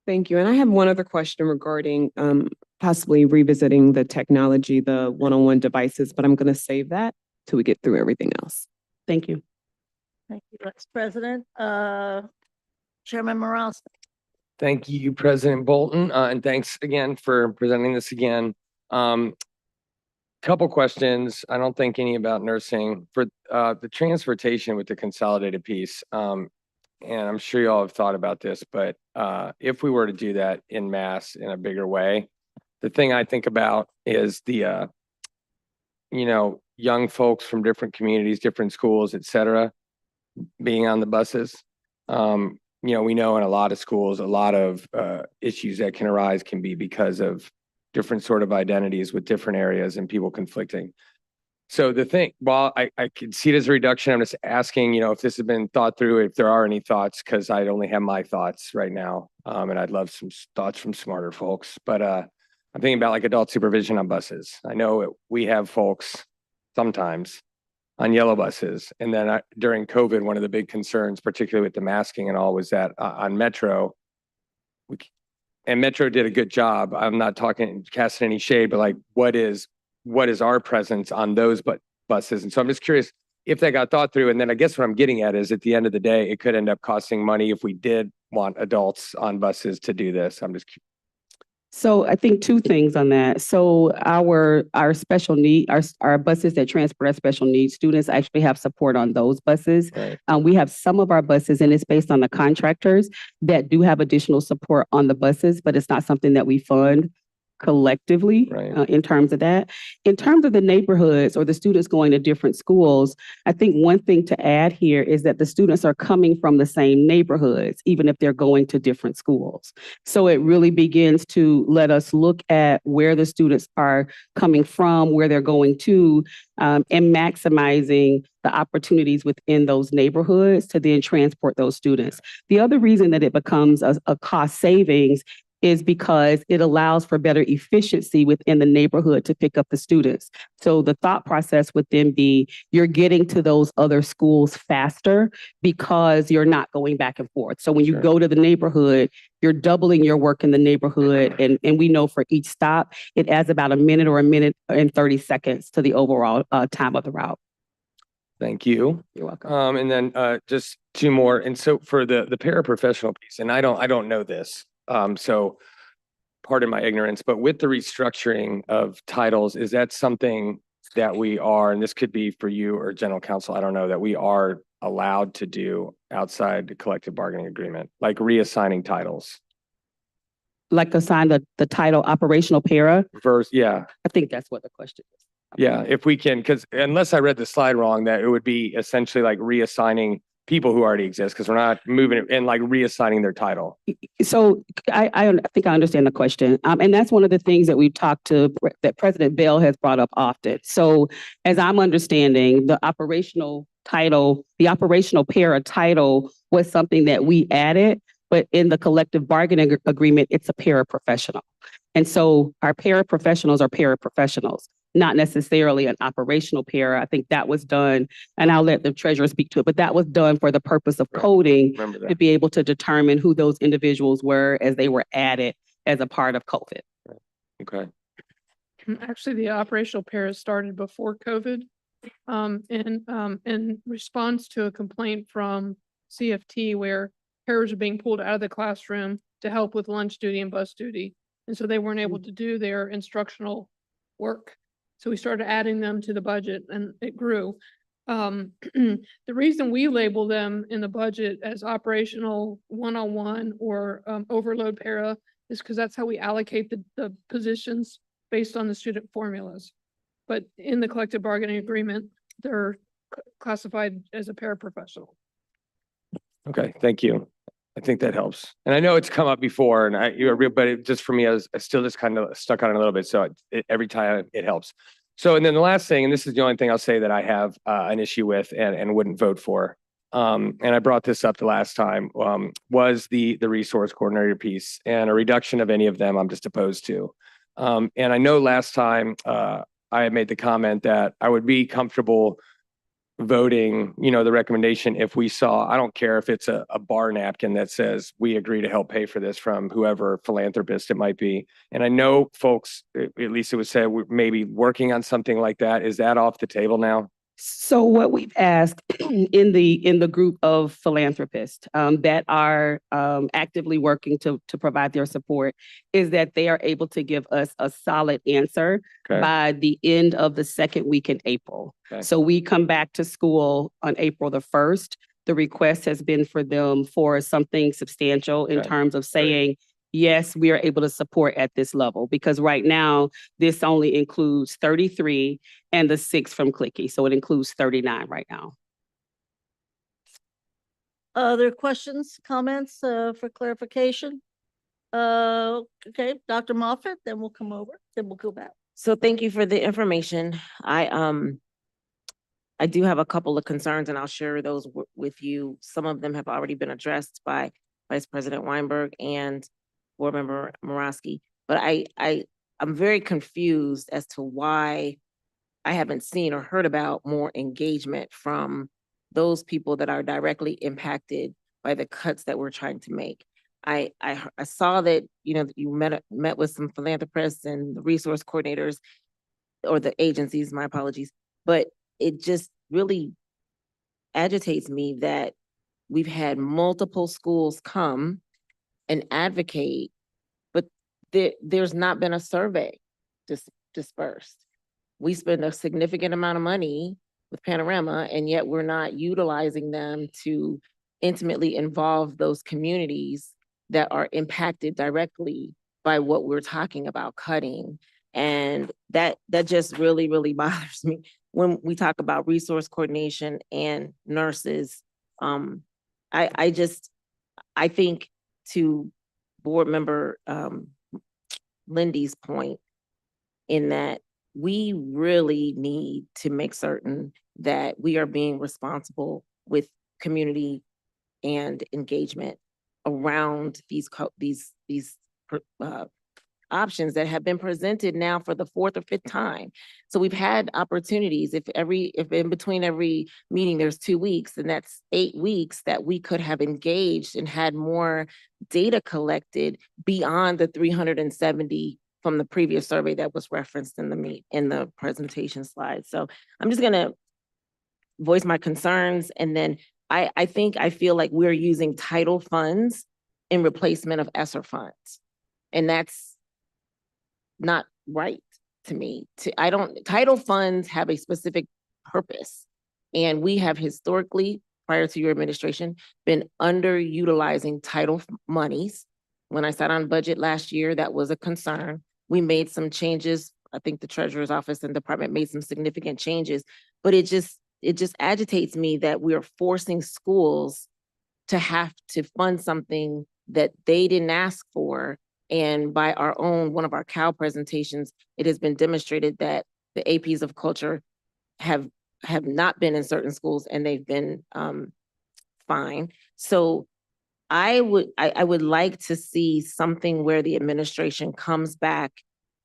Thank you. And I have one other question regarding possibly revisiting the technology, the one-on-one devices, but I'm going to save that till we get through everything else. Thank you. Thank you, Vice President. Chairman Morales. Thank you, President Bolton, and thanks again for presenting this again. Couple questions. I don't think any about nursing. For the transportation with the consolidated piece, and I'm sure you all have thought about this, but if we were to do that in mass in a bigger way, the thing I think about is the, young folks from different communities, different schools, et cetera, being on the buses. We know in a lot of schools, a lot of issues that can arise can be because of different sort of identities with different areas and people conflicting. So the thing, while I could see it as a reduction, I'm just asking, if this has been thought through, if there are any thoughts, because I only have my thoughts right now. And I'd love some thoughts from smarter folks. But I'm thinking about like adult supervision on buses. I know we have folks sometimes on yellow buses. And then during COVID, one of the big concerns, particularly with the masking and all, was that on Metro, and Metro did a good job. I'm not casting any shade, but like, what is our presence on those buses? And so I'm just curious if that got thought through. And then I guess what I'm getting at is at the end of the day, it could end up costing money if we did want adults on buses to do this. I'm just curious. So I think 2 things on that. So our special need, our buses that transport our special needs students actually have support on those buses. Right. We have some of our buses, and it's based on the contractors, that do have additional support on the buses, but it's not something that we fund collectively in terms of that. In terms of the neighborhoods or the students going to different schools, I think one thing to add here is that the students are coming from the same neighborhoods, even if they're going to different schools. So it really begins to let us look at where the students are coming from, where they're going to, and maximizing the opportunities within those neighborhoods to then transport those students. The other reason that it becomes a cost savings is because it allows for better efficiency within the neighborhood to pick up the students. So the thought process would then be you're getting to those other schools faster because you're not going back and forth. So when you go to the neighborhood, you're doubling your work in the neighborhood. And we know for each stop, it adds about a minute or a minute and 30 seconds to the overall time of the route. Thank you. You're welcome. And then just two more. And so for the paraprofessional piece, and I don't know this, so pardon my ignorance, but with the restructuring of titles, is that something that we are, and this could be for you or general counsel, I don't know, that we are allowed to do outside the collective bargaining agreement, like reassigning titles? Like assign the title operational para? Yeah. I think that's what the question is. Yeah, if we can, because unless I read the slide wrong, that it would be essentially like reassigning people who already exist, because we're not moving it and like reassigning their title. So I think I understand the question. And that's one of the things that we've talked to, that President Bell has brought up often. So as I'm understanding, the operational para title was something that we added, but in the collective bargaining agreement, it's a paraprofessional. And so our paraprofessionals are paraprofessionals, not necessarily an operational para. I think that was done, and I'll let the treasurer speak to it, but that was done for the purpose of coding to be able to determine who those individuals were as they were added as a part of COVID. Okay. Actually, the operational para started before COVID. In response to a complaint from CFT where paras are being pulled out of the classroom to help with lunch duty and bus duty. And so they weren't able to do their instructional work. So we started adding them to the budget and it grew. The reason we label them in the budget as operational one-on-one or overload para is because that's how we allocate the positions based on the student formulas. But in the collective bargaining agreement, they're classified as a paraprofessional. Okay, thank you. I think that helps. And I know it's come up before, and but it just for me, I still just kind of stuck on it a little bit. So every time it helps. So, and then the last thing, and this is the only thing I'll say that I have an issue with and wouldn't vote for. And I brought this up the last time, was the resource coordinator piece, and a reduction of any of them I'm just opposed to. And I know last time I had made the comment that I would be comfortable voting, the recommendation if we saw, I don't care if it's a bar napkin that says we agree to help pay for this from whoever philanthropist it might be. And I know folks, at least it was said, we're maybe working on something like that. Is that off the table now? So what we've asked in the group of philanthropists that are actively working to provide their support is that they are able to give us a solid answer by the end of the second week in April. So we come back to school on April the 1st. The request has been for them for something substantial in terms of saying, yes, we are able to support at this level, because right now this only includes 33 and the 6 from Clicky. So it includes 39 right now. Other questions, comments for clarification? Okay, Dr. Moffett, then we'll come over, then we'll go back. So thank you for the information. I do have a couple of concerns and I'll share those with you. Some of them have already been addressed by Vice President Weinberg and Board Member Morosky, but I'm very confused as to why I haven't seen or heard about more engagement from those people that are directly impacted by the cuts that we're trying to make. I saw that, you met with some philanthropists and the resource coordinators, or the agencies, my apologies, but it just really agitates me that we've had multiple schools come and advocate, but there's not been a survey dispersed. We spend a significant amount of money with Panorama, and yet we're not utilizing them to intimately involve those communities that are impacted directly by what we're talking about cutting. And that just really, really bothers me when we talk about resource coordination and nurses. I think to board member Lindy's point, in that we really need to make certain that we are being responsible with community and engagement around these options that have been presented now for the fourth or fifth time. So we've had opportunities. If in between every meeting there's 2 weeks, then that's 8 weeks that we could have engaged and had more data collected beyond the 370 from the previous survey that was referenced in the presentation slide. So I'm just gonna voice my concerns, and then I feel like we're using title funds in replacement of ESSER funds, and that's not right to me. Title funds have a specific purpose, and we have historically, prior to your administration, been underutilizing title monies. When I sat on budget last year, that was a concern. We made some changes. I think the treasurer's office and department made some significant changes, but it just agitates me that we are forcing schools to have to fund something that they didn't ask for. And by one of our CAL presentations, it has been demonstrated that the APs of culture have not been in certain schools, and they've been fine. So I would like to see something where the administration comes back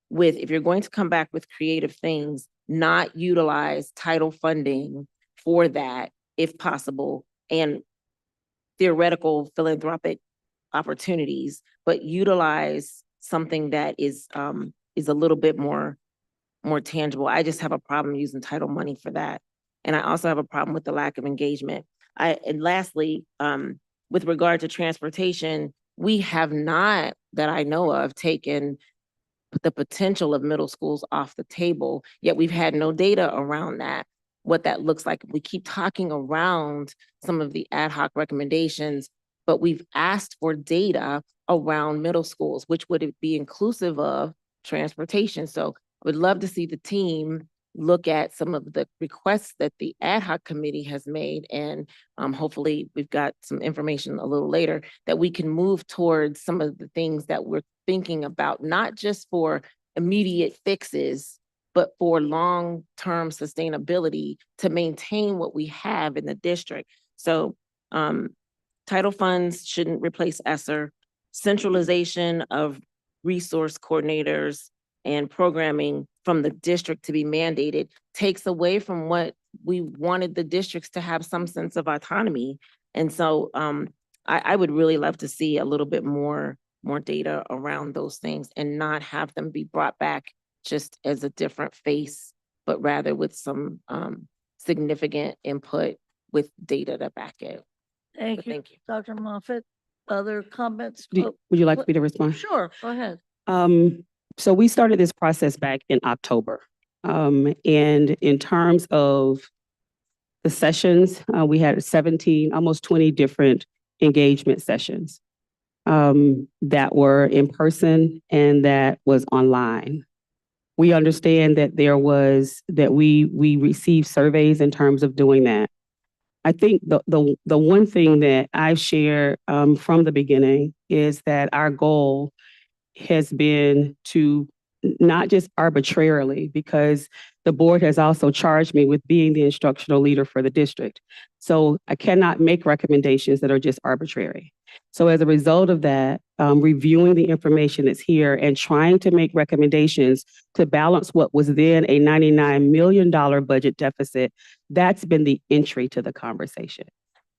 with, if you're going to come back with creative things, not utilize title funding for that, if possible, and theoretical philanthropic opportunities, but utilize something that is a little bit more tangible. I just have a problem using title money for that. And I also have a problem with the lack of engagement. And lastly, with regard to transportation, we have not, that I know of, taken the potential of middle schools off the table, yet we've had no data around that, what that looks like. We keep talking around some of the ad hoc recommendations, but we've asked for data around middle schools, which would be inclusive of transportation. So I would love to see the team look at some of the requests that the ad hoc committee has made, and hopefully we've got some information a little later that we can move towards some of the things that we're thinking about, not just for immediate fixes, but for long-term sustainability to maintain what we have in the district. So title funds shouldn't replace ESSER. Centralization of resource coordinators and programming from the district to be mandated takes away from what we wanted the districts to have some sense of autonomy. And so I would really love to see a little bit more data around those things, and not have them be brought back just as a different face, but rather with some significant input with data to back it. Thank you, Dr. Moffett. Other comments? Would you like me to respond? Sure, go ahead. So we started this process back in October. And in terms of the sessions, we had 17, almost 20 different engagement sessions that were in person and that was online. We understand that we received surveys in terms of doing that. I think the one thing that I've shared from the beginning is that our goal has been to not just arbitrarily, because the board has also charged me with being the instructional leader for the district. So I cannot make recommendations that are just arbitrary. So as a result of that, reviewing the information that's here and trying to make recommendations to balance what was then a $99 million budget deficit, that's been the entry to the conversation.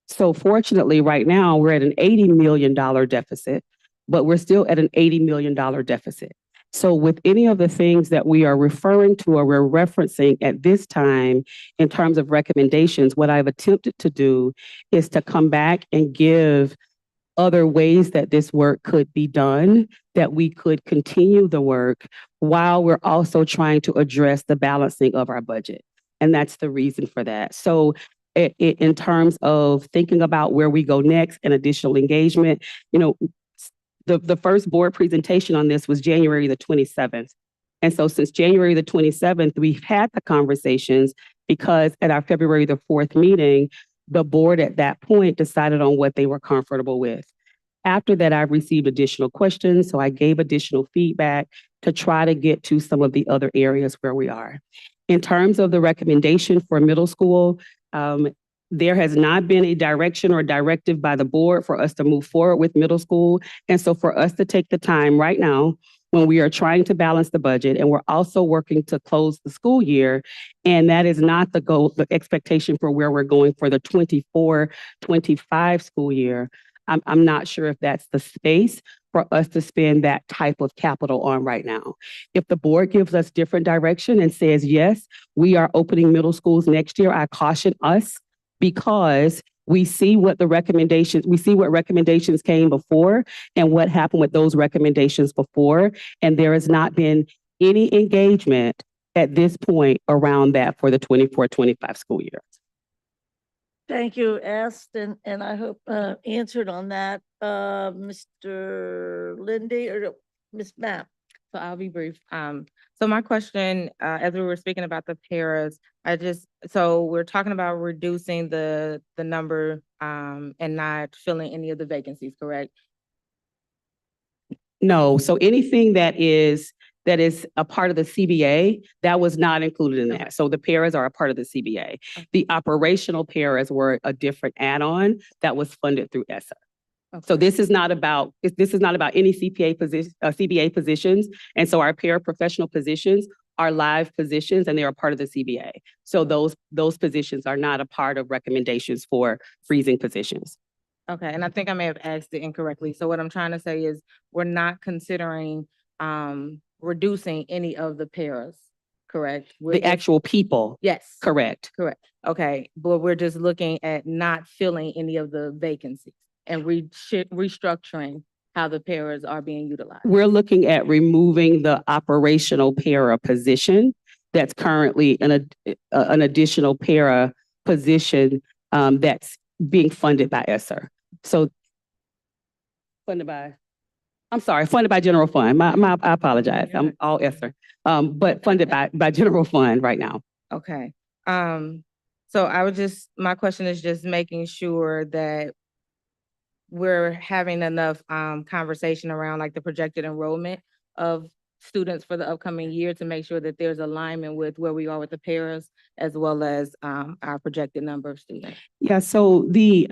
So fortunately, right now, we're at an $80 million deficit, but we're still at an $80 million deficit. So with any of the things that we are referring to or we're referencing at this time in terms of recommendations, what I've attempted to do is to come back and give other ways that this work could be done, that we could continue the work while we're also trying to address the balancing of our budget. And that's the reason for that. So in terms of thinking about where we go next and additional engagement, the first board presentation on this was January the 27th. And so since January the 27th, we've had the conversations because at our February the 4th meeting, the board at that point decided on what they were comfortable with. After that, I received additional questions, so I gave additional feedback to try to get to some of the other areas where we are. In terms of the recommendation for middle school, there has not been a direction or directive by the board for us to move forward with middle school. And so for us to take the time right now, when we are trying to balance the budget and we're also working to close the school year, and that is not the goal, the expectation for where we're going for the 24-25 school year, I'm not sure if that's the space for us to spend that type of capital on right now. If the board gives us different direction and says, yes, we are opening middle schools next year, I caution us because we see what recommendations came before and what happened with those recommendations before. And there has not been any engagement at this point around that for the 24-25 school year. Thank you, asked and I hope answered on that. Mr. Lindy or Ms. Mapp? So I'll be brief. So my question, as we were speaking about the paras, so we're talking about reducing the number, and not filling any of the vacancies, correct? No, so anything that is a part of the CBA, that was not included in that. So the paras are a part of the CBA. The operational paras were a different add-on that was funded through ESSA. So this is not about any CBA positions. And so our paraprofessional positions are live positions and they are part of the CBA. So those positions are not a part of recommendations for freezing positions. Okay, and I think I may have asked it incorrectly. So what I'm trying to say is we're not considering reducing any of the paras, correct? The actual people. Yes. Correct. Correct. Okay, but we're just looking at not filling any of the vacancies and restructuring how the paras are being utilized. We're looking at removing the operational para position that's currently an additional para position that's being funded by ESSER. So funded by general fund. I apologize. I'm all ESSER. But funded by general fund right now. Okay. So my question is just making sure that we're having enough conversation around like the projected enrollment of students for the upcoming year to make sure that there's alignment with where we are with the paras as well as our projected number of students. Yeah, so the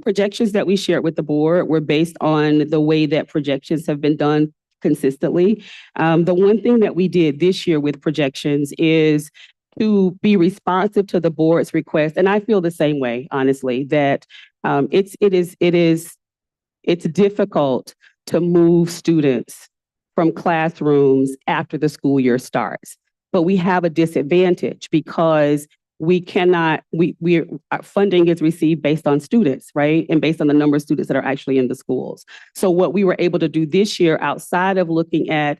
projections that we shared with the board were based on the way that projections have been done consistently. The one thing that we did this year with projections is to be responsive to the board's request. And I feel the same way, honestly, that it's difficult to move students from classrooms after the school year starts. But we have a disadvantage because our funding is received based on students, right? And based on the number of students that are actually in the schools. So what we were able to do this year, outside of looking at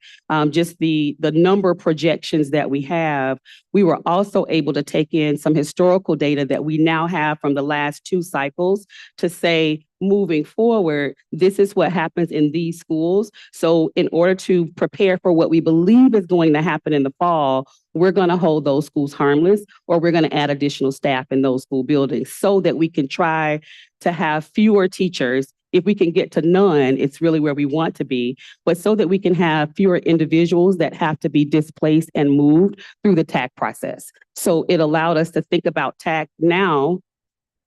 just the number projections that we have, we were also able to take in some historical data that we now have from the last 2 cycles to say, moving forward, this is what happens in these schools. So in order to prepare for what we believe is going to happen in the fall, we're going to hold those schools harmless, or we're going to add additional staff in those school buildings so that we can try to have fewer teachers. If we can get to none, it's really where we want to be, but so that we can have fewer individuals that have to be displaced and moved through the TAC process. So it allowed us to think about TAC now,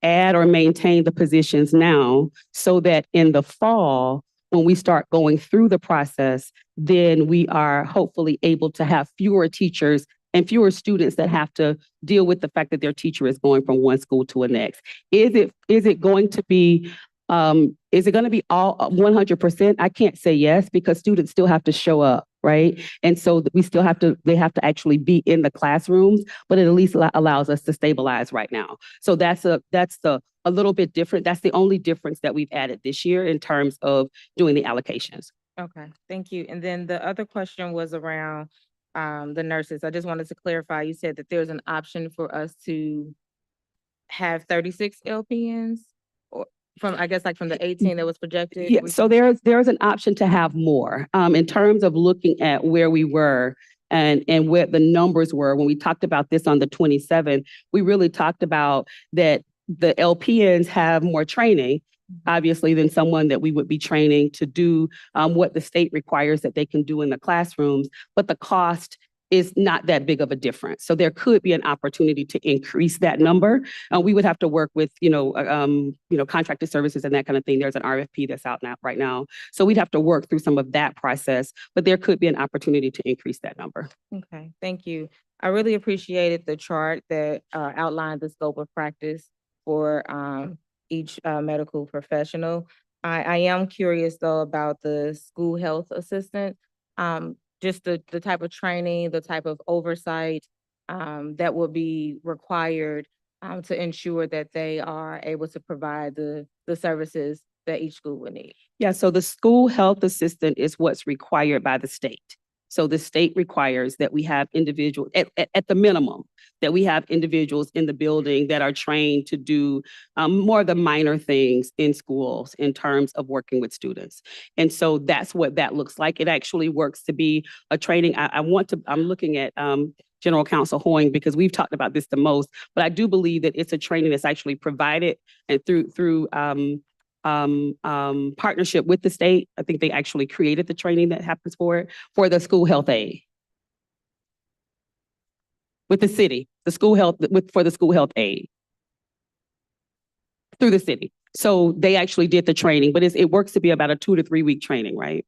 add or maintain the positions now, so that in the fall, when we start going through the process, then we are hopefully able to have fewer teachers and fewer students that have to deal with the fact that their teacher is going from one school to the next. Is it going to be all 100%? I can't say yes, because students still have to show up, right? And so they have to actually be in the classrooms, but it at least allows us to stabilize right now. So that's a little bit different. That's the only difference that we've added this year in terms of doing the allocations. Okay, thank you. And then the other question was around the nurses. I just wanted to clarify, you said that there's an option for us to have 36 LPNs? Or from, I guess, like from the 18 that was projected? Yeah, so there's an option to have more, in terms of looking at where we were and where the numbers were. When we talked about this on the 27th, we really talked about that the LPNs have more training, obviously, than someone that we would be training to do what the state requires that they can do in the classrooms, but the cost is not that big of a difference. So there could be an opportunity to increase that number. We would have to work with, contracted services and that kind of thing. There's an RFP that's out now, right now. So we'd have to work through some of that process, but there could be an opportunity to increase that number. Okay, thank you. I really appreciated the chart that outlined the scope of practice for each medical professional. I am curious though about the school health assistant. Just the type of training, the type of oversight that will be required to ensure that they are able to provide the services that each school would need. Yeah, so the school health assistant is what's required by the state. So the state requires that we have individuals, at the minimum, that we have individuals in the building that are trained to do more of the minor things in schools in terms of working with students. And so that's what that looks like. It actually works to be a training. I'm looking at General Counsel Hoying because we've talked about this the most, but I do believe that it's a training that's actually provided and through partnership with the state. I think they actually created the training that happens for the school health aide. With the city, for the school health aide. Through the city. So they actually did the training, but it works to be about a 2 to 3 week training, right?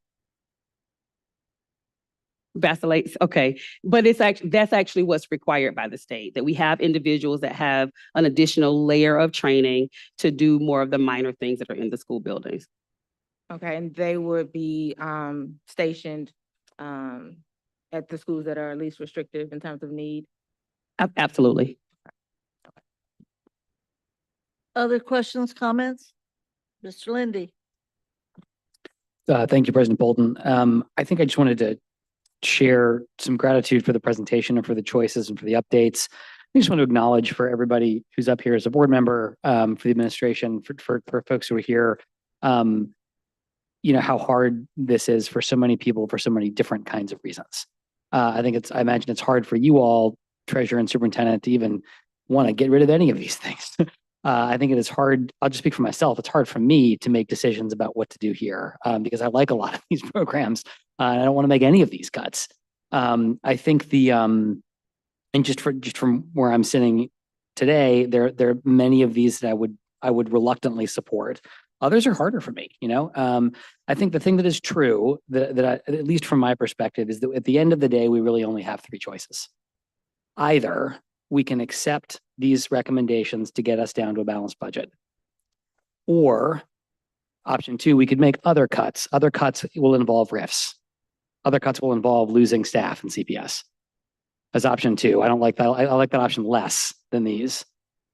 Vacillates, okay. But that's actually what's required by the state, that we have individuals that have an additional layer of training to do more of the minor things that are in the school buildings. Okay, and they would be stationed at the schools that are least restrictive in terms of need? Absolutely. Other questions, comments? Mr. Lindy? Thank you, President Bolton. I think I just wanted to share some gratitude for the presentation and for the choices and for the updates. I just want to acknowledge for everybody who's up here as a board member, for the administration, for folks who are here, how hard this is for so many people for so many different kinds of reasons. I imagine it's hard for you all, treasurer and superintendent, to even want to get rid of any of these things. I think it is hard. I'll just speak for myself. It's hard for me to make decisions about what to do here because I like a lot of these programs. And I don't want to make any of these cuts. I think and just from where I'm sitting today, there are many of these that I would reluctantly support. Others are harder for me. I think the thing that is true that at least from my perspective is that at the end of the day, we really only have 3 choices. Either we can accept these recommendations to get us down to a balanced budget, or option 2, we could make other cuts. Other cuts will involve RIFs. Other cuts will involve losing staff in CPS. As option 2, I don't like that. I like that option less than these.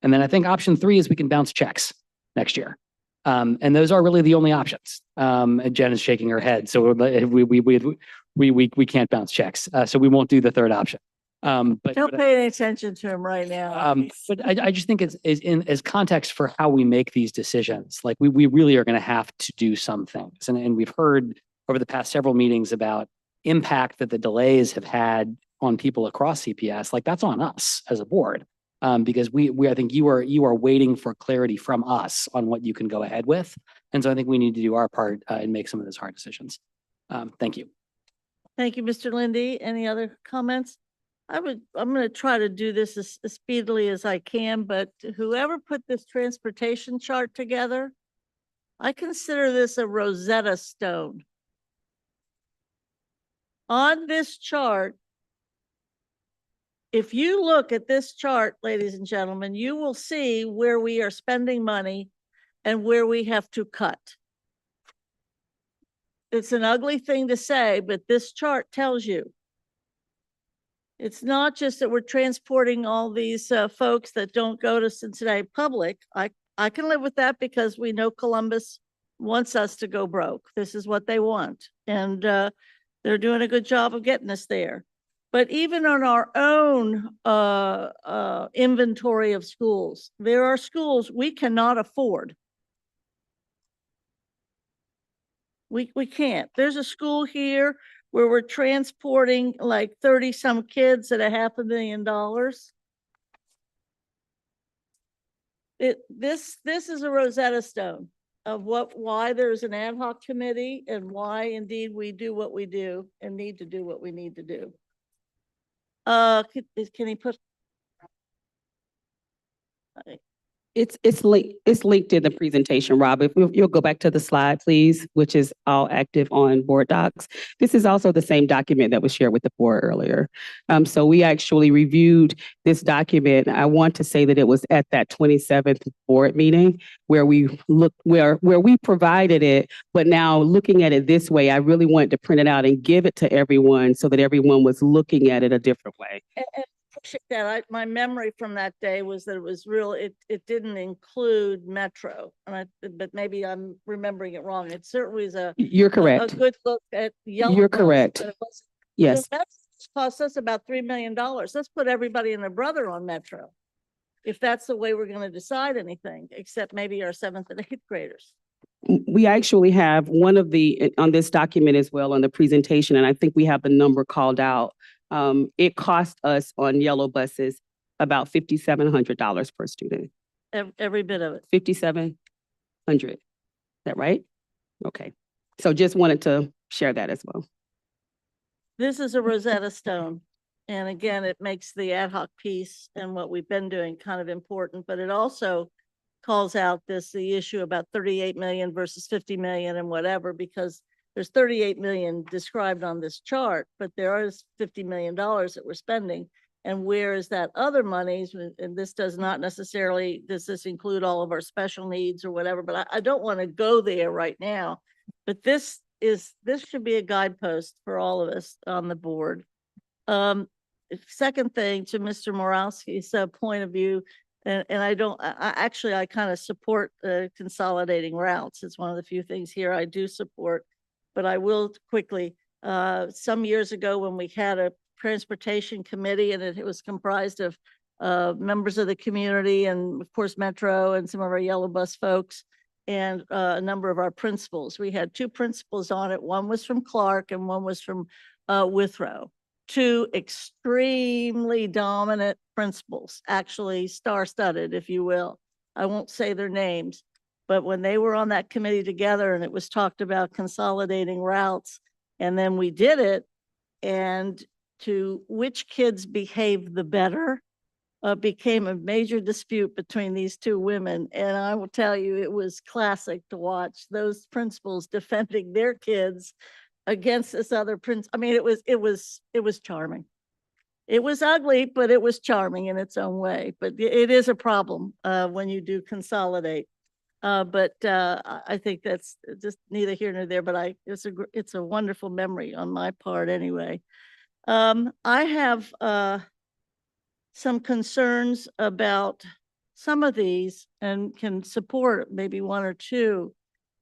And then I think option 3 is we can bounce checks next year. And those are really the only options. And Jen is shaking her head. So we can't bounce checks. So we won't do the third option. Don't pay any attention to him right now. But I just think it's as context for how we make these decisions. Like we really are going to have to do some things. And we've heard over the past several meetings about impact that the delays have had on people across CPS. Like that's on us as a board. Because I think you are waiting for clarity from us on what you can go ahead with. And so I think we need to do our part and make some of those hard decisions. Thank you. Thank you, Mr. Lindy. Any other comments? I'm going to try to do this as speedily as I can, but whoever put this transportation chart together, I consider this a Rosetta Stone. On this chart, if you look at this chart, ladies and gentlemen, you will see where we are spending money and where we have to cut. It's an ugly thing to say, but this chart tells you. It's not just that we're transporting all these folks that don't go to Cincinnati Public. I can live with that because we know Columbus wants us to go broke. This is what they want. And they're doing a good job of getting us there. But even on our own inventory of schools, there are schools we cannot afford. We can't. There's a school here where we're transporting like 30 some kids at $500,000. This is a Rosetta Stone of why there's an ad hoc committee and why indeed we do what we do and need to do what we need to do. Can he put? It's linked in the presentation, Rob. If you'll go back to the slide, please, which is all active on board docs. This is also the same document that was shared with the board earlier. So we actually reviewed this document. I want to say that it was at that 27th board meeting where we we provided it, but now looking at it this way, I really wanted to print it out and give it to everyone so that everyone was looking at it a different way. And appreciate that. My memory from that day was that it was real. It didn't include Metro, but maybe I'm remembering it wrong. It certainly is You're correct. a good look at yellow. You're bus, correct. but it wasn't- Yes. Metro cost us about $3 million. Let's put everybody and their brother on Metro. If that's the way we're going to decide anything, except maybe our 7th and 8th graders. We actually have one of on this document as well on the presentation, and I think we have the number called out. It cost us on yellow buses about $5,700 per student. Every bit of it. 5,700. Is that right? Okay. So just wanted to share that as well. This is a Rosetta Stone. And again, it makes the ad hoc piece and what we've been doing kind of important, but it also calls out the issue about 38 million versus 50 million and whatever, because there's 38 million described on this chart, but there is $50 million that we're spending. And where is that other monies? And this does not necessarily, does this include all of our special needs or whatever, but I don't want to go there right now. But this should be a guidepost for all of us on the board. Second thing, to Mr. Morowski's point of view, and I kind of support consolidating routes. It's one of the few things here I do support, but I will quickly, some years ago when we had a transportation committee and it was comprised of members of the community and of course Metro and some of our yellow bus folks and a number of our principals. We had 2 principals on it. One was from Clark and one was from Withrow. 2 extremely dominant principals, actually star-studded, if you will. I won't say their names, but when they were on that committee together and it was talked about consolidating routes, and then we did it, and to which kids behaved the better became a major dispute between these 2 women. And I will tell you, it was classic to watch those principals defending their kids against this other prince. I mean, it was charming. It was ugly, but it was charming in its own way. But it is a problem when you do consolidate. But I think that's just neither here nor there. But it's a wonderful memory on my part, anyway. I have some concerns about some of these and can support maybe 1 or 2,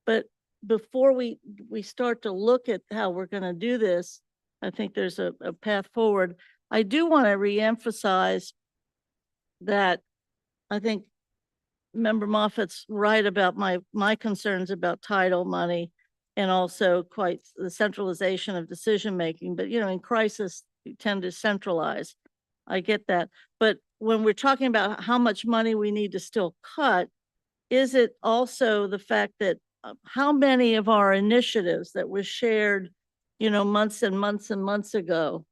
but before we start to look at how we're going to do this, I think there's a path forward. I do want to reemphasize that I think Member Moffat's right about my concerns about title money and also quite the centralization of decision making. But in crisis, you tend to centralize. I get that. But when we're talking about how much money we need to still cut, is it also the fact that how many of our initiatives that was shared, months and months and months ago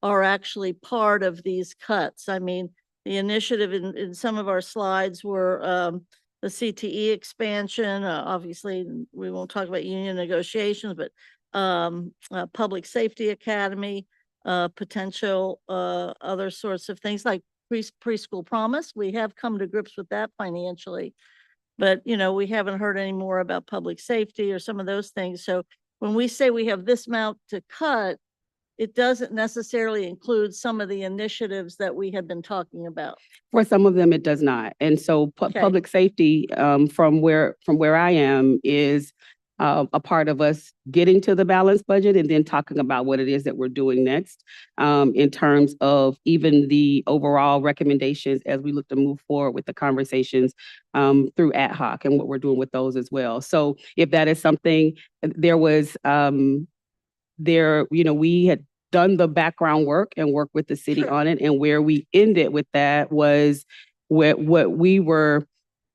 are actually part of these cuts? I mean, the initiative in some of our slides were the CTE expansion. Obviously, we won't talk about union negotiations, but Public Safety Academy, potential other sorts of things like preschool promise. We have come to grips with that financially. But, we haven't heard any more about public safety or some of those things. So when we say we have this amount to cut, it doesn't necessarily include some of the initiatives that we have been talking about. For some of them, it does not. And so public safety, from where I am, is a part of us getting to the balanced budget and then talking about what it is that we're doing next in terms of even the overall recommendations as we look to move forward with the conversations through ad hoc and what we're doing with those as well. So if that is something, there was we had done the background work and worked with the city on it, and where we ended with that was what we were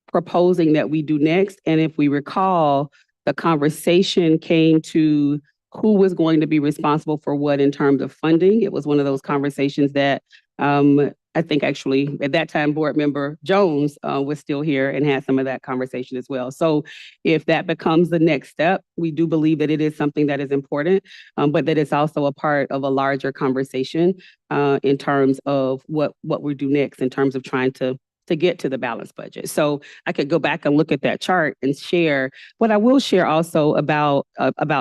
proposing that we do next. And if we recall, the conversation came to who was going to be responsible for what in terms of funding. It was one of those conversations that I think actually at that time, board member Jones was still here and had some of that conversation as well. So if that becomes the next step, we do believe that it is something that is important, but that it's also a part of a larger conversation in terms of what we do next in terms of trying to get to the balanced budget. So I could go back and look at that chart and share. What I will share also about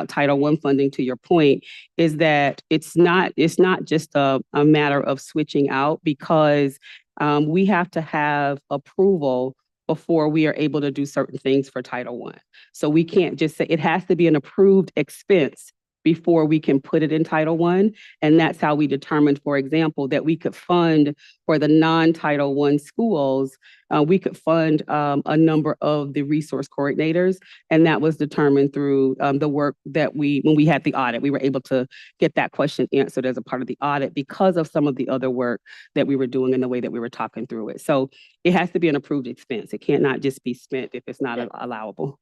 Title I funding, to your point, is that it's not just a matter of switching out, because we have to have approval before we are able to do certain things for Title I. So we can't just say, it has to be an approved expense before we can put it in Title I. And that's how we determined, for example, that we could fund for the non-Title I schools, we could fund a number of the resource coordinators. And that was determined through the work that when we had the audit, we were able to get that question answered as a part of the audit because of some of the other work that we were doing and the way that we were talking through it. So it has to be an approved expense. It can't not just be spent if it's not allowable.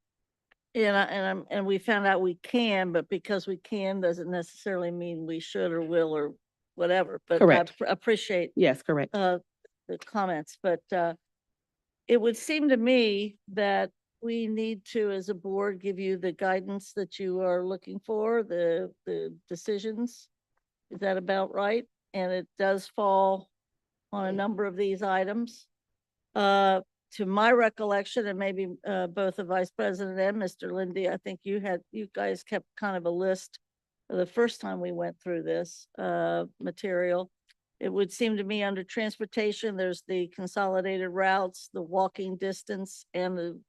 And we found out we can, but because we can doesn't necessarily mean we should or will or whatever. But Correct. I appreciate Yes, correct. the comments, but it would seem to me that we need to, as a board, give you the guidance that you are looking for, the decisions. Is that about right? And it does fall on a number of these items. To my recollection, and maybe both the vice president and Mr. Lindy, I think you guys kept kind of a list the first time we went through this material. It would seem to me under transportation, there's the consolidated routes, the walking distance, and the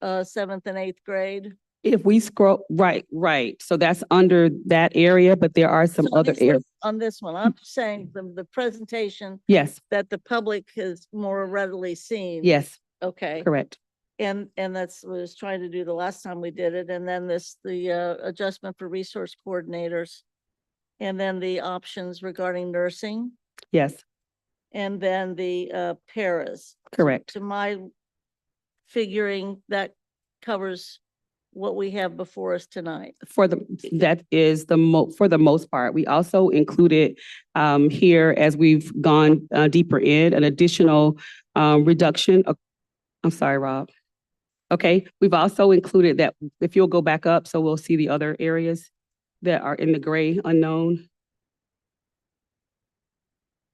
7th and 8th grade. If we scroll, right. So that's under that area, but there are some So other areas. on this one, I'm saying the presentation Yes, that the public has more readily seen. yes, Okay. correct. And that's what I was trying to do the last time we did it. And then the adjustment for resource coordinators. And then the options regarding nursing. Yes, And then the paras. correct. To my figuring, that covers what we have before us tonight. For the most part. We also included here, as we've gone deeper in, an additional reduction of, I'm sorry, Rob. Okay, we've also included that, if you'll go back up, so we'll see the other areas that are in the gray unknown.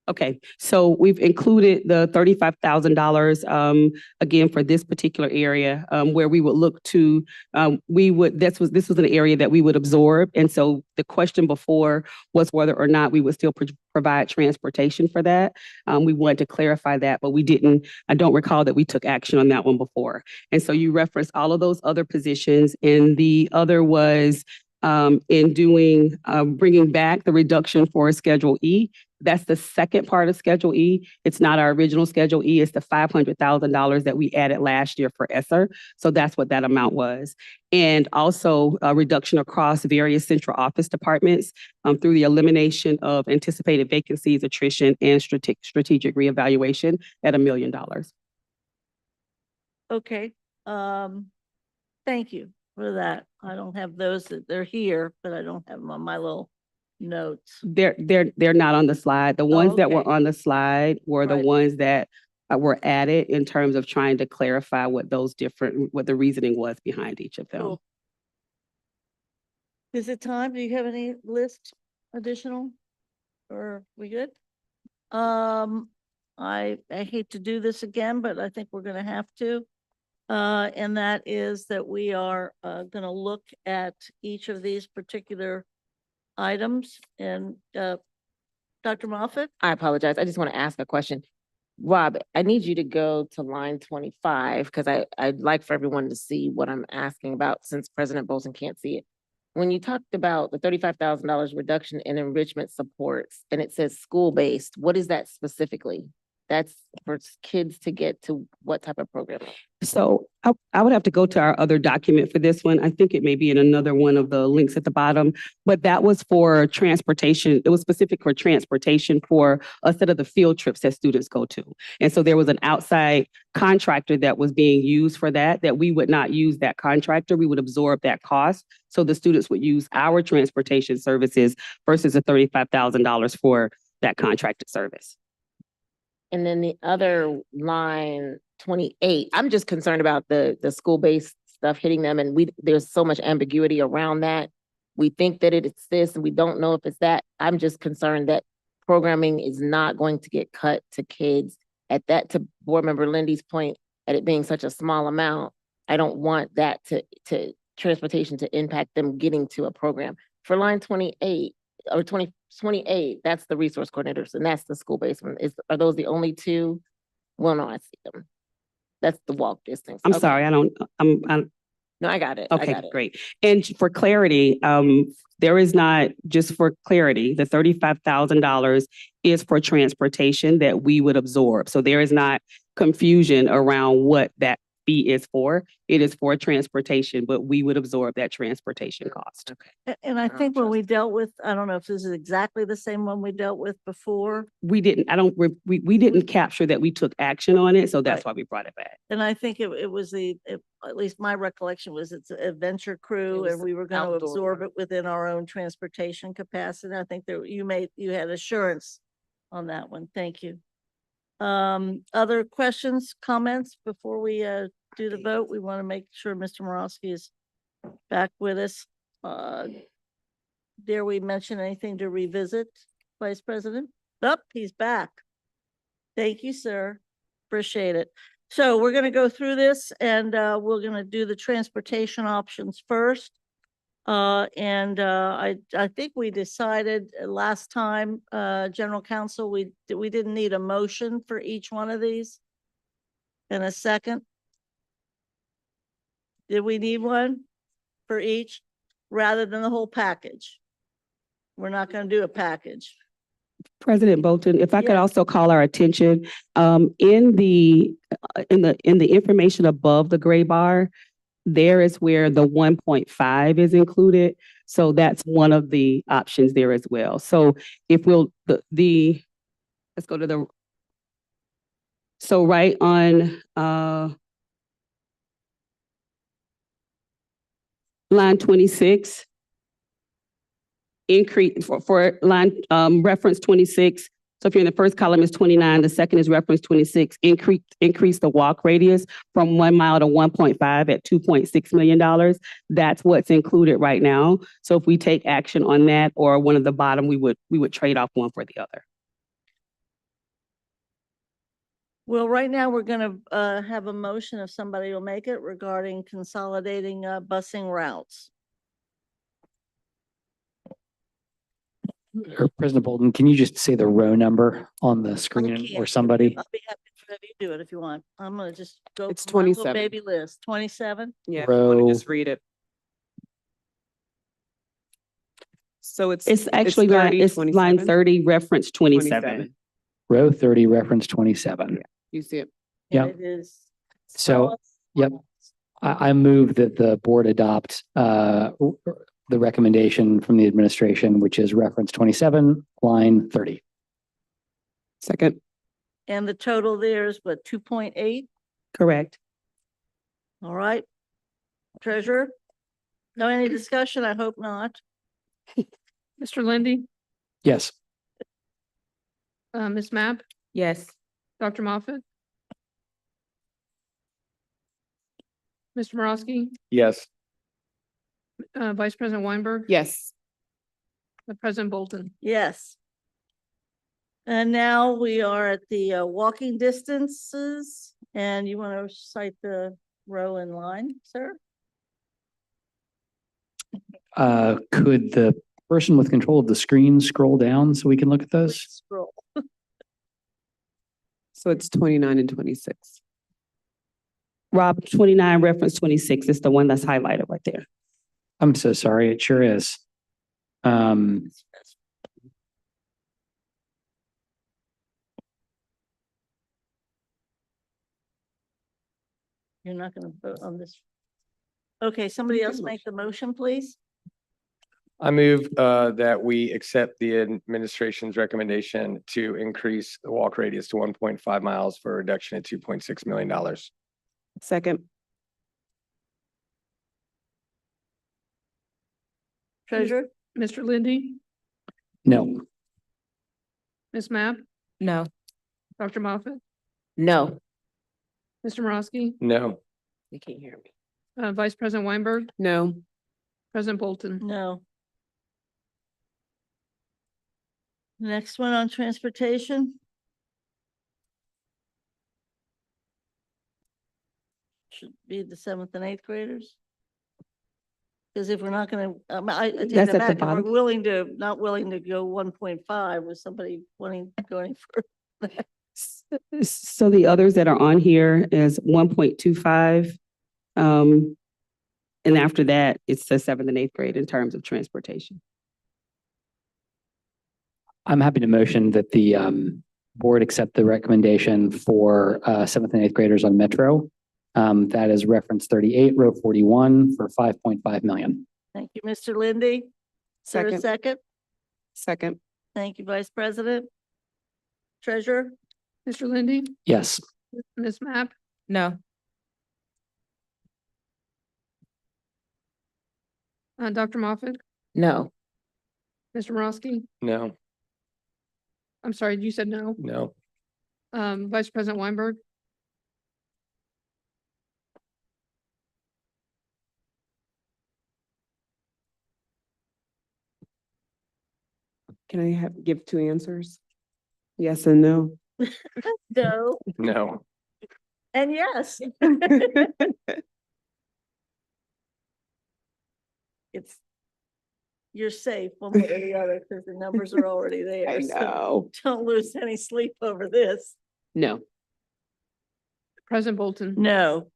Okay, so we've included the $35,000 again for this particular area where we would look to this was an area that we would absorb, and so the question before was whether or not we would still provide transportation for that. We wanted to clarify that, but we didn't. I don't recall that we took action on that one before, and so you referenced all of those other positions, and the other was in doing bringing back the reduction for Schedule E. That's the second part of Schedule E. It's not our original Schedule E. It's the $500,000 that we added last year for ESSER. So that's what that amount was. And also a reduction across various central office departments through the elimination of anticipated vacancies, attrition, and strategic reevaluation at $1 million. Okay. Thank you for that. I don't have those they're here, but I don't have them on my little notes. They're not on the slide. The ones that were okay. on the slide were the Right. ones that were added in terms of trying to clarify what the reasoning was behind each of them. Cool. Is it time? Do you have any list additional? Or we good? I hate to do this again, but I think we're gonna have to. And that is that we are gonna look at each of these particular items and Dr. Moffett? I apologize. I just want to ask a question. Rob, I need you to go to line 25 because I'd like for everyone to see what I'm asking about since President Bolton can't see it. When you talked about the $35,000 reduction in enrichment supports and it says school-based, what is that specifically? That's for kids to get to what type of program? So I would have to go to our other document for this one. I think it may be in another one of the links at the bottom, but that was for transportation. It was specific for transportation for a set of the field trips that students go to. And so there was an outside contractor that was being used for that we would not use that contractor. We would absorb that cost. So the students would use our transportation services versus the $35,000 for that contracted service. And then the other line 28, I'm just concerned about the school-based stuff hitting them and there's so much ambiguity around that. We think that it's this and we don't know if it's that. I'm just concerned that programming is not going to get cut to kids at that, to Board Member Lindy's point, at it being such a small amount. I don't want that to transportation to impact them getting to a program. For line 28 or 28, that's the resource coordinators and that's the school-based one. Are those the only two? Well, no, I see them. That's the walk distance. I'm Okay. sorry, No, I got it. Okay, great. And for clarity, there is not, just for clarity, the $35,000 is for transportation that we would absorb. So there is not confusion around what that fee is for. It is for transportation, but we would absorb that transportation cost. And I think when we dealt with, I don't know if this is exactly the same one we dealt with before. We didn't capture that we took action on it, so that's why we brought it back. And I think it was at least my recollection was it's a venture crew and we were going to absorb it within our own transportation capacity. I think you had assurance on that one. Thank you. Other questions, comments before we do the vote? We want to make sure Mr. Morosky is back with us. Dare we mention anything to revisit, Vice President? Nope, he's back. Thank you, sir. Appreciate it. So we're going to go through this and we're going to do the transportation options first. I think we decided last time, General Counsel, we didn't need a motion for each one of these. In a second. Did we need one for each rather than the whole package? We're not going to do a package. President Bolton, if I could Yes. also call our attention, in the information above the gray bar, there is where the 1.5 is included. So that's one of the options there as well. So if let's go to so right on, line 26, increase for line, reference 26. So if you're in the first column is 29, the second is reference 26, increase the walk radius from 1 mile to 1.5 at $2.6 million. That's what's included right now. So if we take action on that or one of the bottom, we would trade off one for the other. Well, right now we're going to have a motion if somebody will make it regarding consolidating busing routes. Or President Bolton, can you just say the row number on the screen or somebody? I'll be happy to have you do it if you want. I'm going to just go. It's through my little 27. Baby list, 27. Yeah, if you want to Row. just read it. So It's actually line 30, reference 27. Row 30, reference 27. You see it? Yeah. It is. So, yep. I move that the board adopt the recommendation from the administration, which is reference 27, line 30. Second. And the total there is what, 2.8? Correct. All right. Treasurer? No, any discussion? I hope not. Mr. Lindy, Yes. Ms. Mapp, Yes. Dr. Moffat, Mr. Morosky, Yes. Vice President Weinberg. Yes. President Bolton. Yes. And now we are at the walking distances, and you want to cite the row in line, sir? Could the person with control of the screen scroll down so we can look at Please those? scroll. So it's 29 and 26. Rob, 29 reference 26 is the one that's highlighted right there. I'm so sorry. It sure is. You're not gonna vote on this. Okay, somebody else make the motion, please. I move that we accept the administration's recommendation to increase the walk radius to 1.5 miles for a reduction of $2.6 million. Second. Treasurer? Mr. Lindy, No. Ms. Mapp, No. Dr. Moffat, No. Mr. Morosky, No. You can't hear me. Vice President Weinberg, No. President Bolton. No. Next one on transportation. Should be the 7th and 8th graders. Because if we're not gonna, I take That's that at the back, if we're bottom. not willing to go 1.5 with somebody wanting to go any further. So the others that are on here is 1.25. And after that, it's the 7th and 8th grade in terms of transportation. I'm happy to motion that the board accept the recommendation for 7th and 8th graders on Metro. That is reference 38, row 41 for 5.5 million. Thank you, Mr. Lindy. Is there a Second. second? Second. Thank you, Vice President. Treasurer? Mr. Lindy, Yes. Ms. Mapp, No. Dr. Moffat, No. Mr. Morosky. No. I'm sorry, you said no. No. Vice President Weinberg, Can I give two answers? Yes and no. No. No. And yes. It's, you're safe one way or the other because the numbers are already there. I so know. Don't lose any sleep over this. No. President Bolton. No.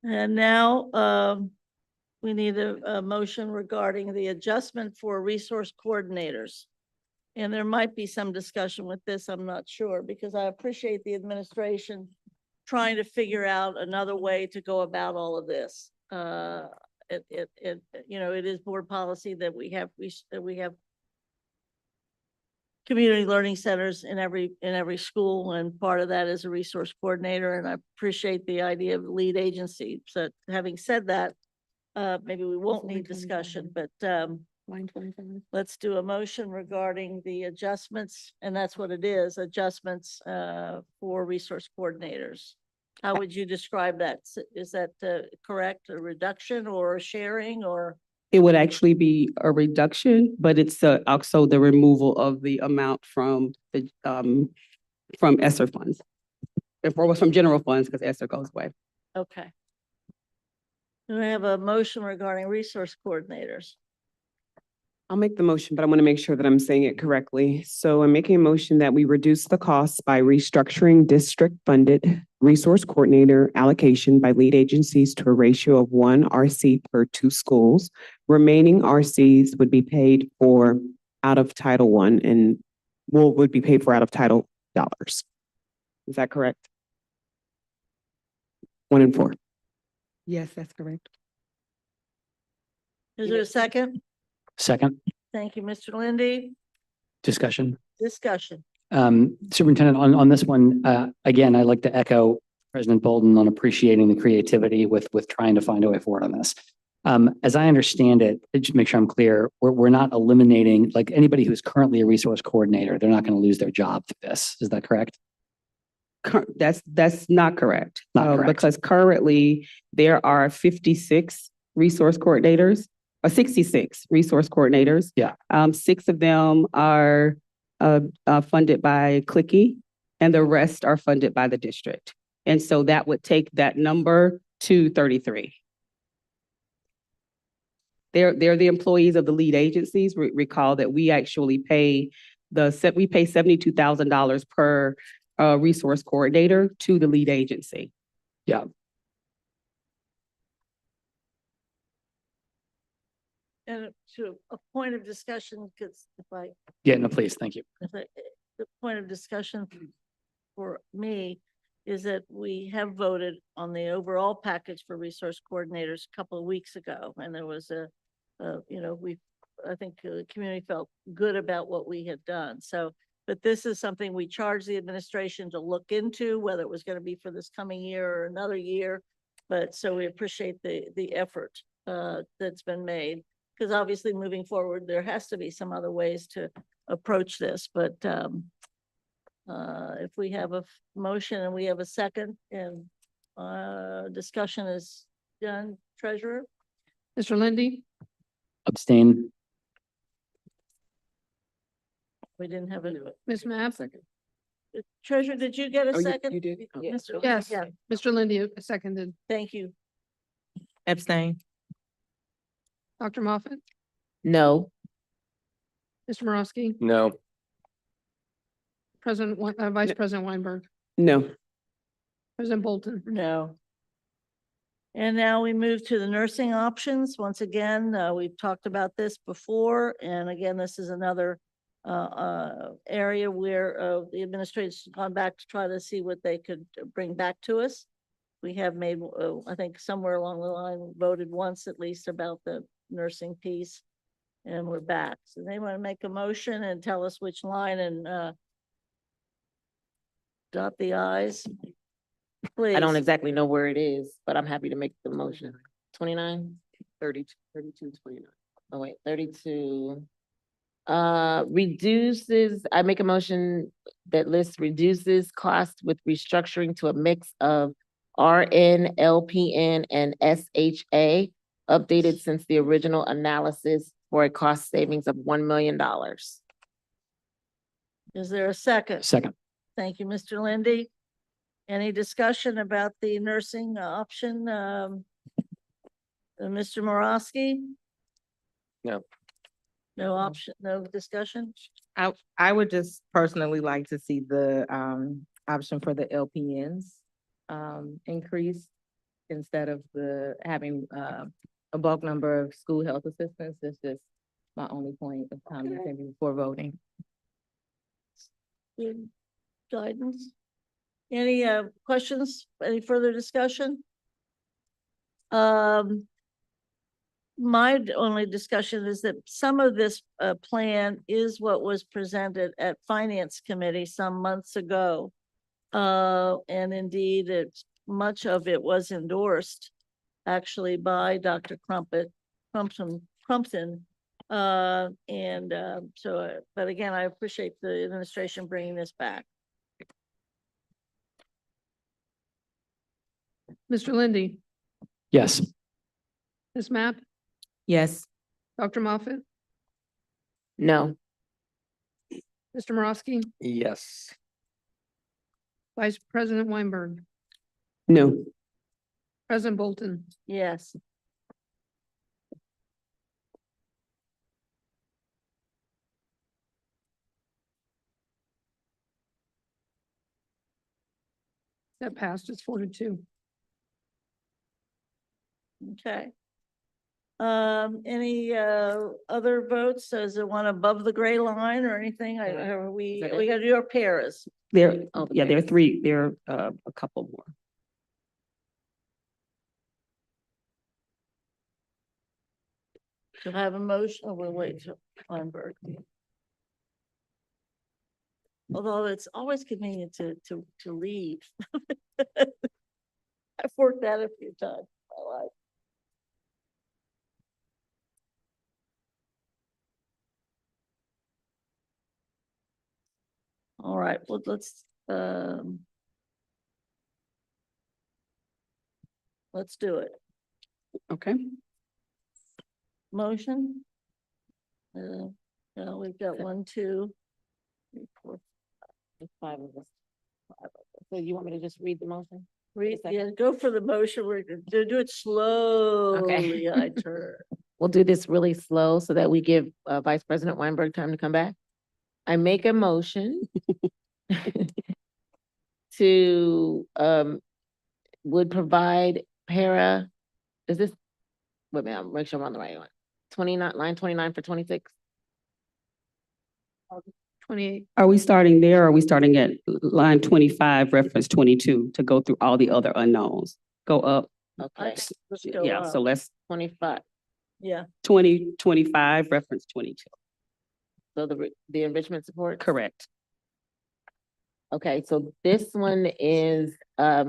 And now, we need a motion regarding the adjustment for resource coordinators. And there might be some discussion with this, I'm not sure, because I appreciate the administration trying to figure out another way to go about all of this. It is board policy that we have community learning centers in every school, and part of that is a resource coordinator, and I appreciate the idea of lead agency. So having said that, maybe we won't need discussion, but Line 25. let's do a motion regarding the adjustments, and that's what it is, adjustments for resource coordinators. How would you describe that? Is that correct, a reduction or a sharing or? It would actually be a reduction, but it's also the removal of the amount from the ESSER funds. If it was from general funds, because ESSER goes away. Okay. Do we have a motion regarding resource coordinators? I'll make the motion, but I want to make sure that I'm saying it correctly. So I'm making a motion that we reduce the costs by restructuring district-funded resource coordinator allocation by lead agencies to a ratio of 1 RC per 2 schools. Remaining RCs would be paid for out of Title I and would be paid for out of Title dollars. Is that correct? 1 and 4. Yes, that's correct. Is there a second? Second, Thank you, Mr. Lindy. discussion. Discussion. Superintendent, on this one, again, I'd like to echo President Bolton on appreciating the creativity with trying to find a way forward on this. As I understand it, just make sure I'm clear, we're not eliminating, like anybody who's currently a resource coordinator, they're not going to lose their job through this. Is that correct? That's not correct. Not correct. Because currently there are 56 resource coordinators, or 66 resource coordinators. Yeah. 6 of them are funded by Clicky, and the rest are funded by the district. And so that would take that number to 33. They're the employees of the lead agencies. Recall that we actually pay we pay $72,000 per resource coordinator to the lead agency. Yeah, And to a point of discussion, because yeah, no, please, thank you. the point of discussion for me is that we have voted on the overall package for resource coordinators a couple of weeks ago, and there was I think the community felt good about what we had done. So, but this is something we charged the administration to look into, whether it was going to be for this coming year or another year. But so we appreciate the effort that's been made, because obviously moving forward, there has to be some other ways to approach this. But if we have a motion and we have a second and discussion is done, Treasurer? Mr. Lindy, Abstain. We didn't have a Ms. Mapp, Treasurer, did you get a Oh, you- second? you did? Oh. Mr. yes, Yeah, Mr. Lindy seconded. thank you. Abstain. Dr. Moffat, No. Mr. Morosky, No. Vice President Weinberg, No. President Bolton. No. And now we move to the nursing options. Once again, we've talked about this before. And again, this is another area where the administration's gone back to try to see what they could bring back to us. We have made, I think somewhere along the line, voted once at least about the nursing piece. And we're back. So they want to make a motion and tell us which line and dot the i's. Please. I don't exactly know where it is, but I'm happy to make the motion. 29? 32, 29. Oh, wait, 32. Reduces, I make a motion that lists reduces cost with restructuring to a mix of RN, LPN, and SHA, updated since the original analysis for a cost savings of $1 million. Is there a second? Second. Thank you, Mr. Lindy. Any discussion about the nursing option? Mr. Morosky? No. No option, no discussion? I would just personally like to see the option for the LPNs increase instead of having a bulk number of school health assistants. It's just my only point of comment before voting. Good guidance. Any questions? Any further discussion? My only discussion is that some of this plan is what was presented at Finance Committee some months ago. And indeed, much of it was endorsed actually by Dr. Crumpton. But again, I appreciate the administration bringing this back. Mr. Lindy, Yes. Ms. Mapp, Yes. Dr. Moffat, No. Mr. Morosky, Yes. Vice President Weinberg, No. President Bolton. Yes. That passed, it's 4-2. Okay. Any other votes? Does it one above the gray line or anything? We gotta do our paras. There are Okay. three, there are a couple more. To have a motion, oh, we'll wait till Weinberg. Although it's always convenient to leave. I've worked that a few times in my life. All right, well, let's do it. Okay. Motion. We've got 1, 2, 3, 4. There's 5 of us. So you want me to just read the motion? Yeah, go for the motion. We're gonna do it slowly. I turn. We'll do this really slow so that we give Vice President Weinberg time to come back. I make a motion to, would provide is this, wait a minute, I'll make sure I'm on the right one. 29, line 29 for 26. 28. Are we starting there or are we starting at line 25, reference 22 to go through all the other unknowns? Go up. Okay, Let's go Yeah, up. so let's 25. Yeah, 25, reference 22. So the enrichment support? Correct. Okay, so this one is, a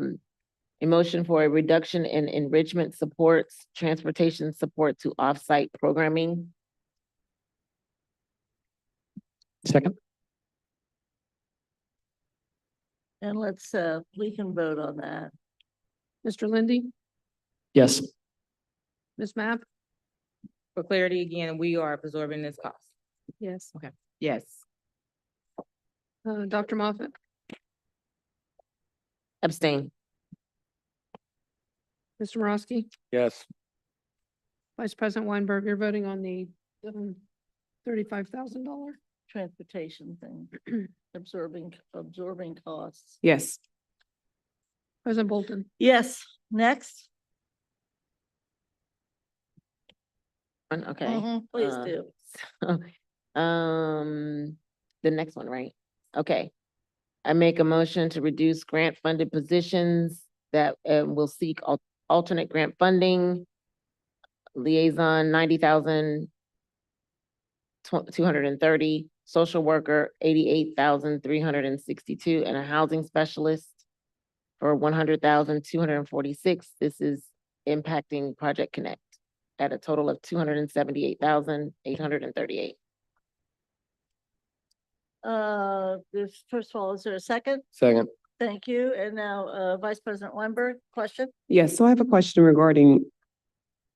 motion for a reduction in enrichment supports, transportation support to off-site programming. Second. and let's, we can vote on that. Mr. Lindy, Yes. Ms. Mapp? For clarity, again, we are absorbing this cost. Yes. Okay, yes. Dr. Moffat? Abstain. Mr. Morosky? Yes. Vice President Weinberg, you're voting on the $35,000. Transportation thing, absorbing costs. Yes. President Bolton? Yes, next. Okay. Please uh, do. so, the next one, right? Okay. I make a motion to reduce grant-funded positions that will seek alternate grant funding. Liaison, 90,000, 230, social worker, 88,362, and a housing specialist for 100,246. This is impacting Project Connect at a total of 278,838. This, first of all, is there a second? Second. Thank you. And now, Vice President Weinberg, question? Yes, so I have a question regarding,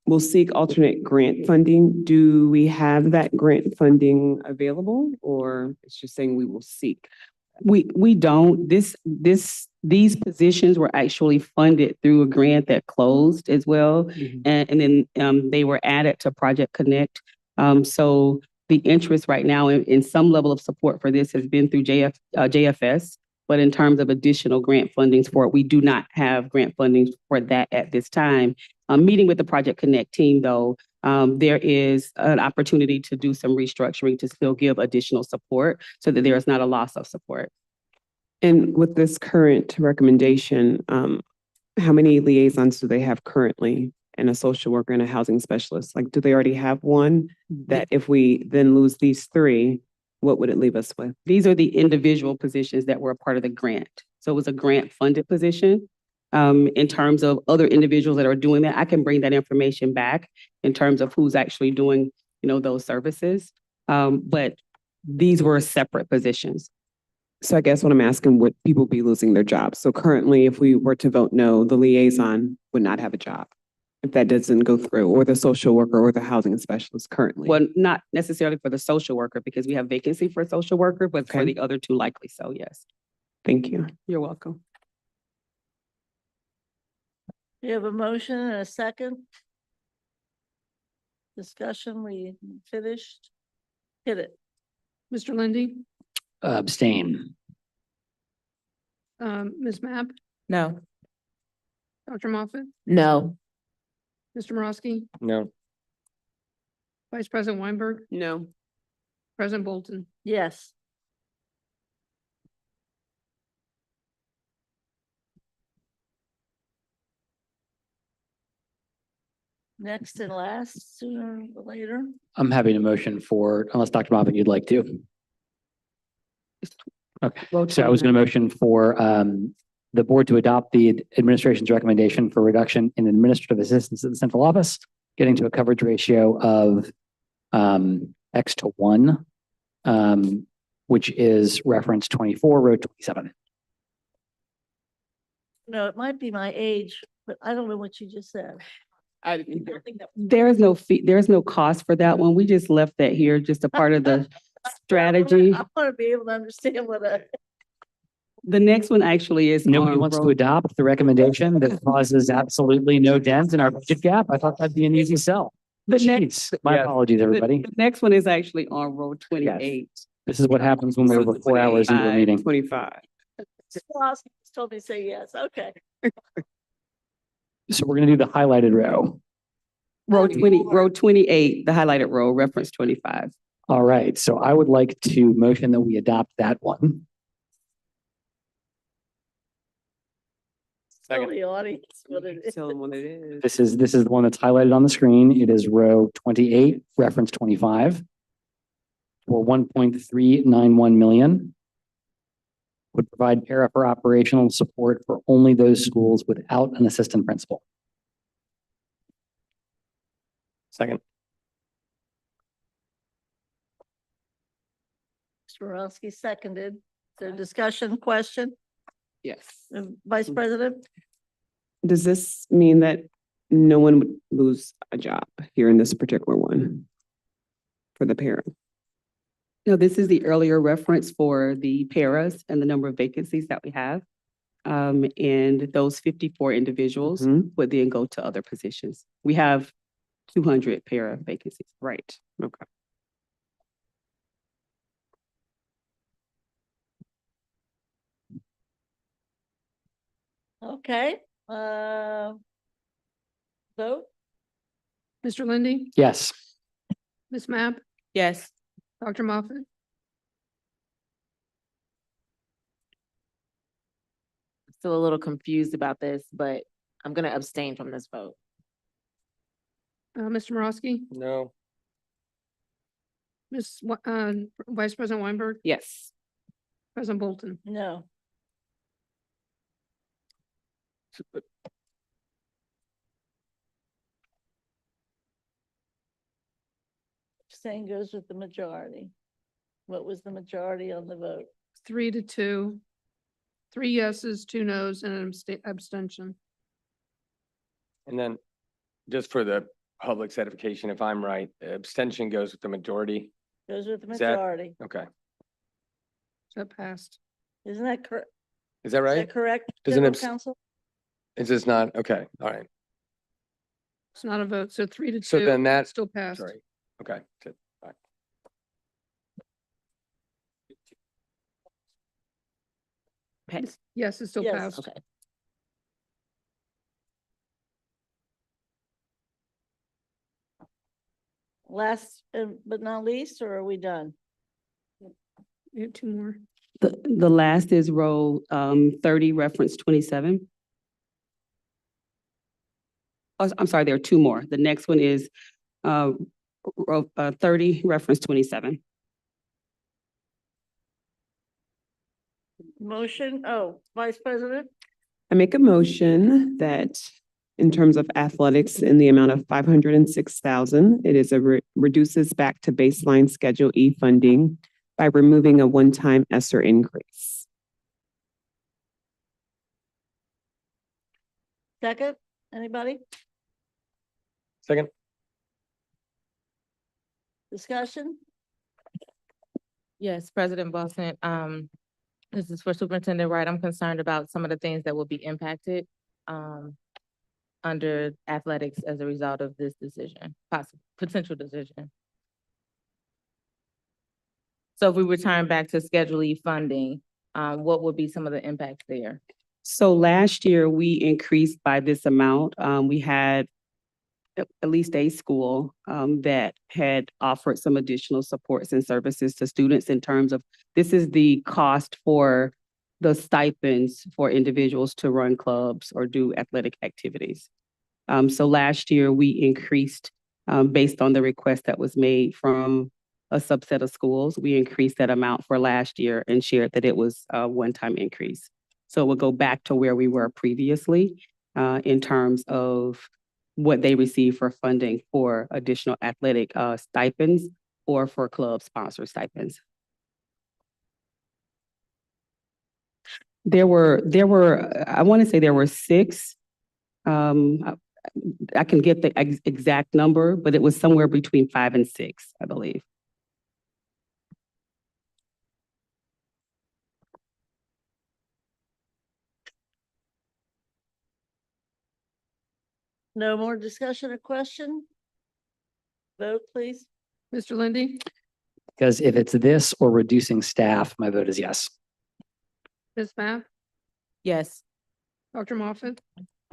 we'll seek alternate grant funding. Do we have that grant funding available or it's just saying we will seek? We don't, these positions were actually funded through a grant that closed as well. And then they were added to Project Connect. So the interest right now in some level of support for this has been through JFS. But in terms of additional grant fundings for it, we do not have grant funding for that at this time. Meeting with the Project Connect team though, there is an opportunity to do some restructuring to still give additional support so that there is not a loss of support. And with this current recommendation, how many liaisons do they have currently? And a social worker and a housing specialist? Like, do they already have one that if we then lose these three, what would it leave us with? These are the individual positions that were a part of the grant. So it was a grant funded position. In terms of other individuals that are doing that, I can bring that information back in terms of who's actually doing, those services. But these were separate positions. So I guess what I'm asking, would people be losing their jobs? So currently, if we were to vote no, the liaison would not have a job if that doesn't go through, or the social worker or the housing specialist currently. Well, not necessarily for the social worker because we have vacancy for a social worker, but for Okay. the other two likely so, yes. Thank you. You're welcome. You have a motion and a second? Discussion, we finished? Hit it. Mr. Lindy, Abstain. Ms. Mapp, No. Dr. Moffat, No. Mr. Morosky, No. Vice President Weinberg, No. President Bolton? Yes. Next and last, sooner or later. I'm happy to motion for, unless Dr. Moffat, you'd like to. Okay, so I was going to motion for the board to adopt the administration's recommendation for reduction in administrative assistance at the central office, getting to a coverage ratio of X to 1, which is reference 24, row 27. No, it might be my age, but I don't know what you just said. There is no fee, there is no cost for that one. We just left that here, just a part of the strategy. I want to be able to understand what The next one actually is. Nobody on wants to roll. adopt the recommendation that causes absolutely no dent in our budget gap. I thought that'd be an easy sell. The next, Jeez, my apologies, everybody. the next one is actually on row 28. This is what happens when we're over 4 hours into a meeting. 25. Ross told me to say yes. Okay. So we're gonna do the highlighted row. Row 28, the highlighted row, reference 25. All right, so I would like to motion that we adopt that one. Tell the audience what it is. Tell them what it is. This is the one that's highlighted on the screen. It is row 28, reference 25. For 1.391 million. Would provide para for operational support for only those schools without an assistant principal. Second. Mr. Borowski seconded. Is there a discussion, question? Yes. Vice President? Does this mean that no one would lose a job here in this particular one for the parent? No, this is the earlier reference for the paras and the number of vacancies that we have. And those 54 individuals would then go to other positions. We have 200 para vacancies. Right. Okay. Okay, vote? Mr. Lindy, Yes. Ms. Mapp, Yes. Dr. Moffat, Still a little confused about this, but I'm gonna abstain from this vote. Mr. Morosky, No. Vice President Weinberg, Yes. President Bolton. No. Saying goes with the majority. What was the majority on the vote? 3-2, 3 yeses, 2 nos, and an abstention. And then just for the public's edification, if I'm right, abstention goes with the majority. Goes with the Is that- majority. Okay. That passed. Isn't that correct? Is that Is right? that correct, Does an General abs- Counsel? Is this not? Okay, all right. It's not a vote, so 3-2. So then that- Still passed. Sorry. Okay. Good. All right. Yes, it's still Yes. passed. Okay. Last but not least, or are we done? We have 2 more. The last is row 30, reference 27. Oh, I'm sorry, there are 2 more. The next one is row 30, reference 27. Motion, Vice President? I make a motion that in terms of athletics in the amount of 506,000, it is reduces back to baseline Schedule E funding by removing a one-time ESSER increase. Second, anybody? Second. Discussion? Yes, President Boston, this is for Superintendent Wright. I'm concerned about some of the things that will be impacted under athletics as a result of this decision, potential decision. So if we return back to Schedule E funding, what would be some of the impacts there? So last year, we increased by this amount. We had at least a school that had offered some additional supports and services to students in terms of, this is the cost for the stipends for individuals to run clubs or do athletic activities. So last year, we increased based on the request that was made from a subset of schools. We increased that amount for last year and shared that it was a one-time increase. So it will go back to where we were previously in terms of what they receive for funding for additional athletic stipends or for club sponsor stipends. There were, I want to say there were 6. I can get the exact number, but it was somewhere between 5 and 6, I believe. No more discussion or question? Vote, please. Mr. Lindy, Because if it's this or reducing staff, my vote is yes. Ms. Mapp, Yes. Dr. Moffat,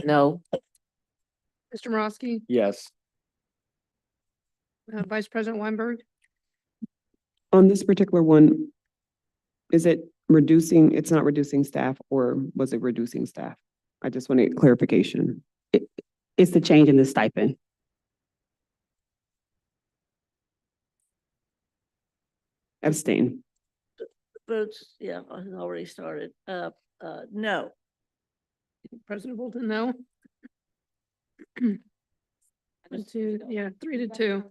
No. Mr. Morosky, Yes. Vice President Weinberg. On this particular one, is it reducing, it's not reducing staff, or was it reducing staff? I just want to get clarification. It's the change in the stipend. Abstain. Votes, yeah, has already started. No. President Bolton, no. 3-2.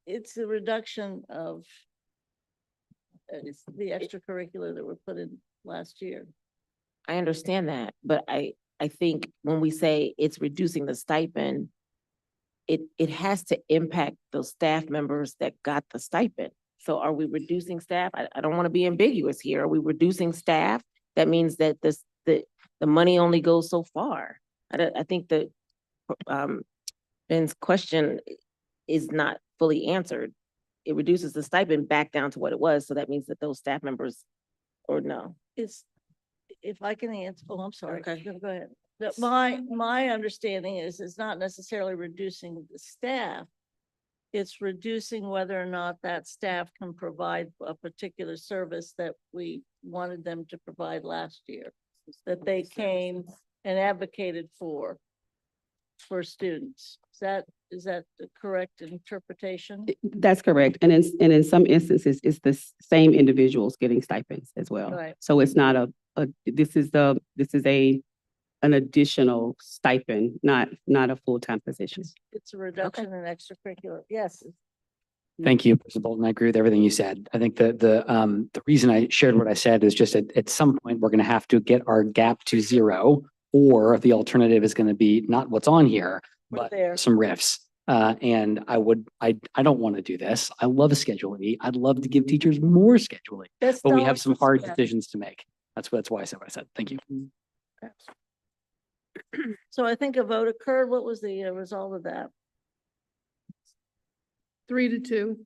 It's a reduction of it's the extracurricular that were put in last year. I understand that, but I think when we say it's reducing the stipend, it has to impact those staff members that got the stipend. So are we reducing staff? I don't want to be ambiguous here. Are we reducing staff? That means that the money only goes so far. I think that Ben's question is not fully answered. It reduces the stipend back down to what it was. So that means that those staff members, or no? It's, if I can answer, oh, I'm sorry. Okay. Go ahead. My understanding is it's not necessarily reducing the staff. It's reducing whether or not that staff can provide a particular service that we wanted them to provide last year, that they came and advocated for students. Is that the correct interpretation? That's correct. And in some instances, it's the same individuals getting stipends as well. Right. So it's not this is an additional stipend, not a full-time position. It's a reduction in extracurricular. Yes. Thank you, President Bolton. I agree with everything you said. I think that the reason I shared what I said is just at some point, we're going to have to get our gap to zero, or the alternative is going to be not what's on here, but some riffs. And I don't want to do this. I love Schedule E. I'd love to give teachers more Schedule E, but we have some hard decisions to make. That's why I said what I said. Thank you. So I think a vote occurred. What was the result of that? 3-2.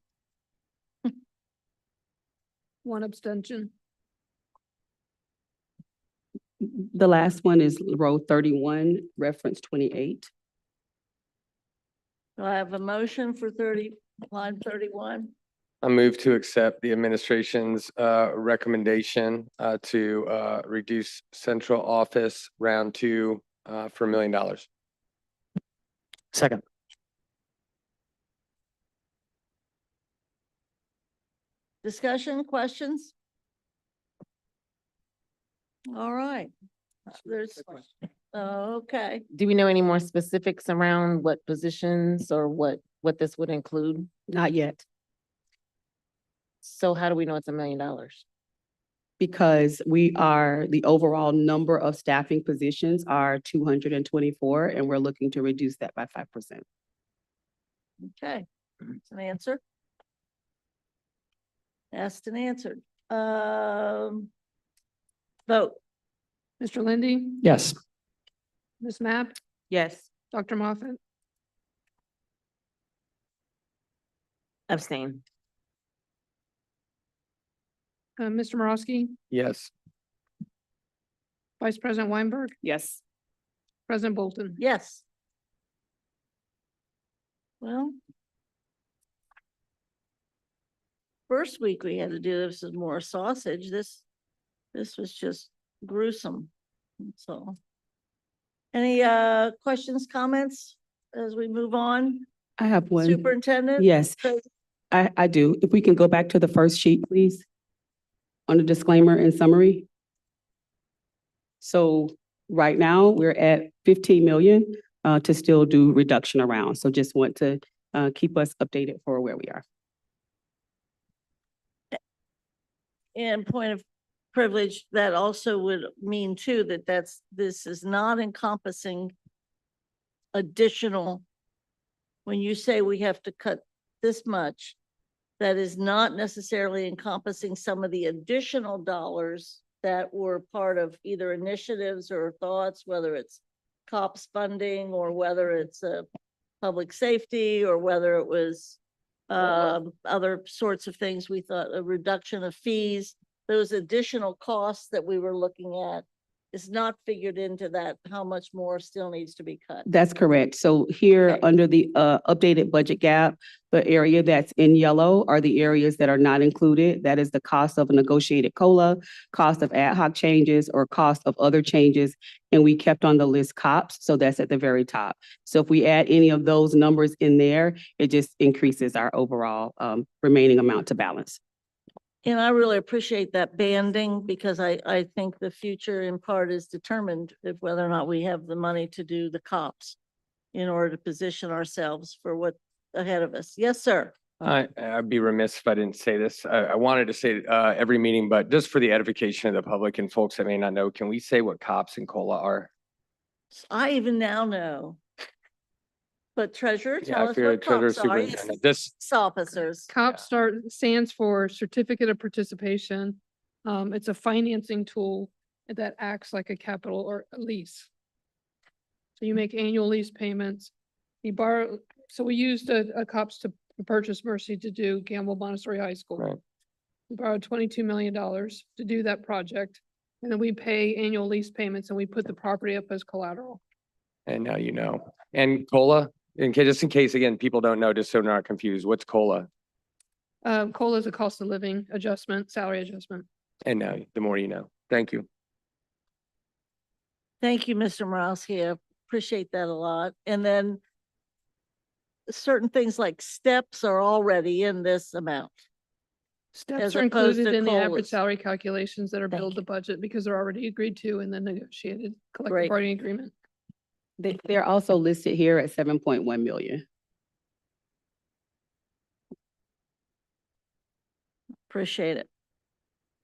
One abstention. The last one is row 31, reference 28. Do I have a motion for line 31? I move to accept the administration's recommendation to reduce central office round 2 for $1 million. Second. Discussion, questions? All right. Okay. Do we know any more specifics around what positions or what this would include? Not yet, So how do we know it's $1 million? because the overall number of staffing positions are 224, and we're looking to reduce that by 5%. Okay. It's an answer. Asked and answered. Vote. Mr. Lindy, Yes. Ms. Mapp, Yes. Dr. Moffat, Abstain. Mr. Morosky, Yes. Vice President Weinberg, Yes. President Bolton. Yes. Well, first week we had to do this with more sausage. This was just gruesome. So, any questions, comments as we move on? I have one. Superintendent? Yes, I do. If we can go back to the first sheet, please, on the disclaimer and summary. So right now, we're at 15 million to still do reduction around. So just want to keep us updated for where we are. And point of privilege, that also would mean too that this is not encompassing additional. When you say we have to cut this much, that is not necessarily encompassing some of the additional dollars that were part of either initiatives or thoughts, whether it's COPS funding or whether it's public safety or whether it was other sorts of things. We thought a reduction of fees, those additional costs that we were looking at is not figured into that, how much more still needs to be cut. That's correct. So here, under the updated budget gap, the area that's in yellow are the areas that are not included. That is the cost of a negotiated COLA, cost of ad hoc changes, or cost of other changes. And we kept on the list COPS, so that's at the very top. So if we add any of those numbers in there, it just increases our overall remaining amount to balance. And I really appreciate that banding because I think the future in part is determined if whether or not we have the money to do the COPS in order to position ourselves for what's ahead of us. Yes, sir. I'd be remiss if I didn't say this. I wanted to say every meeting, but just for the edification of the public and folks that may not know, can we say what COPS and COLA are? I even now know. But treasurer, Yeah, tell I us figured what treasurer, COPS are. superintendent. This, Officers. Stands for Certificate of Participation. It's a financing tool that acts like a capital or a lease. So you make annual lease payments. You borrow, so we used a COPS to purchase Mercy to do Gamble Montessori High School. Right. We borrowed $22 million to do that project. And then we pay annual lease payments and we put the property up as collateral. and now you know. And COLA, just in case, again, people don't know, just so they're not confused, what's COLA? COLA is a cost of living adjustment, salary adjustment. And now, the more you know. Thank you. Thank you, Mr. Morosky. I appreciate that a lot. And then certain things like steps are already in this amount. Steps as are opposed included to in the average COLAs. salary calculations that are Thank billed the budget because they're already agreed to and then negotiated collective Great. bargaining agreement. They're also listed here at 7.1 million. Appreciate it.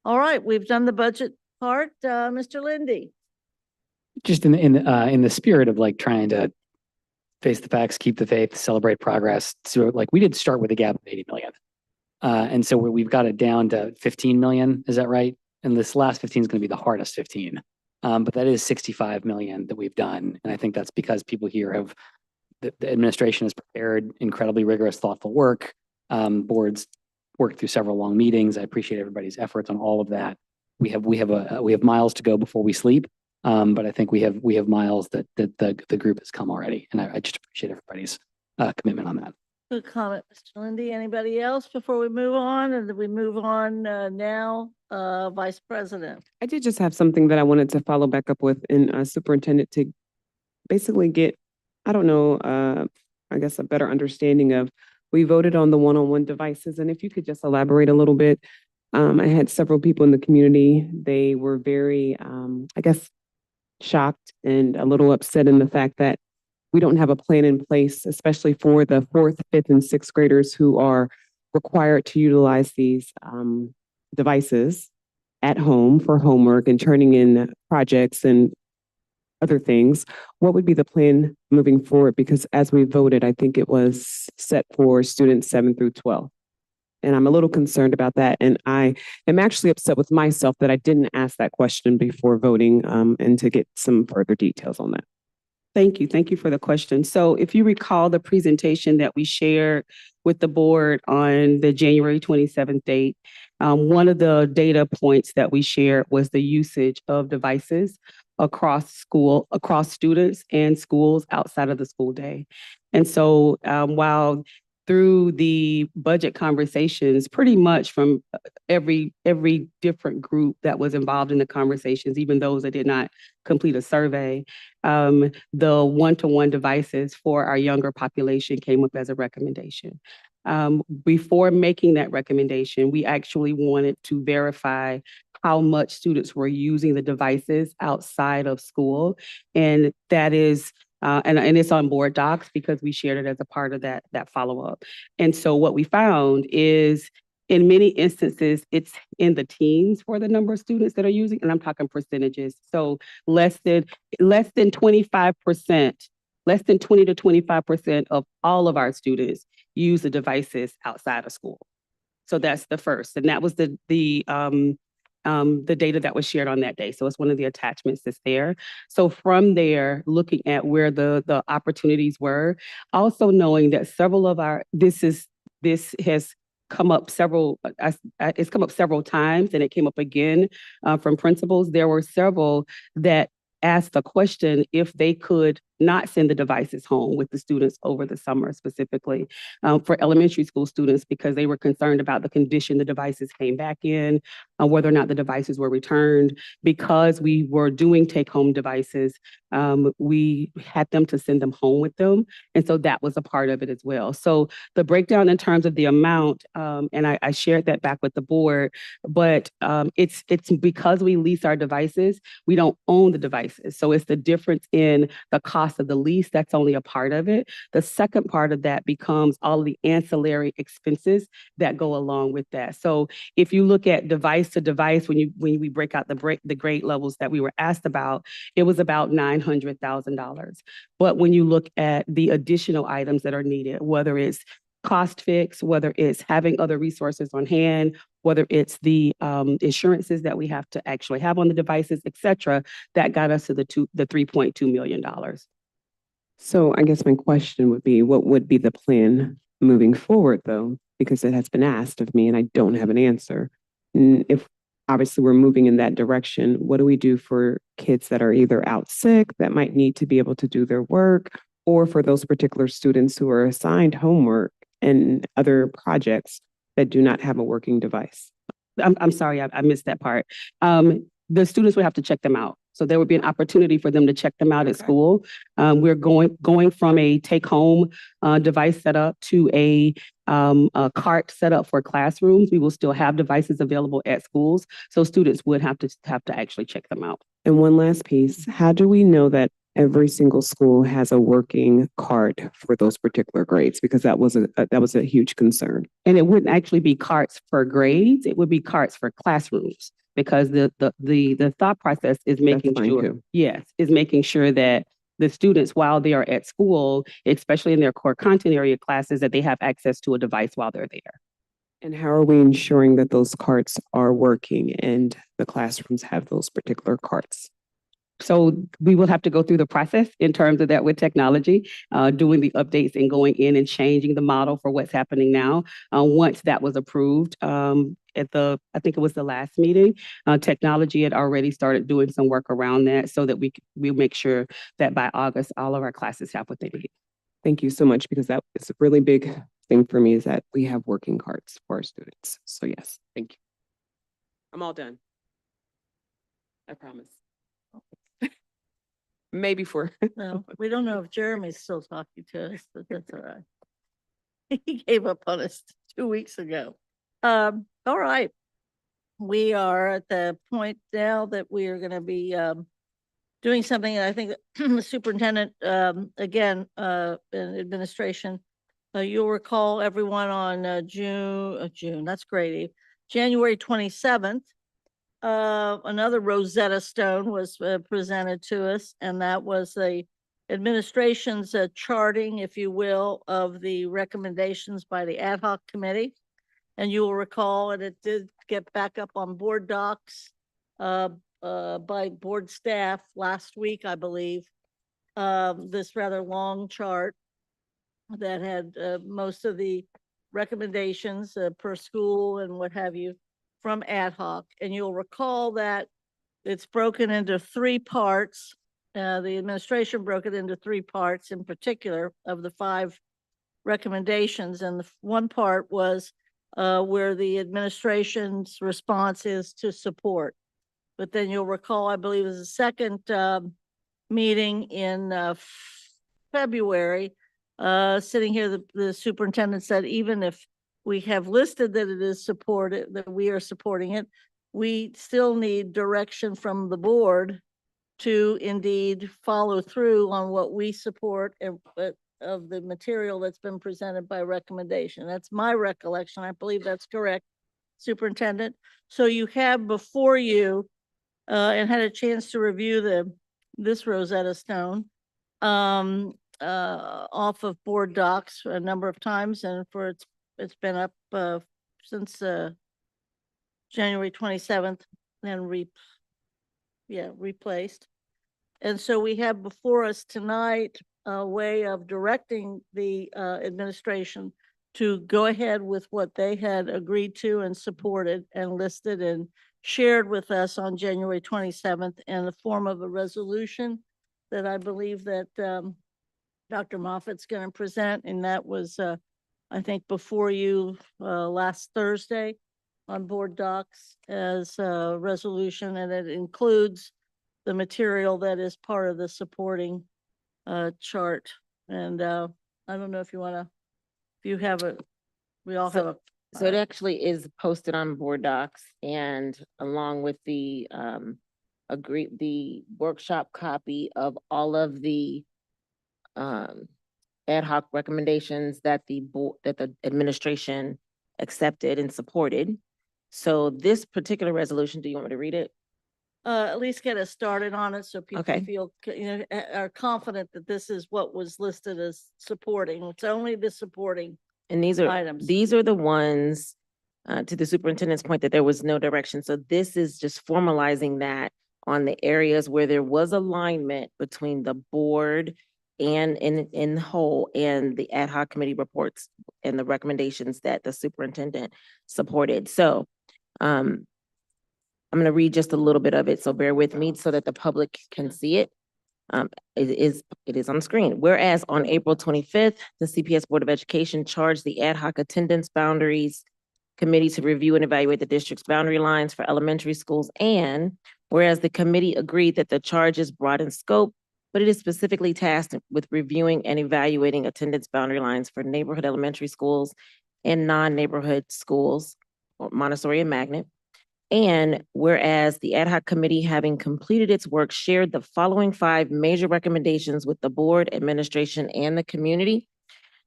All right, we've done the budget part. Mr. Lindy. Just in the spirit of like trying to face the facts, keep the faith, celebrate progress. So like we did start with a gap of 80 million. And so we've got it down to 15 million. Is that right? And this last 15 is going to be the hardest 15. But that is 65 million that we've done. And I think that's because people here have, the administration has prepared incredibly rigorous, thoughtful work. Boards worked through several long meetings. I appreciate everybody's efforts on all of that. We have miles to go before we sleep. But I think we have miles that the group has come already. And I just appreciate everybody's commitment on that. Good comment, Mr. Lindy. Anybody else before we move on? And we move on now, Vice President. I did just have something that I wanted to follow back up with and Superintendent to basically get, I don't know, I guess a better understanding of, we voted on the one-on-one devices. And if you could just elaborate a little bit. I had several people in the community. They were very, I guess, shocked and a little upset in the fact that we don't have a plan in place, especially for the 4th, 5th, and 6th graders who are required to utilize these devices at home for homework and turning in projects and other things. What would be the plan moving forward? Because as we voted, I think it was set for students 7 through 12. And I'm a little concerned about that. And I am actually upset with myself that I didn't ask that question before voting and to get some further details on that. Thank you. Thank you for the question. So if you recall the presentation that we shared with the board on the January 27th date, one of the data points that we shared was the usage of devices across students and schools outside of the school day. And so while through the budget conversations, pretty much from every different group that was involved in the conversations, even those that did not complete a survey, the one-to-one devices for our younger population came up as a recommendation. Before making that recommendation, we actually wanted to verify how much students were using the devices outside of school. And that is and it's on board docs because we shared it as a part of that follow-up. And so what we found is in many instances, it's in the teens for the number of students that are using, and I'm talking percentages. So less than 25%, less than 20 to 25% of all of our students use the devices outside of school. So that's the first. And that was the data that was shared on that day. So it's one of the attachments that's there. So from there, looking at where the opportunities were, also knowing that several of this is this has come up it's come up several times, and it came up again from principals. There were several that asked the question if they could not send the devices home with the students over the summer, specifically for elementary school students, because they were concerned about the condition the devices came back in, whether or not the devices were returned. Because we were doing take-home devices, we had them to send them home with them. And so that was a part of it as well. So the breakdown in terms of the amount, and I shared that back with the board, but it's because we lease our devices, we don't own the devices. So it's the difference in the cost of the lease. That's only a part of it. The second part of that becomes all of the ancillary expenses that go along with that. So if you look at device to device, when we break out the grade levels that we were asked about, it was about $900,000. But when you look at the additional items that are needed, whether it's cost fix, whether it's having other resources on hand, whether it's the insurances that we have to actually have on the devices, et cetera, that got us to the $3.2 million. So I guess my question would be, what would be the plan moving forward, though? Because it has been asked of me and I don't have an answer. If obviously we're moving in that direction, what do we do for kids that are either out sick, that might need to be able to do their work, or for those particular students who are assigned homework and other projects that do not have a working device? I'm sorry, I missed that part. The students would have to check them out. So there would be an opportunity for them to check them out at school. We're going from a take-home device setup to a cart setup for classrooms. We will still have devices available at schools, so students would have to actually check them out. And one last piece, how do we know that every single school has a working cart for those particular grades? Because that was a huge concern. And it wouldn't actually be carts for grades, it would be carts for classrooms. Because the thought process is making sure, is making sure that the students, while they are at school, especially in their core content area classes, that they have access to a device while they're there. And how are we ensuring that those carts are working and the classrooms have those particular carts? So we will have to go through the process in terms of that with technology, doing the updates and going in and changing the model for what's happening now. Once that was approved I think it was the last meeting, technology had already started doing some work around that so that we'll make sure that by August, all of our classes have what they need. Thank you so much, because that is a really big thing for me, is that we have working carts for our students. So yes, thank you. I'm all done. I promise. Maybe for. No, we don't know if Jeremy's still talking to us, but that's all right. He gave up on us 2 weeks ago. All right. We are at the point now that we are going to be doing something that I think the superintendent, again, and administration, you'll recall everyone on June, that's great, January 27th, another Rosetta Stone was presented to us, and that was the administration's charting, if you will, of the recommendations by the ad hoc committee. And you will recall, and it did get back up on board docs by board staff last week, I believe, this rather long chart that had most of the recommendations per school and what have you from ad hoc. And you'll recall that it's broken into 3 parts. The administration broke it into 3 parts in particular of the 5 recommendations. And the one part was where the administration's response is to support. But then you'll recall, I believe it was the second meeting in February, sitting here, the superintendent said, even if we have listed that it is supported, that we are supporting it, we still need direction from the board to indeed follow through on what we support and of the material that's been presented by recommendation. That's my recollection. I believe that's correct, Superintendent. So you have before you and had a chance to review this Rosetta Stone off of board docs a number of times, and it's been up since January 27th and replaced. And so we have before us tonight a way of directing the administration to go ahead with what they had agreed to and supported and listed and shared with us on January 27th in the form of a resolution that I believe that Dr. Moffat's going to present, and that was, I think, before you last Thursday on board docs as a resolution, and it includes the material that is part of the supporting chart. And I don't know if you want to, if you have a, we all have a. So it actually is posted on board docs and along with the the workshop copy of all of the ad hoc recommendations that the board, that the administration accepted and supported. So this particular resolution, do you want me to read it? At least get us started on it so people Okay. feel, are confident that this is what was listed as supporting. It's only the supporting And these items. are the ones, to the superintendent's point that there was no direction. So this is just formalizing that on the areas where there was alignment between the board and in whole and the ad hoc committee reports and the recommendations that the superintendent supported. So, I'm going to read just a little bit of it, so bear with me so that the public can see it. It is on the screen. Whereas on April 25th, the CPS Board of Education charged the ad hoc attendance boundaries committee to review and evaluate the district's boundary lines for elementary schools. And whereas the committee agreed that the charge is broad in scope, but it is specifically tasked with reviewing and evaluating attendance boundary lines for neighborhood elementary schools and non-neighborhood schools, or Montessori and Magnet. And whereas the ad hoc committee, having completed its work, shared the following 5 major recommendations with the board, administration, and the community.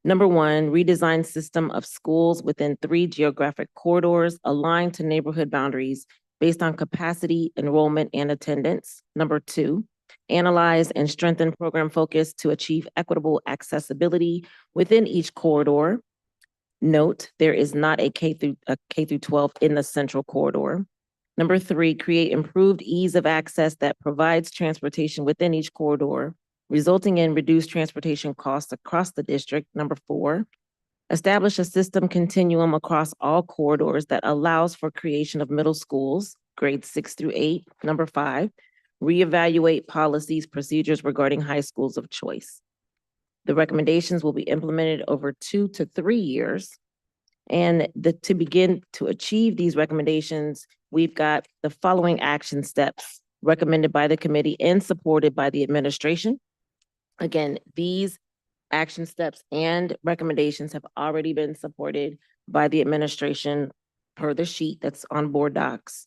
Number 1, redesign system of schools within 3 geographic corridors aligned to neighborhood boundaries based on capacity, enrollment, and attendance. Number 2, analyze and strengthen program focus to achieve equitable accessibility within each corridor. Note, there is not a K through 12 in the central corridor. Number 3, create improved ease of access that provides transportation within each corridor, resulting in reduced transportation costs across the district. Number 4, establish a system continuum across all corridors that allows for creation of middle schools, grades 6 through 8. Number 5, reevaluate policies, procedures regarding high schools of choice. The recommendations will be implemented over 2 to 3 years. And to begin to achieve these recommendations, we've got the following action steps recommended by the committee and supported by the administration. Again, these action steps and recommendations have already been supported by the administration per the sheet that's on board docs.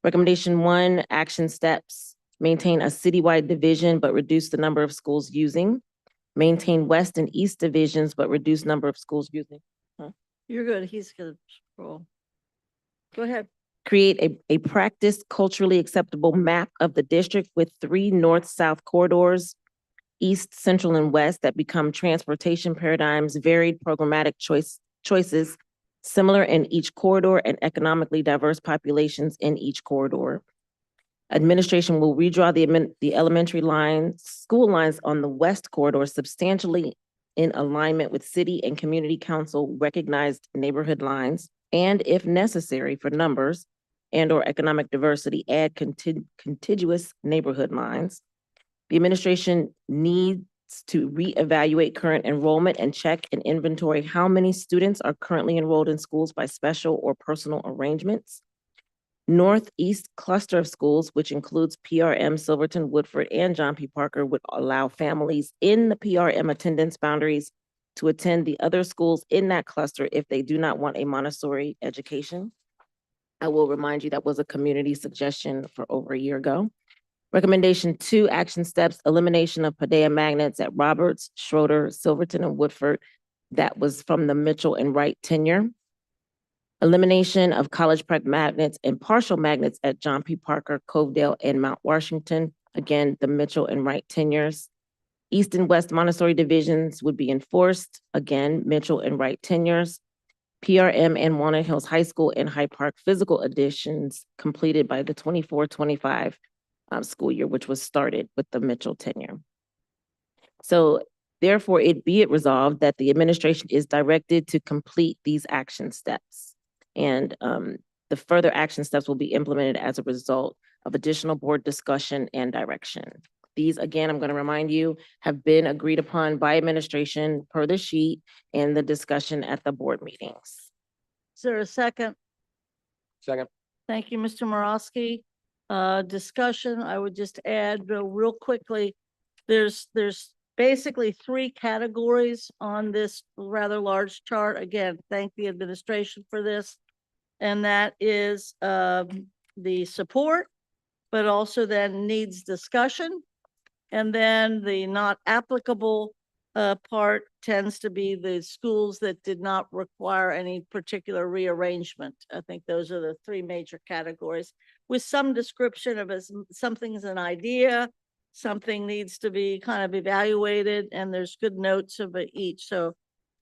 Recommendation 1, action steps: maintain a citywide division, but reduce the number of schools using. Maintain west and east divisions, but reduce number of schools using. You're good. He's gonna scroll. Go ahead. Create a practice culturally acceptable map of the district with 3 north-south corridors, east, central, and west, that become transportation paradigms, varied programmatic choices, similar in each corridor, and economically diverse populations in each corridor. Administration will redraw the elementary lines, school lines on the west corridor substantially in alignment with city and community council recognized neighborhood lines, and if necessary for numbers and/or economic diversity, add contiguous neighborhood lines. The administration needs to reevaluate current enrollment and check and inventory how many students are currently enrolled in schools by special or personal arrangements. Northeast cluster of schools, which includes PRM, Silverton, Woodford, and John P. Parker, would allow families in the PRM attendance boundaries to attend the other schools in that cluster if they do not want a Montessori education. I will remind you that was a community suggestion for over a year ago. Recommendation 2, action steps: elimination of Padea magnets at Roberts, Schroeder, Silverton, and Woodford. That was from the Mitchell and Wright tenure. Elimination of college prep magnets and partial magnets at John P. Parker, Covedale, and Mount Washington. Again, the Mitchell and Wright tenures. East and West Montessori divisions would be enforced. Again, Mitchell and Wright tenures. PRM and Walnut Hills High School and Hyde Park physical additions completed by the 24-25 school year, which was started with the Mitchell tenure. So Therefore, it be it resolved that the administration is directed to complete these action steps. And the further action steps will be implemented as a result of additional board discussion and direction. These, again, I'm going to remind you, have been agreed upon by administration per the sheet and the discussion at the board meetings. Is there a second? Second. Thank you, Mr. Morosky. Discussion, I would just add real quickly, there's basically three categories on this rather large chart. Again, thank the administration for this. And that is the support, but also then needs discussion. And then the not applicable part tends to be the schools that did not require any particular rearrangement. I think those are the three major categories, with some description of as something's an idea, something needs to be kind of evaluated, and there's good notes of each. So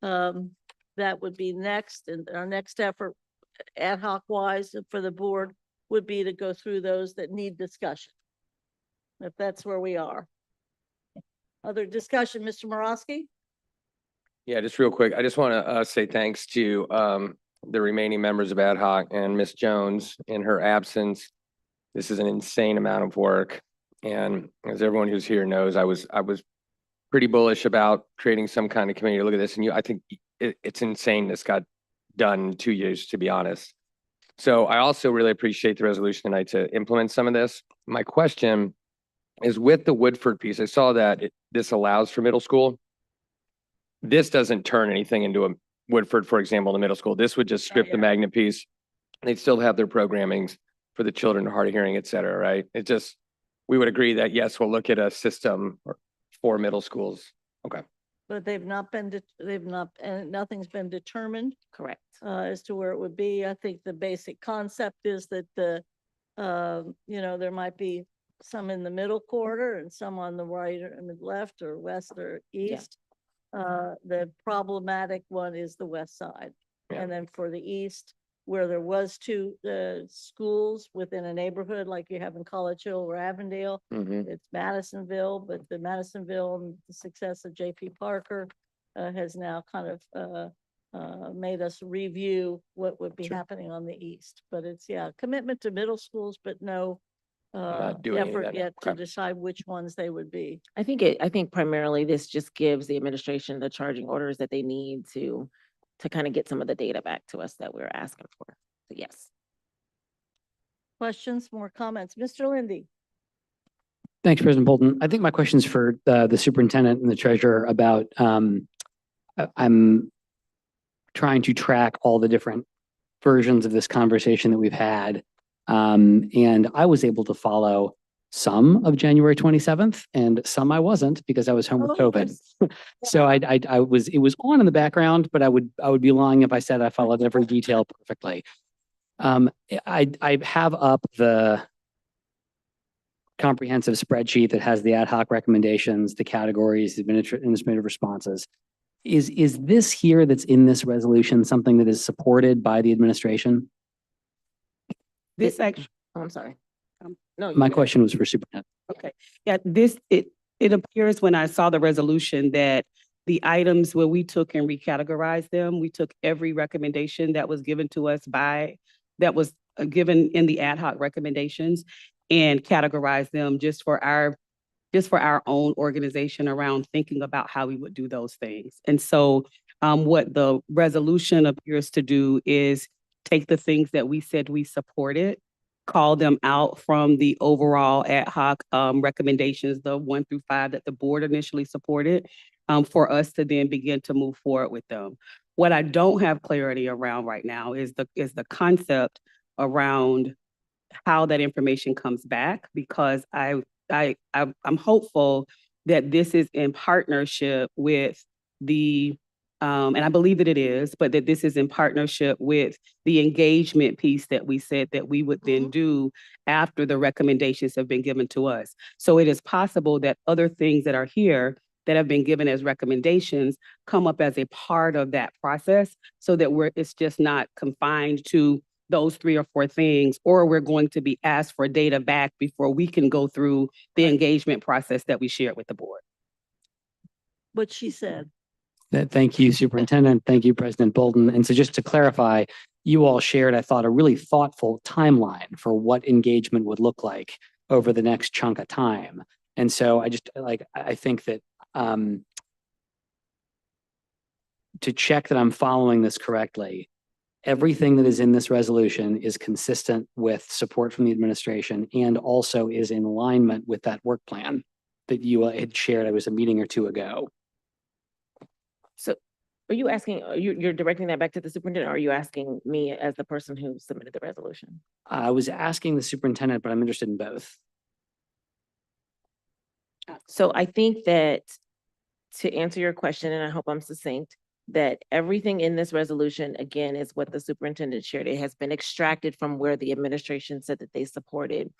that would be next, and our next effort ad hoc wise for the board would be to go through those that need discussion, if that's where we are. Other discussion, Mr. Morosky? Yeah, just real quick. I just want to say thanks to the remaining members of ad hoc and Ms. Jones in her absence. This is an insane amount of work. And as everyone who's here knows, I was pretty bullish about creating some kind of committee to look at this. And I think it's insane this got done in 2 years, to be honest. So I also really appreciate the resolution tonight to implement some of this. My question is with the Woodford piece, I saw that this allows for middle school. This doesn't turn anything into a Woodford, for example, in the middle school. This would just strip the magnet piece. They'd still have their programmings for the children hard of hearing, et cetera, right? It just, we would agree that yes, we'll look at a system for middle schools. Okay. But they've not, and nothing's been determined. Correct. As to where it would be. I think the basic concept is that there might be some in the middle quarter and some on the right or in the left or west or east. The problematic one is the west side. Yeah. And then for the east, where there was two schools within a neighborhood like you have in College Hill or Avondale, it's Madisonville, but the Madisonville and the success of J.P. Parker has now kind of made us review what would be happening on the east. But it's, commitment to middle schools, but no Not doing any of effort that. yet to Okay. decide which ones they would be. I think primarily this just gives the administration the charging orders that they need to kind of get some of the data back to us that we're asking for. So yes. Questions, more comments? Mr. Lindy? Thanks, President Bolton. I think my question's for the superintendent and the treasurer about, I'm trying to track all the different versions of this conversation that we've had. And I was able to follow some of January 27th and some I wasn't because I was home with COVID. So it was on in the background, but I would be lying if I said I followed every detail perfectly. I have up the comprehensive spreadsheet that has the ad hoc recommendations, the categories, the administrative responses. Is this here that's in this resolution something that is supported by the administration? This actually, I'm sorry. No, My question was for superintendent. Okay, yeah, it appears when I saw the resolution that the items where we took and recategorized them, we took every recommendation that was given to us that was given in the ad hoc recommendations and categorized them just for our own organization around thinking about how we would do those things. And so what the resolution appears to do is take the things that we said we supported, call them out from the overall ad hoc recommendations, the 1 through 5 that the board initially supported, for us to then begin to move forward with them. What I don't have clarity around right now is the concept around how that information comes back, because I'm hopeful that this is in partnership with the and I believe that it is, but that this is in partnership with the engagement piece that we said that we would then do after the recommendations have been given to us. So it is possible that other things that are here that have been given as recommendations come up as a part of that process, so that it's just not confined to those 3 or 4 things, or we're going to be asked for data back before we can go through the engagement process that we shared with the board. what she said. Thank you, Superintendent. Thank you, President Bolden. And so just to clarify, you all shared, I thought, a really thoughtful timeline for what engagement would look like over the next chunk of time. And so I think that to check that I'm following this correctly, everything that is in this resolution is consistent with support from the administration and also is in alignment with that work plan that you had shared, it was a meeting or two ago. So are you asking, you're directing that back to the superintendent, or are you asking me as the person who submitted the resolution? I was asking the superintendent, but I'm interested in both. So I think that to answer your question, and I hope I'm succinct, that everything in this resolution, again, is what the superintendent shared. It has been extracted from where the administration said that they supported.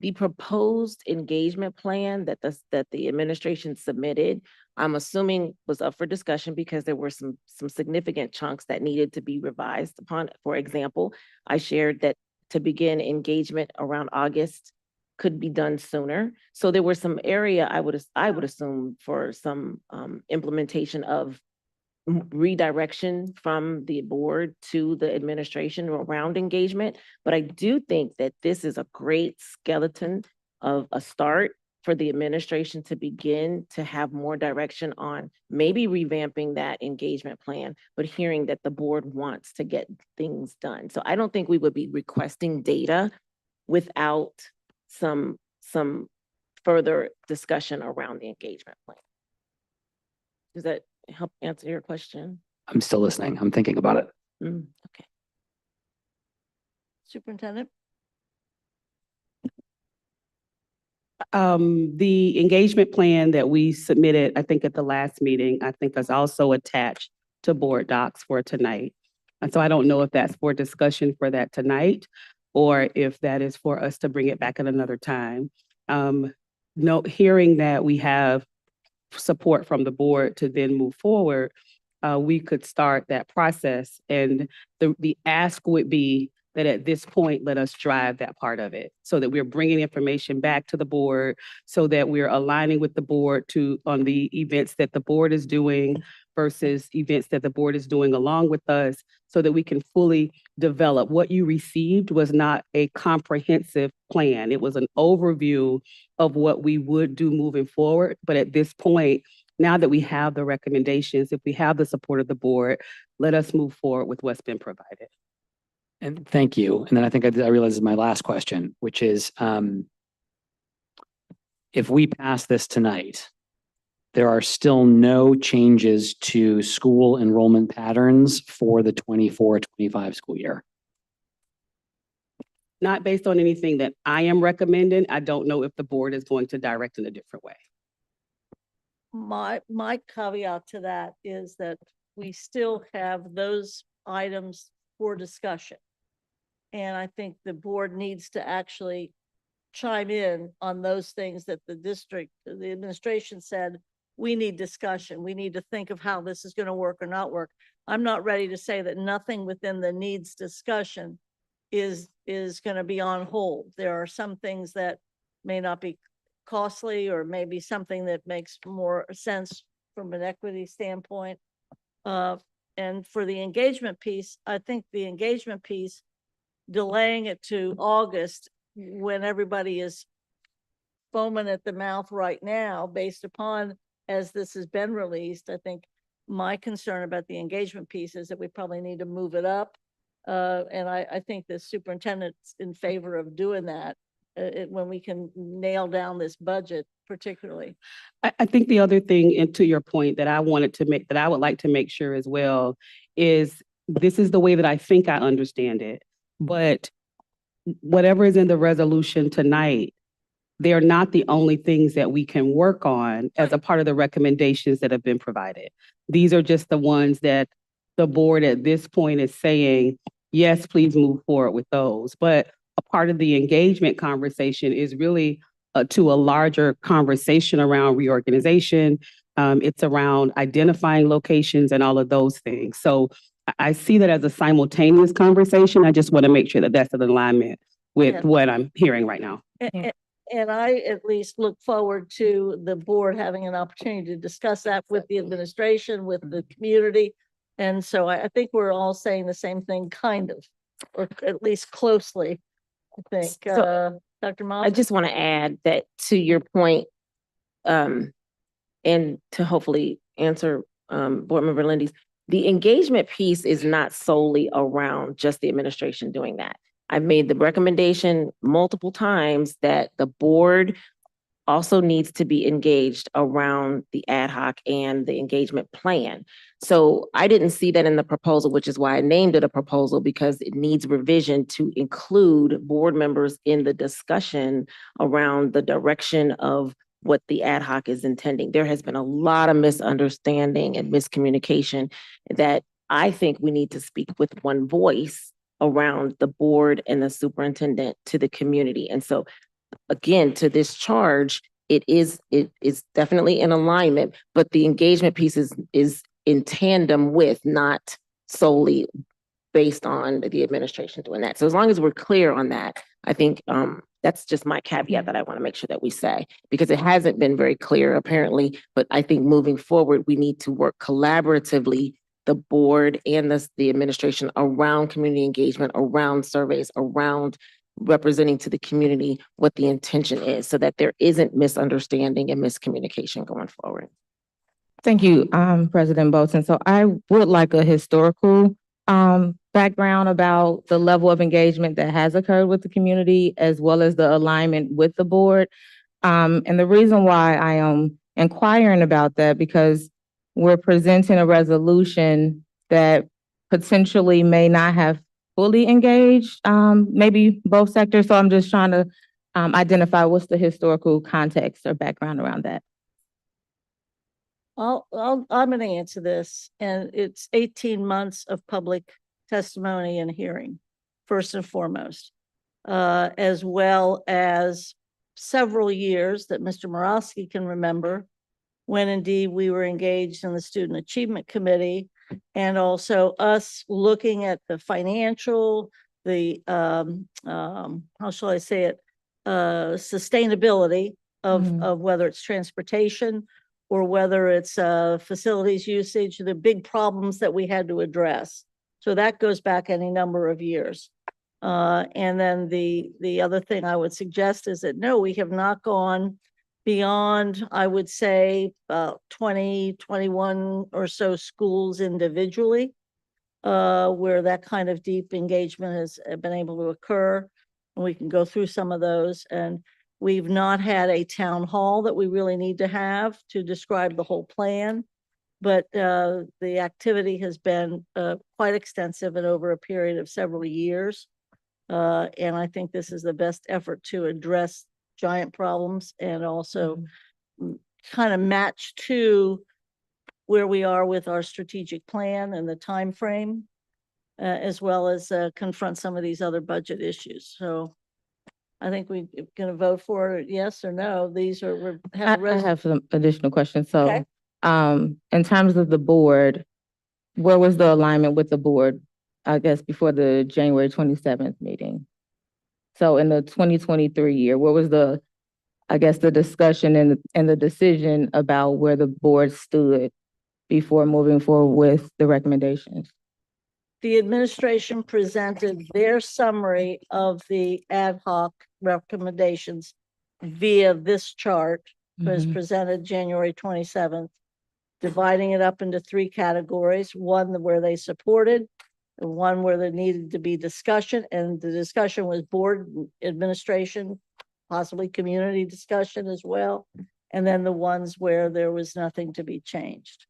The proposed engagement plan that the administration submitted, I'm assuming was up for discussion because there were some significant chunks that needed to be revised upon. For example, I shared that to begin engagement around August could be done sooner. So there were some area I would assume for some implementation of redirection from the board to the administration around engagement. But I do think that this is a great skeleton of a start for the administration to begin to have more direction on maybe revamping that engagement plan, but hearing that the board wants to get things done. So I don't think we would be requesting data without some further discussion around the engagement plan. Does that help answer your question? I'm still listening. I'm thinking about it. Okay. Superintendent? The engagement plan that we submitted, I think at the last meeting, I think is also attached to board docs for tonight. And so I don't know if that's for discussion for that tonight, or if that is for us to bring it back at another time. Hearing that we have support from the board to then move forward, we could start that process. And the ask would be that at this point, let us drive that part of it so that we're bringing information back to the board, so that we're aligning with the board on the events that the board is doing versus events that the board is doing along with us, so that we can fully develop. What you received was not a comprehensive plan. It was an overview of what we would do moving forward. But at this point, now that we have the recommendations, if we have the support of the board, let us move forward with what's been provided. And thank you. And then I think I realize this is my last question, which is, if we pass this tonight, there are still no changes to school enrollment patterns for the 24-25 school year. Not based on anything that I am recommending. I don't know if the board is going to direct in a different way. My caveat to that is that we still have those items for discussion. And I think the board needs to actually chime in on those things that the administration said, we need discussion. We need to think of how this is going to work or not work. I'm not ready to say that nothing within the needs discussion is going to be on hold. There are some things that may not be costly, or maybe something that makes more sense from an equity standpoint. And for the engagement piece, I think the engagement piece, delaying it to August when everybody is foaming at the mouth right now, based upon as this has been released, I think my concern about the engagement piece is that we probably need to move it up. And I think the superintendent's in favor of doing that when we can nail down this budget particularly. I think the other thing, and to your point that I would like to make sure as well, is this is the way that I think I understand it. But whatever is in the resolution tonight, they're not the only things that we can work on as a part of the recommendations that have been provided. These are just the ones that the board at this point is saying, yes, please move forward with those. But a part of the engagement conversation is really to a larger conversation around reorganization. It's around identifying locations and all of those things. So I see that as a simultaneous conversation. I just want to make sure that that's in alignment with what I'm hearing right now. And I at least look forward to the board having an opportunity to discuss that with the administration, with the community. And so I think we're all saying the same thing, kind of, or at least closely, I think. So, Dr. I Moss? just want to add that to your point, and to hopefully answer Board Member Lindy's, the engagement piece is not solely around just the administration doing that. I've made the recommendation multiple times that the board also needs to be engaged around the ad hoc and the engagement plan. So I didn't see that in the proposal, which is why I named it a proposal, because it needs revision to include board members in the discussion around the direction of what the ad hoc is intending. There has been a lot of misunderstanding and miscommunication that I think we need to speak with one voice around the board and the superintendent to the community. And so again, to this charge, it is definitely in alignment, but the engagement piece is in tandem with, not solely based on the administration doing that. So as long as we're clear on that, I think that's just my caveat that I want to make sure that we say, because it hasn't been very clear apparently, but I think moving forward, we need to work collaboratively, the board and the administration, around community engagement, around surveys, around representing to the community what the intention is, so that there isn't misunderstanding and miscommunication going forward. Thank you, President Bolton. So I would like a historical background about the level of engagement that has occurred with the community, as well as the alignment with the board. And the reason why I am inquiring about that, because we're presenting a resolution that potentially may not have fully engaged, maybe both sectors. So I'm just trying to identify what's the historical context or background around that. I'm going to answer this, and it's 18 months of public testimony and hearing, first and foremost, as well as several years that Mr. Morosky can remember, when indeed we were engaged in the Student Achievement Committee, and also us looking at the financial, the, how shall I say it, sustainability of whether it's transportation or whether it's facilities usage, the big problems that we had to address. So that goes back any number of years. And then the other thing I would suggest is that, no, we have not gone beyond, I would say, 20, 21 or so schools individually, where that kind of deep engagement has been able to occur. And we can go through some of those. And we've not had a town hall that we really need to have to describe the whole plan. But the activity has been quite extensive and over a period of several years. And I think this is the best effort to address giant problems and also kind of match to where we are with our strategic plan and the time frame, as well as confront some of these other budget issues. So I think we're going to vote for it, yes or no. These are, I have some additional questions. So, Okay. in terms of the board, where was the alignment with the board, I guess, before the January 27th meeting? So in the 2023 year, what was the, I guess, the discussion and the decision about where the board stood before moving forward with the recommendations? The administration presented their summary of the ad hoc recommendations via this chart, was presented January 27th, dividing it up into three categories: one where they supported, and one where there needed to be discussion, and the discussion was board administration, possibly community discussion as well, and then the ones where there was nothing to be changed.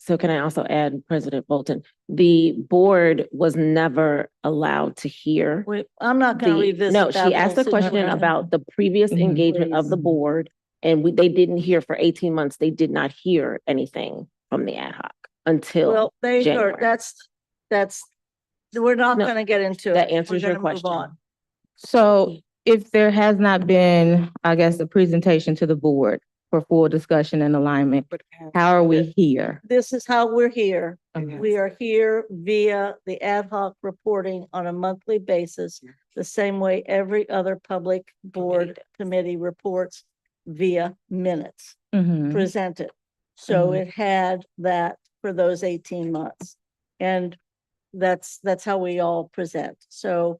So can I also add, President Bolton, the board was never allowed to hear. I'm not going to revisit No, that she asked a whole question situation. about the previous engagement of the board, and they didn't hear for 18 months. They did not hear anything from the ad hoc until Well, they January. heard, that's, we're not No, going to get into it. that We're answers your gonna move question. on. So if there has not been, I guess, a presentation to the board for full discussion and alignment, how are we here? This is how we're here. Okay. We are here via the ad hoc reporting on a monthly basis the same way every other public board committee reports via minutes presented. So Mhm. it had that for those 18 months. And that's how we all present. So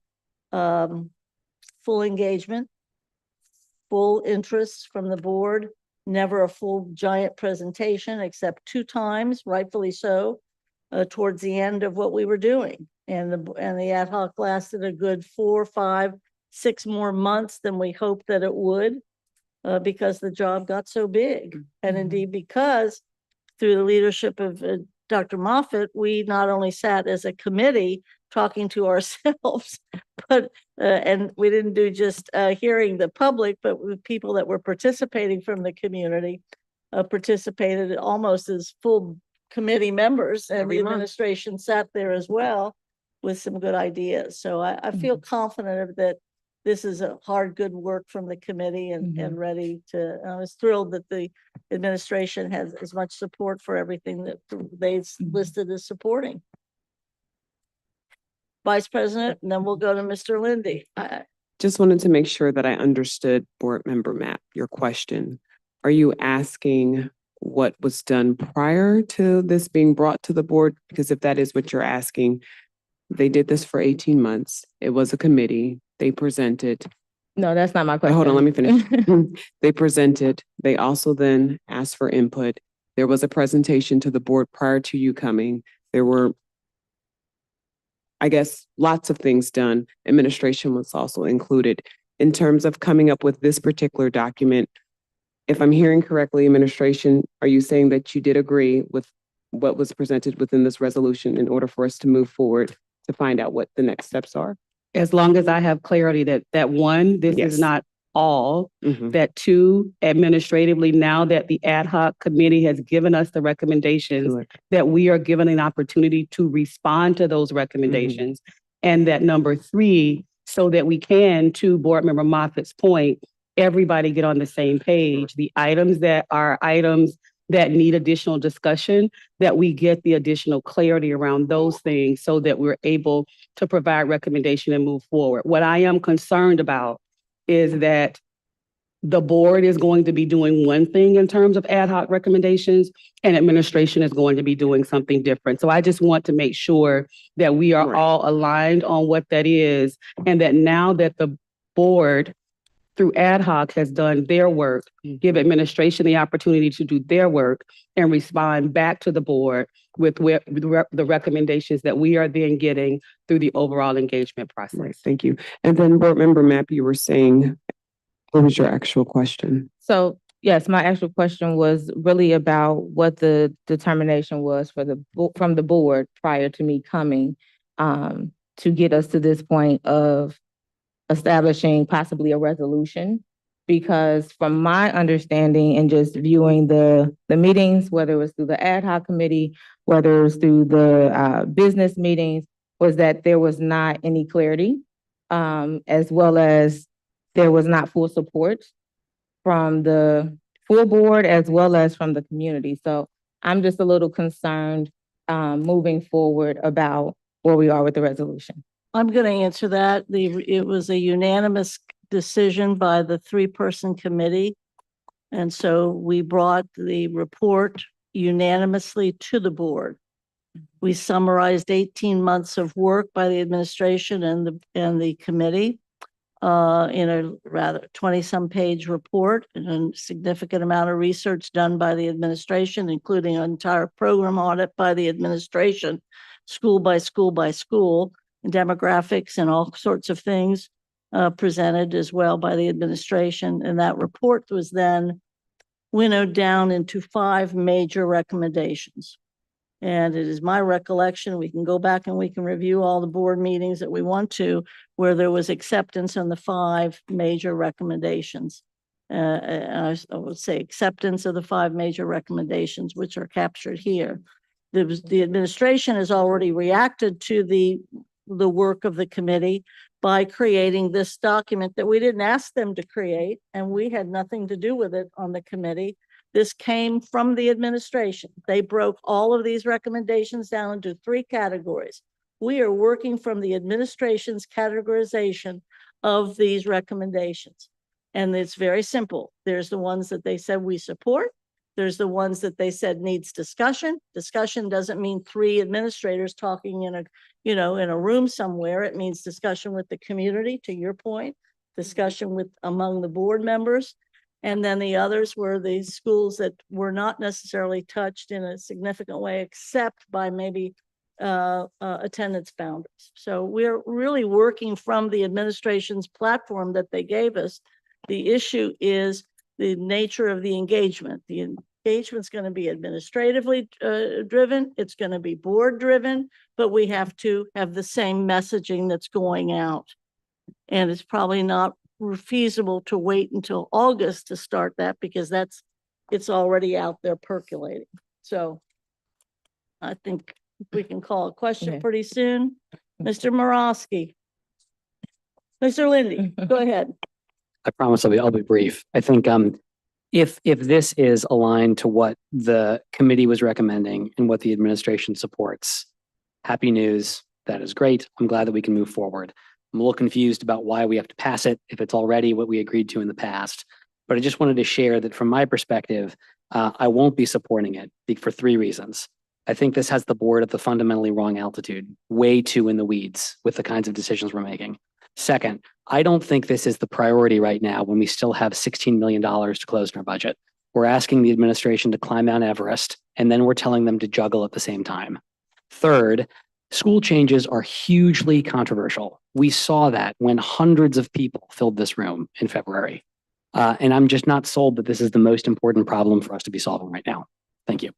full engagement, full interest from the board, never a full giant presentation except 2 times, rightfully so, towards the end of what we were doing. And the ad hoc lasted a good 4, 5, 6 more months than we hoped that it would, because the job got so big. And indeed, because through the leadership of Dr. Moffett, we not only sat as a committee talking to ourselves, but and we didn't do just hearing the public, but with people that were participating from the community, participated almost as full committee members, and Every the month. administration sat there as well with some good ideas. So I feel confident that this is a hard, good work from the committee, and ready to, I was thrilled that the administration has as much support for everything that they listed as supporting. Vice President, and then we'll go to Mr. Lindy. Just wanted to make sure that I understood, Board Member Mapp, your question. Are you asking what was done prior to this being brought to the board? Because if that is what you're asking, they did this for 18 months. It was a committee. They presented. No, that's not my question. Hold on, let me finish. They presented. They also then asked for input. There was a presentation to the board prior to you coming. There were, I guess, lots of things done. Administration was also included. In terms of coming up with this particular document, if I'm hearing correctly, administration, are you saying that you did agree with what was presented within this resolution in order for us to move forward to find out what the next steps are? As long as I have clarity that one, this Yes. is not all, Mhm. that two, administratively, now that the ad hoc committee has given us the recommendations, Good. that we are given an opportunity to respond to those recommendations. And that number three, so that we can, to Board Member Moffitt's point, everybody get on the same page. The items that are items that need additional discussion, that we get the additional clarity around those things so that we're able to provide recommendation and move forward. What I am concerned about is that the board is going to be doing one thing in terms of ad hoc recommendations, and administration is going to be doing something different. So I just want to make sure that we are Right. all aligned on what that is, and that now that the board through ad hoc has done their work, give administration the opportunity to do their work and respond back to the board with the recommendations that we are then getting through the overall engagement process. Right, thank you. And then Board Member Mapp, you were saying, what was your actual question? So yes, my actual question was really about what the determination was for from the board prior to me coming, to get us to this point of establishing possibly a resolution. Because from my understanding and just viewing the meetings, whether it was through the ad hoc committee, whether it was through the business meetings, was that there was not any clarity, as well as there was not full support from the full board as well as from the community. So I'm just a little concerned moving forward about where we are with the resolution. I'm going to answer that. It was a unanimous decision by the 3-person committee. And so we brought the report unanimously to the board. We summarized 18 months of work by the administration and the committee in a rather 20-some page report, and a significant amount of research done by the administration, including an entire program audit by the administration, school by school by school, and demographics and all sorts of things presented as well by the administration. And that report was then winnowed down into 5 major recommendations. And it is my recollection, we can go back and we can review all the board meetings that we want to, where there was acceptance on the 5 major recommendations. I would say acceptance of the 5 major recommendations, which are captured here. The administration has already reacted to the work of the committee by creating this document that we didn't ask them to create, and we had nothing to do with it on the committee. This came from the administration. They broke all of these recommendations down into 3 categories. We are working from the administration's categorization of these recommendations. And it's very simple. There's the ones that they said we support. There's the ones that they said needs discussion. Discussion doesn't mean 3 administrators talking in a, in a room somewhere. It means discussion with the community, to your point, discussion with among the board members. And then the others were the schools that were not necessarily touched in a significant way, except by maybe attendance boundaries. So we're really working from the administration's platform that they gave us. The issue is the nature of the engagement. The engagement's going to be administratively driven. It's going to be board driven, but we have to have the same messaging that's going out. And it's probably not feasible to wait until August to start that, because it's already out there percolating. So I think we can call a question pretty soon. Mr. Morosky. Mr. Lindy, go ahead. I promise I'll be brief. I think if this is aligned to what the committee was recommending and what the administration supports, happy news. That is great. I'm glad that we can move forward. I'm a little confused about why we have to pass it if it's already what we agreed to in the past. But I just wanted to share that from my perspective, I won't be supporting it for 3 reasons. I think this has the board at the fundamentally wrong altitude, way too in the weeds with the kinds of decisions we're making. Second, I don't think this is the priority right now when we still have $16 million to close in our budget. We're asking the administration to climb Mount Everest, and then we're telling them to juggle at the same time. Third, school changes are hugely controversial. We saw that when hundreds of people filled this room in February. And I'm just not sold that this is the most important problem for us to be solving right now. Thank you.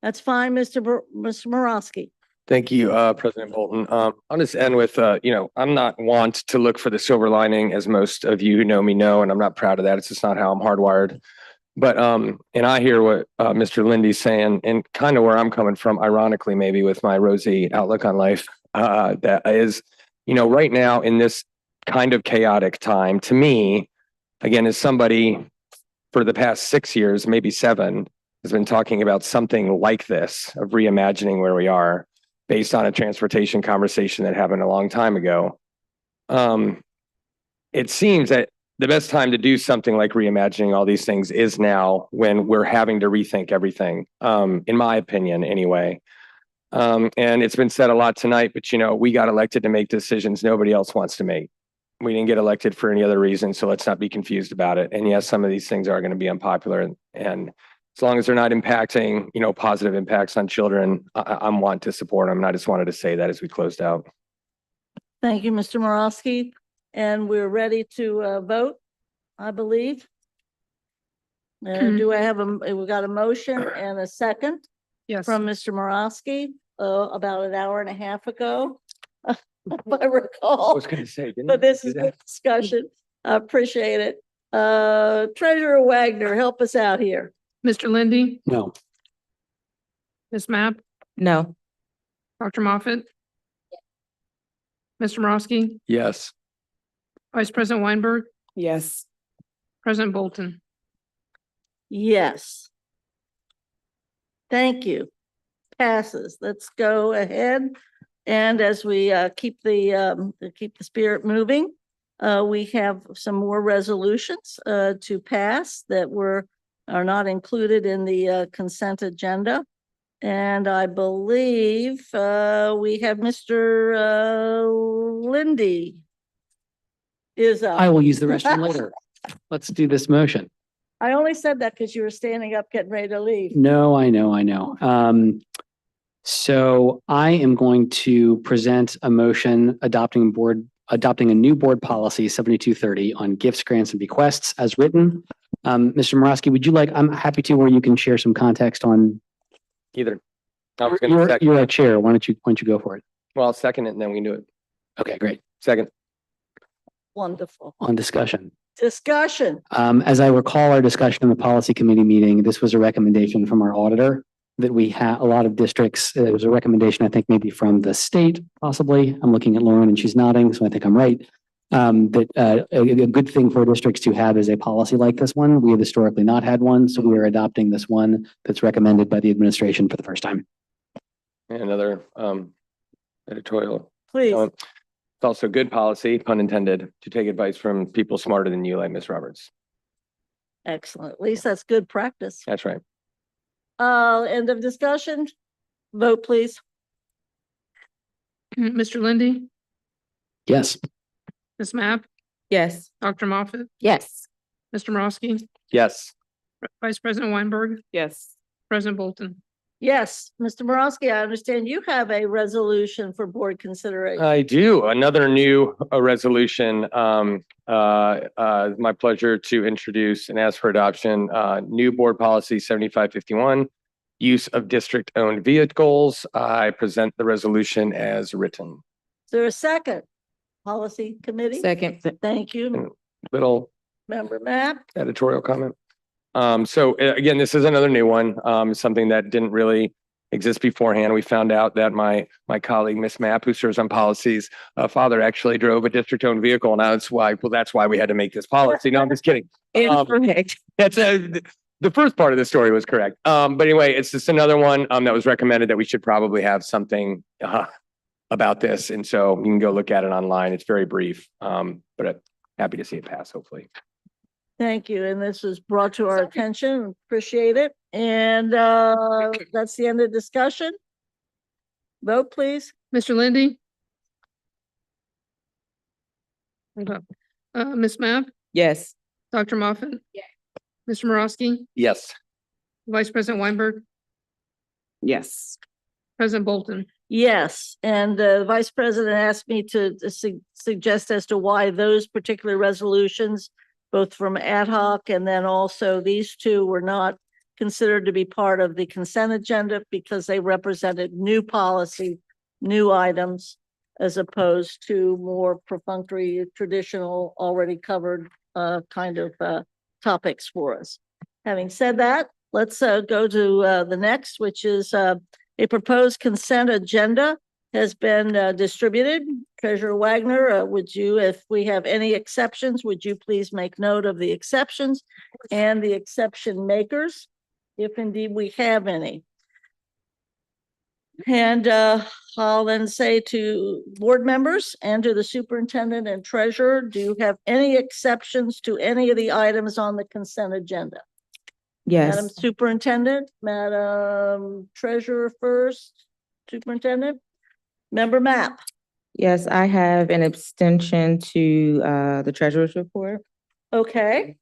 That's fine, Mr. Morosky. Thank you, President Bolton. I'll just end with, I'm not want to look for the silver lining, as most of you who know me know, and I'm not proud of that. It's just not how I'm hardwired. But, and I hear what Mr. Lindy's saying, and kind of where I'm coming from, ironically, maybe with my rosy outlook on life, that is, right now in this kind of chaotic time, to me, again, as somebody for the past 6 years, maybe 7, has been talking about something like this, of reimagining where we are, based on a transportation conversation that happened a long time ago. It seems that the best time to do something like reimagining all these things is now, when we're having to rethink everything, in my opinion, anyway. And it's been said a lot tonight, but we got elected to make decisions nobody else wants to make. We didn't get elected for any other reason, so let's not be confused about it. And yes, some of these things are going to be unpopular, and as long as they're not impacting, positive impacts on children, I'm want to support them. And I just wanted to say that as we closed out. Thank you, Mr. Morosky. And we're ready to vote, I believe. Do I have we got a motion and a second? Yes. From Mr. Morosky, about an hour and a half ago, if I recall. I was going to say, But this is good discussion. I appreciate it. Treasurer Wagner, help us out here. Mr. Lindy, No. Ms. Mapp, No. Dr. Moffat, Mr. Morosky, Yes. Vice President Weinberg, Yes. President Bolton. Yes. Thank you. Passes. Let's go ahead. And as we keep the spirit moving, we have some more resolutions to pass that are not included in the consent agenda. And I believe we have Mr. Lindy is up. I will use the restroom later. Let's do this motion. I only said that because you were standing up getting ready to leave. No, I know. So I am going to present a motion adopting a new board policy 7230 on gifts, grants, and bequests as written. Mr. Morosky, would you like, I'm happy to, where you can share some context on. Either. I was going to second. You're a chair. Why don't you go for it? Well, I'll second it and then we can do it. Okay, great. Second. Wonderful. On discussion. Discussion. As I recall our discussion in the policy committee meeting, this was a recommendation from our auditor that we had a lot of districts. It was a recommendation, I think maybe from the state, possibly. I'm looking at Lauren and she's nodding, so I think I'm right. That a good thing for districts to have is a policy like this one. We have historically not had one, so we are adopting this one that's recommended by the administration for the first time. Another editorial. Please. It's also good policy, pun intended, to take advice from people smarter than you, like Ms. Roberts. Excellent. At least that's good practice. That's right. End of discussion. Vote, please. Mr. Lindy, Yes. Ms. Mapp, Yes. Dr. Moffat, Yes. Mr. Morosky, Yes. Vice President Weinberg, Yes. President Bolton. Yes, Mr. Morosky, I understand you have a resolution for board consideration. I do. Another new resolution. My pleasure to introduce and ask for adoption, new board policy 7551, use of district-owned vehicles. I present the resolution as written. Is there a second? Policy committee? Second. Thank you, Little Member Mapp. editorial comment. Again, this is another new one, something that didn't really exist beforehand. We found out that my colleague, Ms. Mapp, who serves on policies, father actually drove a district-owned vehicle, and that's why we had to make this policy. No, I'm just kidding. Correct. That's the first part of the story was correct. But anyway, it's just another one that was recommended that we should probably have something about this. And so you can go look at it online. It's very brief, but happy to see it pass, hopefully. Thank you. And this was brought to our attention. Appreciate it. And that's the end of discussion. Vote, please. Mr. Lindy. Hold up. Ms. Mapp, Yes. Dr. Moffat. Yes. Mr. Morosky, Yes. Vice President Weinberg, Yes. President Bolton. Yes, and the Vice President asked me to suggest as to why those particular resolutions, both from ad hoc and then also these two, were not considered to be part of the consent agenda because they represented new policy, new items, as opposed to more perfunctory, traditional, already covered kind of topics for us. Having said that, let's go to the next, which is a proposed consent agenda has been distributed. Treasurer Wagner, would you, if we have any exceptions, would you please make note of the exceptions and the exception makers, if indeed we have any? And I'll then say to board members and to the superintendent and treasurer, do you have any exceptions to any of the items on the consent agenda? Madam Yes. Superintendent, Madam Treasurer first, Superintendent, Member Mapp. Yes, I have an abstention to the treasurer's report. Okay,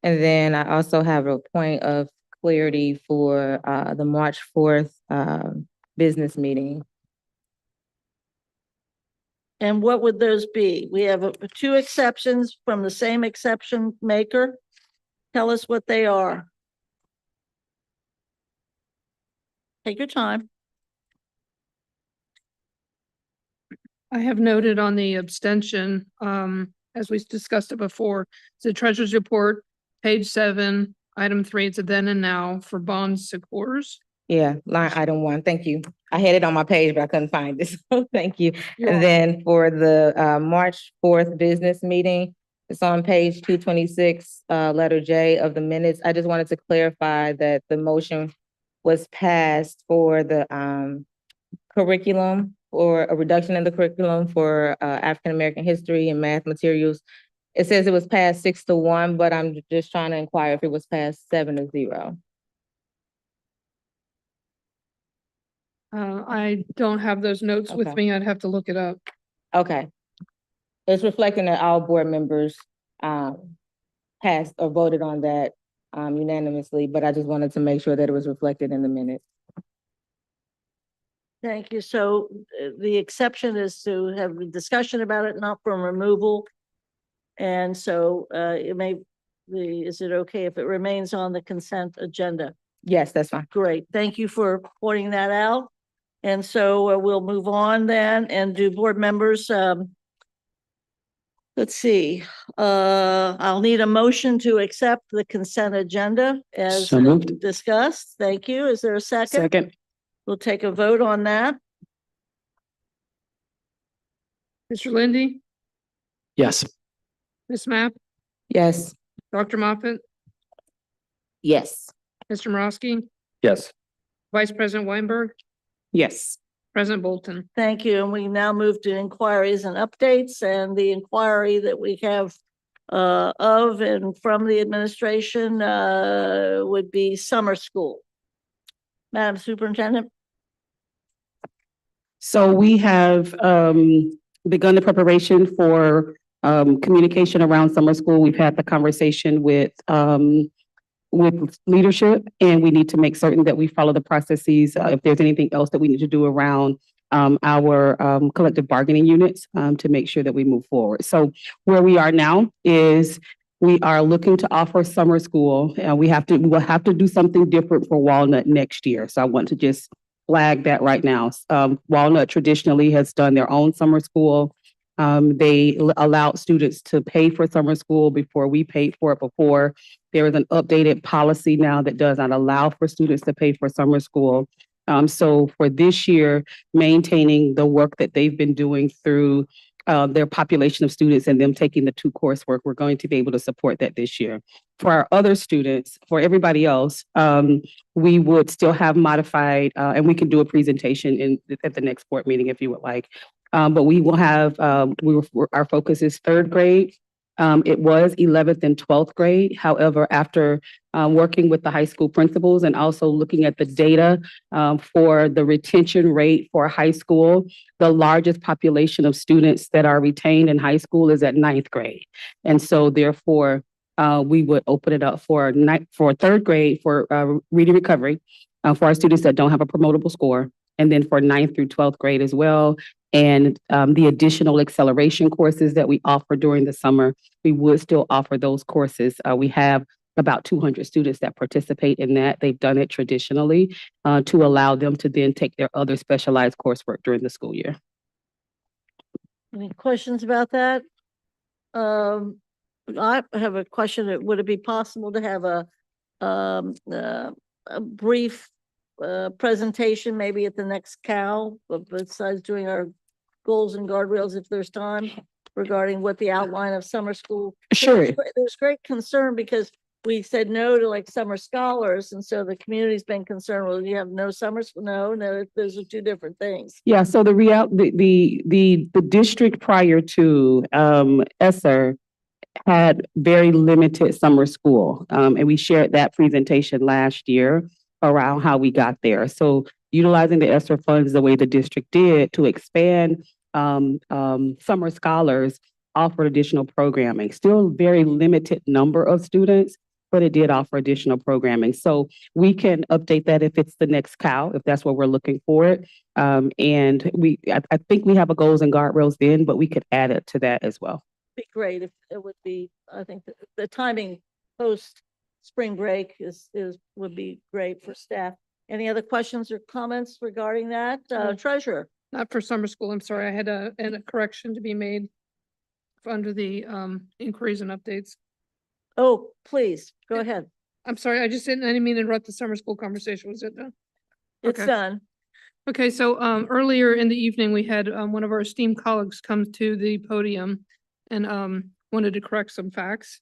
And then I also have a point of clarity for the March 4th business meeting. and what would those be? We have two exceptions from the same exception maker. Tell us what they are. Take your time. I have noted on the abstention, as we discussed it before, it's the treasurer's report, page 7, item 3, it's a then and now for bonds to cores. Yeah, line item 1. Thank you. I had it on my page, but I couldn't find it. So thank you. You're And then for the March 4th business meeting, it's on page 226, letter J of the minutes. I just wanted to clarify that the motion was passed for the curriculum or a reduction in the curriculum for African-American history and math materials. It says it was passed 6-1, but I'm just trying to inquire if it was passed 7-0. I don't have those notes with Okay. me. I'd have to look it up. Okay. It's reflecting that all board members passed or voted on that unanimously, but I just wanted to make sure that it was reflected in the minutes. Thank you. So the exception is to have a discussion about it, not from removal. And so is it okay if it remains on the consent agenda? Yes, that's fine. Great. Thank you for pointing that out. And so we'll move on then and do board members. Let's see. I'll need a motion to accept the consent agenda as So moved. discussed. Thank you. Is there a second? Second. We'll take a vote on that. Mr. Lindy, Yes. Ms. Mapp, Yes. Dr. Moffat, Yes. Mr. Morosky, Yes. Vice President Weinberg, Yes. President Bolton. Thank you. And we now move to inquiries and updates, and the inquiry that we have of and from the administration would be summer school. Madam Superintendent? So we have begun the preparation for communication around summer school. We've had the conversation with leadership, and we need to make certain that we follow the processes. If there's anything else that we need to do around our collective bargaining units to make sure that we move forward. So where we are now is we are looking to offer summer school, and we will have to do something different for Walnut next year. So I want to just flag that right now. Walnut traditionally has done their own summer school. They allowed students to pay for summer school before we paid for it before. There is an updated policy now that does not allow for students to pay for summer school. So for this year, maintaining the work that they've been doing through their population of students and them taking the 2 coursework, we're going to be able to support that this year. For our other students, for everybody else, we would still have modified, and we can do a presentation at the next board meeting if you would like. But we will have, our focus is 3rd grade. It was 11th and 12th grade. However, after working with the high school principals and also looking at the data for the retention rate for high school, the largest population of students that are retained in high school is at 9th grade. And so therefore, we would open it up for 3rd grade for reading recovery for our students that don't have a promotable score, and then for 9th through 12th grade as well. And the additional acceleration courses that we offer during the summer, we would still offer those courses. We have about 200 students that participate in that. They've done it traditionally to allow them to then take their other specialized coursework during the school year. Any questions about that? I have a question. Would it be possible to have a brief presentation maybe at the next CAL, but besides doing our goals and guardrails, if there's time, regarding what the outline of summer school? Sure. There's great concern because we said no to like summer scholars, and so the community's been concerned, well, you have no summer school? No, those are 2 different things. Yeah, so the district prior to ESSER had very limited summer school. And we shared that presentation last year around how we got there. So utilizing the ESSER funds the way the district did to expand summer scholars offered additional programming. Still very limited number of students, but it did offer additional programming. So we can update that if it's the next CAL, if that's what we're looking for. And I think we have a goals and guardrails then, but we could add it to that as well. Be great if it would be, I think the timing post spring break would be great for staff. Any other questions or comments regarding that? Treasurer? Not for summer school. I'm sorry. I had a correction to be made under the inquiries and updates. Oh, please, go ahead. I'm sorry. I didn't mean to interrupt the summer school conversation. Was it done? It's done. Okay, so earlier in the evening, we had one of our esteemed colleagues come to the podium and wanted to correct some facts.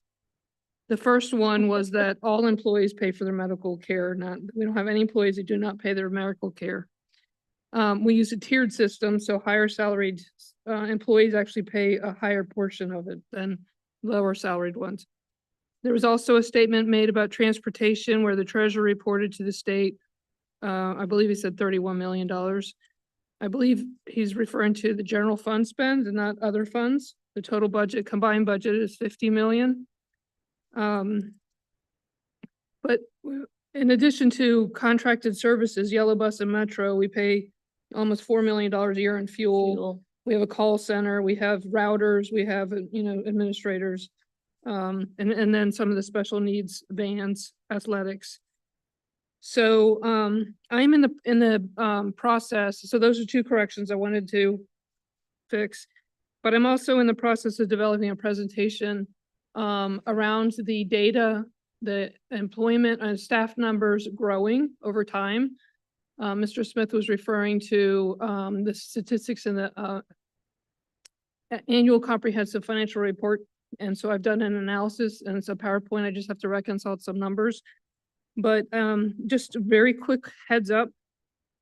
The first one was that all employees pay for their medical care. We don't have any employees that do not pay their medical care. We use a tiered system, so higher salaried employees actually pay a higher portion of it than lower salaried ones. There was also a statement made about transportation where the treasurer reported to the state, I believe he said $31 million. I believe he's referring to the general fund spend and not other funds. The total budget, combined budget is 50 million. But in addition to contracted services, Yellow Bus and Metro, we pay almost $4 million a year in fuel. We have a call center, we have routers, we have, administrators, and then some of the special needs bands, athletics. So I'm in the process. So those are 2 corrections I wanted to fix. But I'm also in the process of developing a presentation around the data, the employment and staff numbers growing over time. Mr. Smith was referring to the statistics in the annual comprehensive financial report. And so I've done an analysis and it's a PowerPoint. I just have to reconcile some numbers. But just a very quick heads up.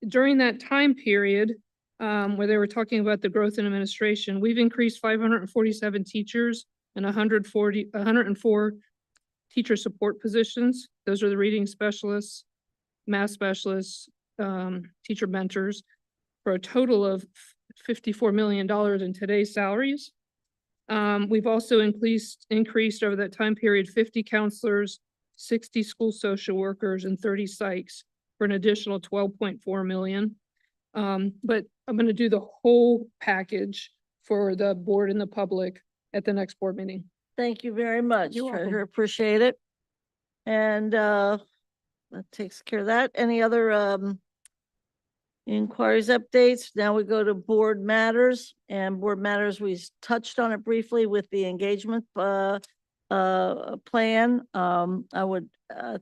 During that time period, where they were talking about the growth in administration. We've increased 547 teachers and 104 teacher support positions. Those are the reading specialists, math specialists, teacher mentors, for a total of $54 million in today's salaries. We've also increased over that time period 50 counselors, 60 school social workers, and 30 psychs for an additional 12.4 million. But I'm going to do the whole package for the board and the public at the next board meeting. Thank you very much, You're welcome. Treasurer. Appreciate it. And that takes care of that. Any other inquiries, updates? Now we go to board matters, and board matters, we touched on it briefly with the engagement plan. I would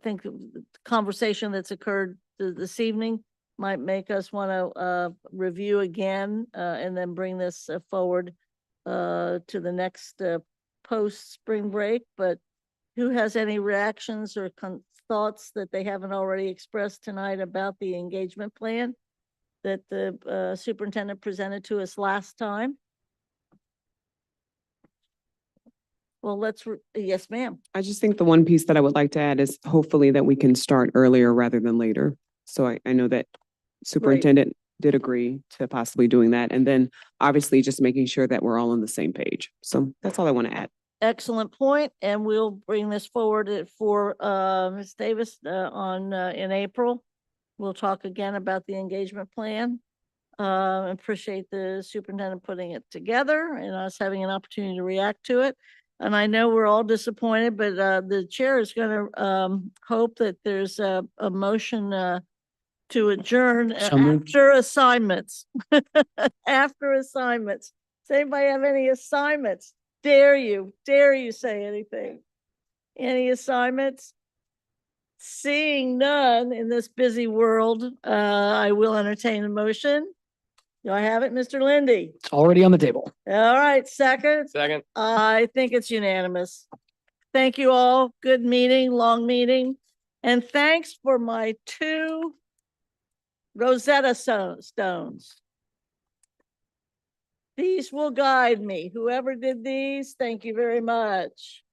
think the conversation that's occurred this evening might make us want to review again and then bring this forward to the next post spring break. But who has any reactions or thoughts that they haven't already expressed tonight about the engagement plan that the superintendent presented to us last time? Well, yes, ma'am. I just think the one piece that I would like to add is hopefully that we can start earlier rather than later. So I know that superintendent did agree to possibly doing that. And then obviously just making sure that we're all on the same page. So that's all I want to add. Excellent point, and we'll bring this forward for Ms. Davis in April. We'll talk again about the engagement plan. Appreciate the superintendent putting it together and us having an opportunity to react to it. And I know we're all disappointed, but the chair is going to hope that there's a motion to adjourn So moved. after assignments. After assignments. Does anybody have any assignments? Dare you say anything? Any assignments? Seeing none in this busy world, I will entertain a motion. Do I have it, Mr. Lindy? It's already on the table. All right, second. Second. I think it's unanimous. Thank you all. Good meeting, long meeting. And thanks for my 2 Rosetta stones. These will guide me. Whoever did these, thank you very much.